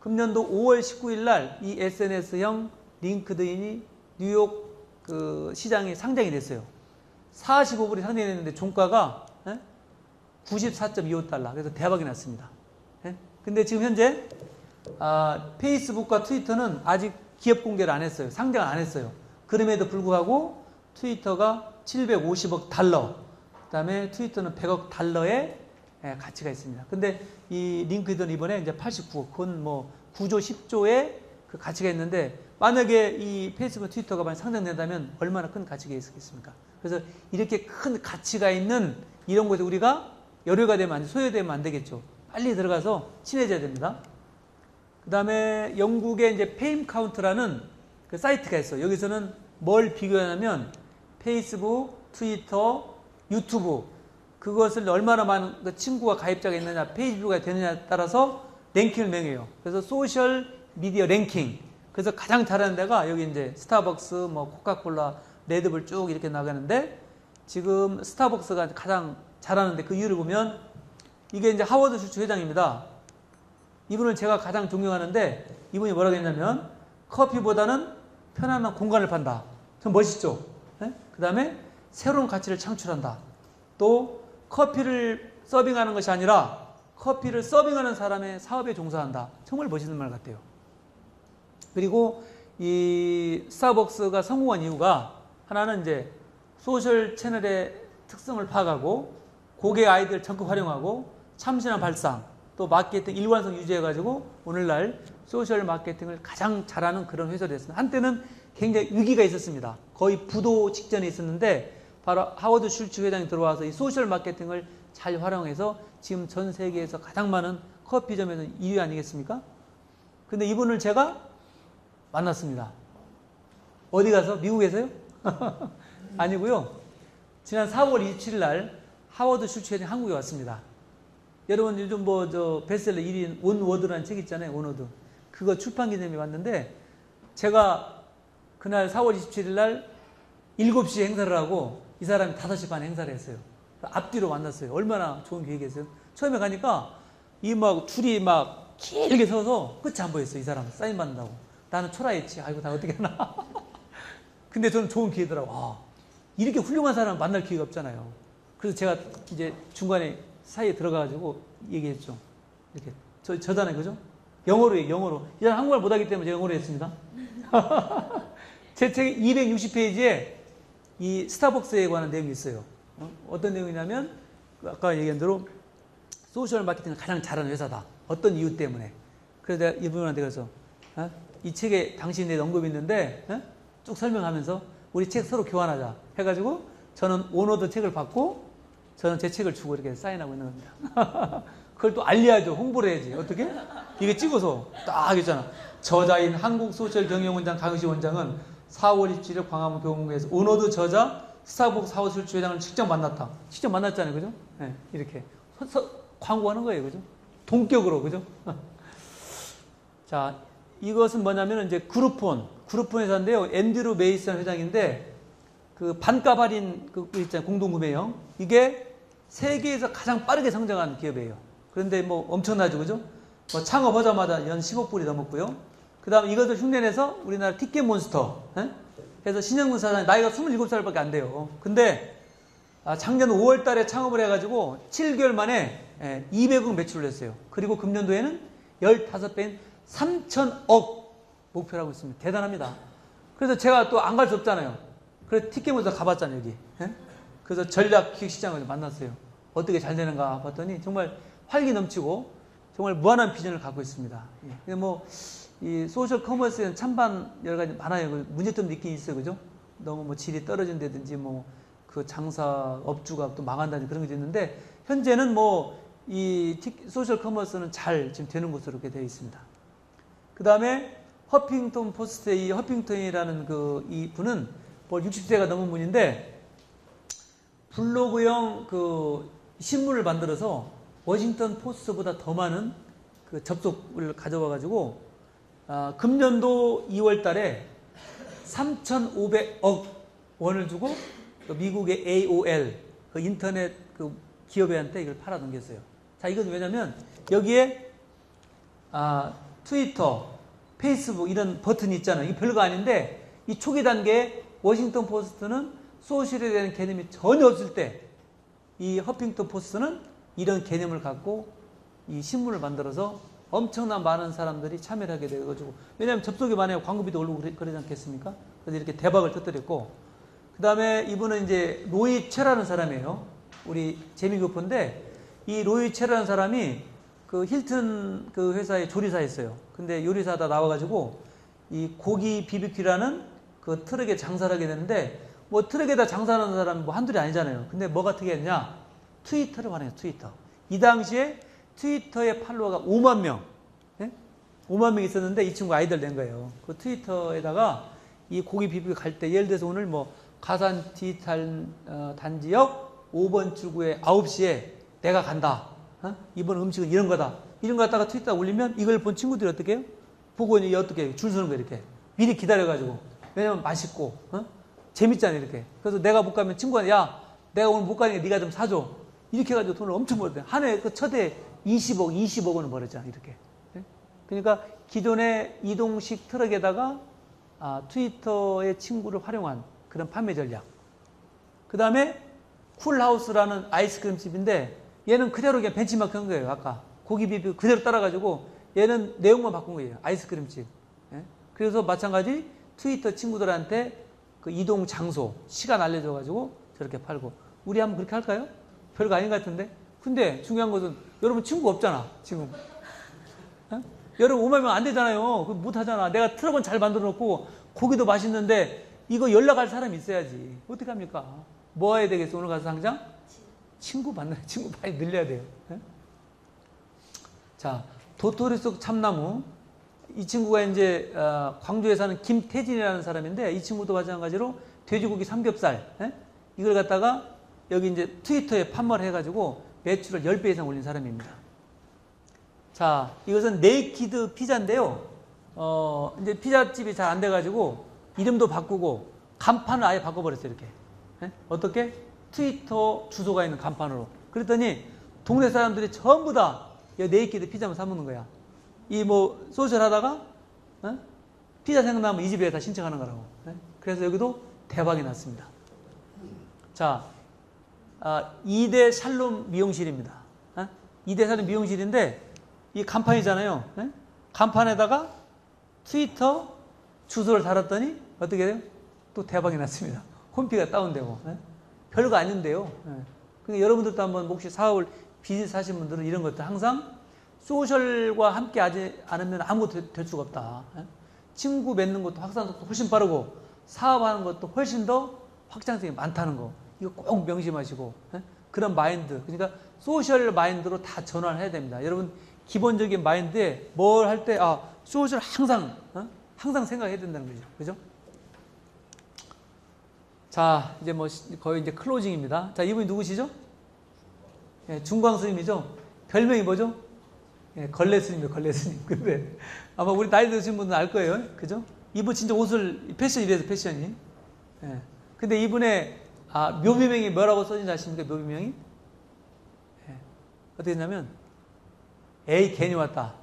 금년도 5월 19일 날 이 SNS형 링크드인이 뉴욕 그 시장에 상장이 됐어요. 45불이 상장이 됐는데 종가가 94.25달러. 그래서 대박이 났습니다. 근데 지금 현재 페이스북과 트위터는 아직 기업 공개를 안 했어요. 상장을 안 했어요. 그럼에도 불구하고 트위터가 750억 달러, 그 다음에 트위터는 100억 달러의 가치가 있습니다. 근데 이 링크드인 이번에 이제 89억, 그건 뭐 9조, 10조의 그 가치가 있는데 만약에 이 페이스북, 트위터가 만약 상장된다면 얼마나 큰 가치가 있겠습니까? 그래서 이렇게 큰 가치가 있는 이런 곳에 우리가 열애가 되면 소외되면 안 되겠죠. 빨리 들어가서 친해져야 됩니다. 그 다음에 영국의 이제 페임 카운트라는 그 사이트가 있어요. 여기서는 뭘 비교하냐면 페이스북, 트위터, 유튜브 그것을 얼마나 많은 그 친구가 가입자가 있느냐, 페이지뷰가 되느냐에 따라서 랭킹을 매겨요. 그래서 소셜 미디어 랭킹. 그래서 가장 잘하는 데가 여기 이제 스타벅스, 뭐 코카콜라, 레드불 쭉 이렇게 나가는데 지금 스타벅스가 가장 잘하는데 그 이유를 보면 이게 이제 하워드 슐츠 회장입니다. 이분을 제가 가장 존경하는데 이분이 뭐라고 했냐면 커피보다는 편안한 공간을 판다. 좀 멋있죠? 그 다음에 새로운 가치를 창출한다. 또 커피를 서빙하는 것이 아니라 커피를 서빙하는 사람의 사업에 종사한다. 정말 멋있는 말 같아요. 그리고 이 스타벅스가 성공한 이유가 하나는 이제 소셜 채널의 특성을 파악하고 고객 아이디어를 적극 활용하고 참신한 발상 또 마케팅 일관성 유지해가지고 오늘날 소셜 마케팅을 가장 잘하는 그런 회사가 됐습니다. 한때는 굉장히 위기가 있었습니다. 거의 부도 직전에 있었는데 바로 하워드 슐츠 회장이 들어와서 이 소셜 마케팅을 잘 활용해서 지금 전 세계에서 가장 많은 커피점에서 1위 아니겠습니까? 근데 이분을 제가 만났습니다. 어디 가서? 미국에서요? 아니고요. 지난 4월 27일 날 하워드 슐츠 회장이 한국에 왔습니다. 여러분 요즘 베스트셀러 1위인 온워드라는 책 있잖아요. 온워드. 그거 출판 기념에 왔는데 제가 그날 4월 27일 날 7시 행사를 하고 이 사람이 5시 반에 행사를 했어요. 앞뒤로 만났어요. 얼마나 좋은 계획이었어요. 처음에 가니까 줄이 길게 서서 끝이 안 보였어요. 이 사람 사인 받는다고. 나는 초라했지. 아이고 나 어떻게 하나. 근데 저는 좋은 기회더라고. 이렇게 훌륭한 사람 만날 기회가 없잖아요. 그래서 제가 이제 중간에 사이에 들어가가지고 얘기했죠. 이렇게 저잖아요, 그죠? 영어로. 이 사람 한국말 못하기 때문에 제가 영어로 했습니다. 제 책 260페이지에 이 스타벅스에 관한 내용이 있어요. 어떤 내용이냐면 아까 얘기한 대로 소셜 마케팅을 가장 잘하는 회사다. 어떤 이유 때문에. 그래서 내가 이분한테 가서 이 책에 당신이 내 언급이 있는데 쭉 설명하면서 우리 책 서로 교환하자 해가지고 저는 온워드 책을 받고 저는 제 책을 주고 이렇게 사인하고 있는 겁니다. 그걸 또 알려야죠. 홍보를 해야지. 어떻게? 이게 찍어서 딱 있잖아. 저자인 한국소셜경영원장 강의시 원장은 4월 27일 광화문 교문구에서 오너드 저자 스타벅스 하우스 주회장을 직접 만났다. 직접 만났잖아요. 그죠? 네, 이렇게. 광고하는 거예요. 그죠? 동격으로. 그죠? 자, 이것은 뭐냐면 이제 그룹폰 회사인데요. 앤드루 메이슨 회장인데 그 반값 할인 그 있잖아요. 공동구매형. 이게 세계에서 가장 빠르게 성장한 기업이에요. 그런데 뭐 엄청나죠. 그죠? 뭐 창업하자마자 연 10억 불이 넘었고요. 그 다음에 이것을 흉내내서 우리나라 티켓몬스터. 해서 신영근 사장이 나이가 27살밖에 안 돼요. 근데 작년 5월 달에 창업을 해가지고 7개월 만에 200억 매출을 했어요. 그리고 금년도에는 15배인 3천억 목표를 하고 있습니다. 대단합니다. 그래서 제가 또 안 갈 수 없잖아요. 그래서 티켓몬스터 가봤잖아요, 여기. 그래서 전략기획시장을 만났어요. 어떻게 잘 되는가 봤더니 정말 활기 넘치고 정말 무한한 비전을 갖고 있습니다. 근데 뭐, 이 소셜 커머스에는 찬반 여러 가지 많아요. 문제점도 있긴 있어요. 그죠? 너무 뭐 질이 떨어진다든지 뭐 그 장사 업주가 또 망한다든지 그런 게 있는데 현재는 뭐 이 소셜 커머스는 잘 지금 되는 것으로 이렇게 되어 있습니다. 그 다음에 허핑턴 포스트의 이 허핑턴이라는 그 이 분은 뭐 60세가 넘은 분인데 블로그형 그 신문을 만들어서 워싱턴 포스트보다 더 많은 그 접속을 가져와가지고 금년도 2월 달에 3,500억 원을 주고 그 미국의 AOL 그 인터넷 그 기업한테 이걸 팔아 넘겼어요. 자, 이건 왜냐면 여기에 트위터, 페이스북 이런 버튼이 있잖아요. 이게 별거 아닌데 이 초기 단계에 워싱턴 포스트는 소셜에 대한 개념이 전혀 없을 때 이 허핑턴 포스트는 이런 개념을 갖고 이 신문을 만들어서 엄청난 많은 사람들이 참여를 하게 돼가지고 왜냐하면 접속이 많아요. 광고비도 오르고 그러지 않겠습니까? 그래서 이렇게 대박을 터뜨렸고 그 다음에 이분은 이제 로이 최라는 사람이에요. 우리 재미교포인데 이 로이 최라는 사람이 그 힐튼 그 회사의 조리사였어요. 근데 요리사다 나와가지고 이 고기 BBQ라는 그 트럭에 장사를 하게 되는데 뭐 트럭에다 장사하는 사람이 뭐 한둘이 아니잖아요. 근데 뭐가 특이했냐? 트위터를 활용해요. 트위터. 이 당시에 트위터의 팔로워가 5만 명. 5만 명 있었는데 이 친구 아이디어를 낸 거예요. 그 트위터에다가 이 고기 BBQ 갈 때 예를 들어서 오늘 뭐 가산 디지털 단지역 5번 출구에 9시에 내가 간다. 이번 음식은 이런 거다. 이런 거 갖다가 트위터에 올리면 이걸 본 친구들이 어떻게 해요? 보고 이제 어떻게 해요? 줄 서는 거예요. 이렇게. 미리 기다려가지고. 왜냐면 맛있고 재밌잖아요. 이렇게. 그래서 내가 못 가면 친구가 야 내가 오늘 못 가니까 네가 좀 사줘. 이렇게 해가지고 돈을 엄청 벌었대요. 한 해에 그 첫 해 20억 원을 벌었잖아요. 이렇게. 그러니까 기존의 이동식 트럭에다가 트위터의 친구를 활용한 그런 판매 전략. 그 다음에 쿨하우스라는 아이스크림 집인데 얘는 그대로 그냥 벤치마크 한 거예요. 아까 고기 비비 그대로 따라가지고 얘는 내용만 바꾼 거예요. 아이스크림 집. 그래서 마찬가지 트위터 친구들한테 그 이동 장소, 시간 알려줘가지고 저렇게 팔고. 우리 한번 그렇게 할까요? 별거 아닌 것 같은데. 근데 중요한 것은 여러분 친구 없잖아. 지금. 여러분 5만 명 안 되잖아요. 못 하잖아. 내가 트럭은 잘 만들어 놓고 고기도 맛있는데 이거 연락할 사람이 있어야지. 어떻게 합니까? 뭐 해야 되겠어? 오늘 가서 당장? 친구 만나요. 친구 많이 늘려야 돼요. 자, 도토리 속 참나무. 이 친구가 이제 광주에 사는 김태진이라는 사람인데 이 친구도 마찬가지로 돼지고기 삼겹살 이걸 갖다가 여기 이제 트위터에 판매를 해가지고 매출을 10배 이상 올린 사람입니다. 자, 이것은 네이키드 피자인데요. 이제 피자집이 잘 안 돼가지고 이름도 바꾸고 간판을 아예 바꿔버렸어요. 이렇게. 어떻게? 트위터 주소가 있는 간판으로. 그랬더니 동네 사람들이 전부 다 네이키드 피자만 사먹는 거야. 이 뭐 소셜 하다가 피자 생각나면 이 집에 다 신청하는 거라고. 그래서 여기도 대박이 났습니다. 자, 2대 샬롬 미용실입니다. 2대 샬롬 미용실인데 이 간판이잖아요. 간판에다가 트위터 주소를 달았더니 어떻게 돼요? 또 대박이 났습니다. 홈피가 다운되고. 별거 아닌데요. 그러니까 여러분들도 한번 혹시 사업을 비즈니스 하신 분들은 이런 것들 항상 소셜과 함께 하지 않으면 아무것도 될 수가 없다. 친구 맺는 것도 확산 속도 훨씬 빠르고 사업하는 것도 훨씬 더 확장성이 많다는 거. 이거 꼭 명심하시고 그런 마인드. 그러니까 소셜 마인드로 다 전환을 해야 됩니다. 여러분 기본적인 마인드에 뭘 할 때 소셜 항상 생각해야 된다는 거죠. 그죠? 자, 이제 뭐 거의 이제 클로징입니다. 자, 이분이 누구시죠? 예, 중광 스님이죠? 별명이 뭐죠? 예, 걸레 스님이에요, 걸레 스님. 근데 아마 우리 나이 드신 분은 알 거예요. 그죠? 이분 진짜 옷을, 패션이 이래서 패션이. 예. 근데 이분의, 묘비명이 뭐라고 써진지 아십니까? 묘비명이? 예. 어떻게 했냐면, 에이, 괜히 왔다.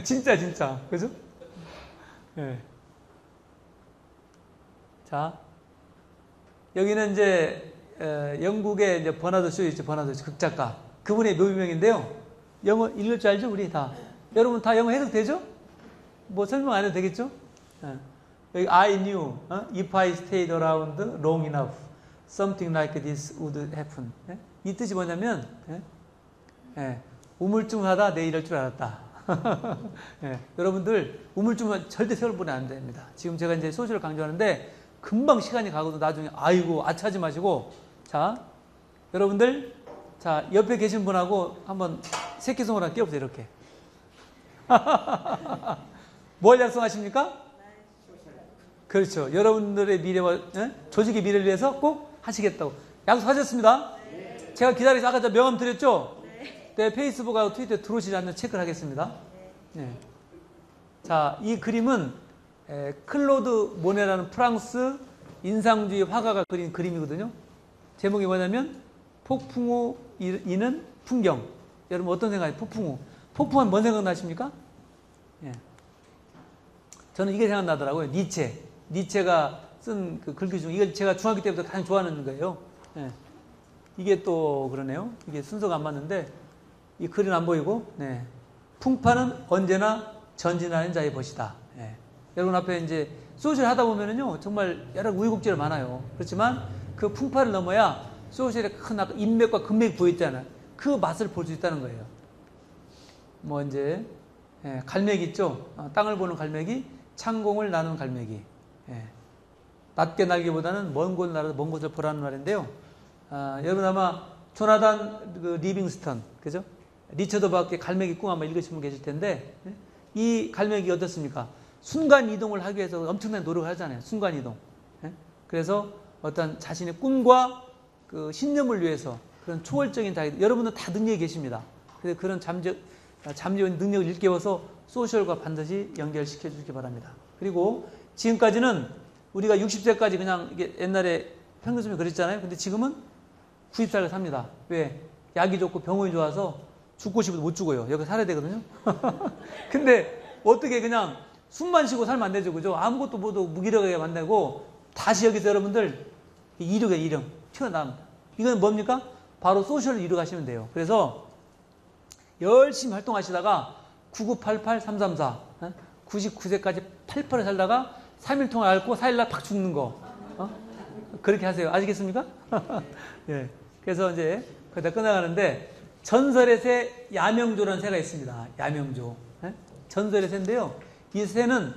진짜. 그죠? 예. 자, 여기는 이제, 영국의 이제 버나드 쇼 있죠, 버나드 쇼, 극작가. 그분의 묘비명인데요. 영어 읽을 줄 알죠, 우리 다? 여러분 다 영어 해석되죠? 뭐 설명 안 해도 되겠죠? 예. 여기 I knew, if I stayed around long enough, something like this would happen. 예? 이 뜻이 뭐냐면, 우물쭈물하다 내 이럴 줄 알았다. 예. 여러분들 우물쭈물 절대 세월 보내면 안 됩니다. 지금 제가 이제 소셜을 강조하는데 금방 시간이 가고도 나중에 아이고 아차하지 마시고, 자, 여러분들, 자, 옆에 계신 분하고 한번 새끼손가락 하나 끼워보세요, 이렇게. 뭘 약속하십니까? 그렇죠. 여러분들의 미래와 조직의 미래를 위해서 꼭 하시겠다고 약속하셨습니다. 네. 제가 기다려서 아까 저 명함 드렸죠? 네. 페이스북하고 트위터에 들어오시지 않는 체크를 하겠습니다. 네. 자, 이 그림은 클로드 모네라는 프랑스 인상주의 화가가 그린 그림이거든요. 제목이 뭐냐면 폭풍 후 이는 풍경. 여러분 어떤 생각이에요? 폭풍 후. 폭풍하면 뭔 생각나십니까? 예. 저는 이게 생각나더라고요. 니체가 쓴 그 글귀 중, 이걸 제가 중학교 때부터 가장 좋아하는 거예요. 예. 이게 또 그러네요. 이게 순서가 안 맞는데, 이 글은 안 보이고, 네. 풍파는 언제나 전진하는 자의 것이다. 예. 여러분 앞에 이제 소셜 하다 보면은요, 정말 여러 우여곡절이 많아요. 그렇지만 그 풍파를 넘어야 소셜의 큰 인맥과 근맥이 보였잖아요. 그 맛을 볼 수 있다는 거예요. 뭐 이제, 갈매기 있죠? 땅을 보는 갈매기, 창공을 나눈 갈매기. 낮게 날기보다는 먼 곳을 날아서 먼 곳을 보라는 말인데요. 여러분 아마 조나단 그 리빙스턴, 그죠? 리처드 바크의 갈매기 꿈 아마 읽으신 분 계실 텐데, 이 갈매기 어떻습니까? 순간 이동을 하기 위해서 엄청난 노력을 하잖아요. 순간 이동. 그래서 어떤 자신의 꿈과 그 신념을 위해서 그런 초월적인 여러분은 다 능력이 계십니다. 그래서 그런 잠재운 능력을 일깨워서 소셜과 반드시 연결시켜 주시기 바랍니다. 그리고 지금까지는 우리가 60세까지 그냥 이게 옛날에 평균수명이 그랬잖아요. 근데 지금은 90살을 삽니다. 왜? 약이 좋고 병원이 좋아서 죽고 싶어도 못 죽어요. 여기 살아야 되거든요. 근데 어떻게 그냥 숨만 쉬고 살면 안 되죠. 그죠? 아무것도 모두 무기력하게 만들고 다시 여기서 여러분들 이름 튀어나옵니다. 이건 뭡니까? 바로 소셜을 이루가시면 돼요. 그래서 열심히 활동하시다가 9988-334 99세까지 88을 살다가 3일 동안 앓고 4일날 팍 죽는 거. 그렇게 하세요. 아시겠습니까? 예. 그래서 이제 거기다 끝나가는데 전설의 새 야명조라는 새가 있습니다. 야명조. 전설의 새인데요. 이 새는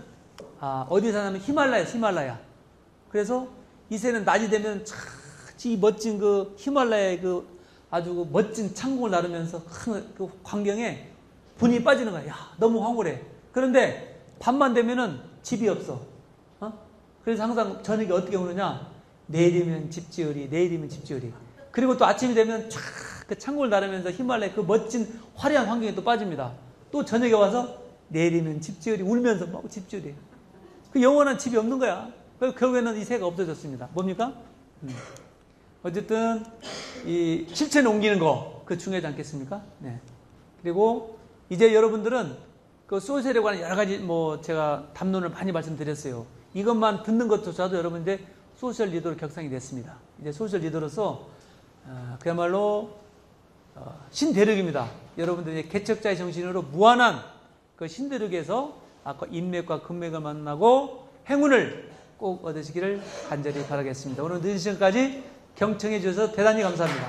어디 사냐면 히말라야. 그래서 이 새는 낮이 되면 이 멋진 그 히말라야의 그 아주 그 멋진 창공을 나르면서 큰 그 광경에 분이 빠지는 거야. 야, 너무 황홀해. 그런데 밤만 되면은 집이 없어. 그래서 항상 저녁에 어떻게 오느냐? 내일이면 집 지으리. 그리고 또 아침이 되면 쫙 그 창고를 나르면서 히말라야 그 멋진 화려한 환경에 또 빠집니다. 또 저녁에 와서 내일이면 집 지으리. 울면서 막 집 지으리. 그 영원한 집이 없는 거야. 그래서 결국에는 이 새가 없어졌습니다. 뭡니까? 어쨌든 이 실천에 옮기는 거, 그 중요하지 않겠습니까? 네. 그리고 이제 여러분들은 그 소셜에 관한 여러 가지 뭐 제가 담론을 많이 말씀드렸어요. 이것만 듣는 것조차도 여러분 이제 소셜 리더로 격상이 됐습니다. 이제 소셜 리더로서 그야말로 신대륙입니다. 여러분들이 개척자의 정신으로 무한한 그 신대륙에서 아까 인맥과 근맥을 만나고 행운을 꼭 얻으시기를 간절히 바라겠습니다. 오늘 늦은 시간까지 경청해 주셔서 대단히 감사합니다.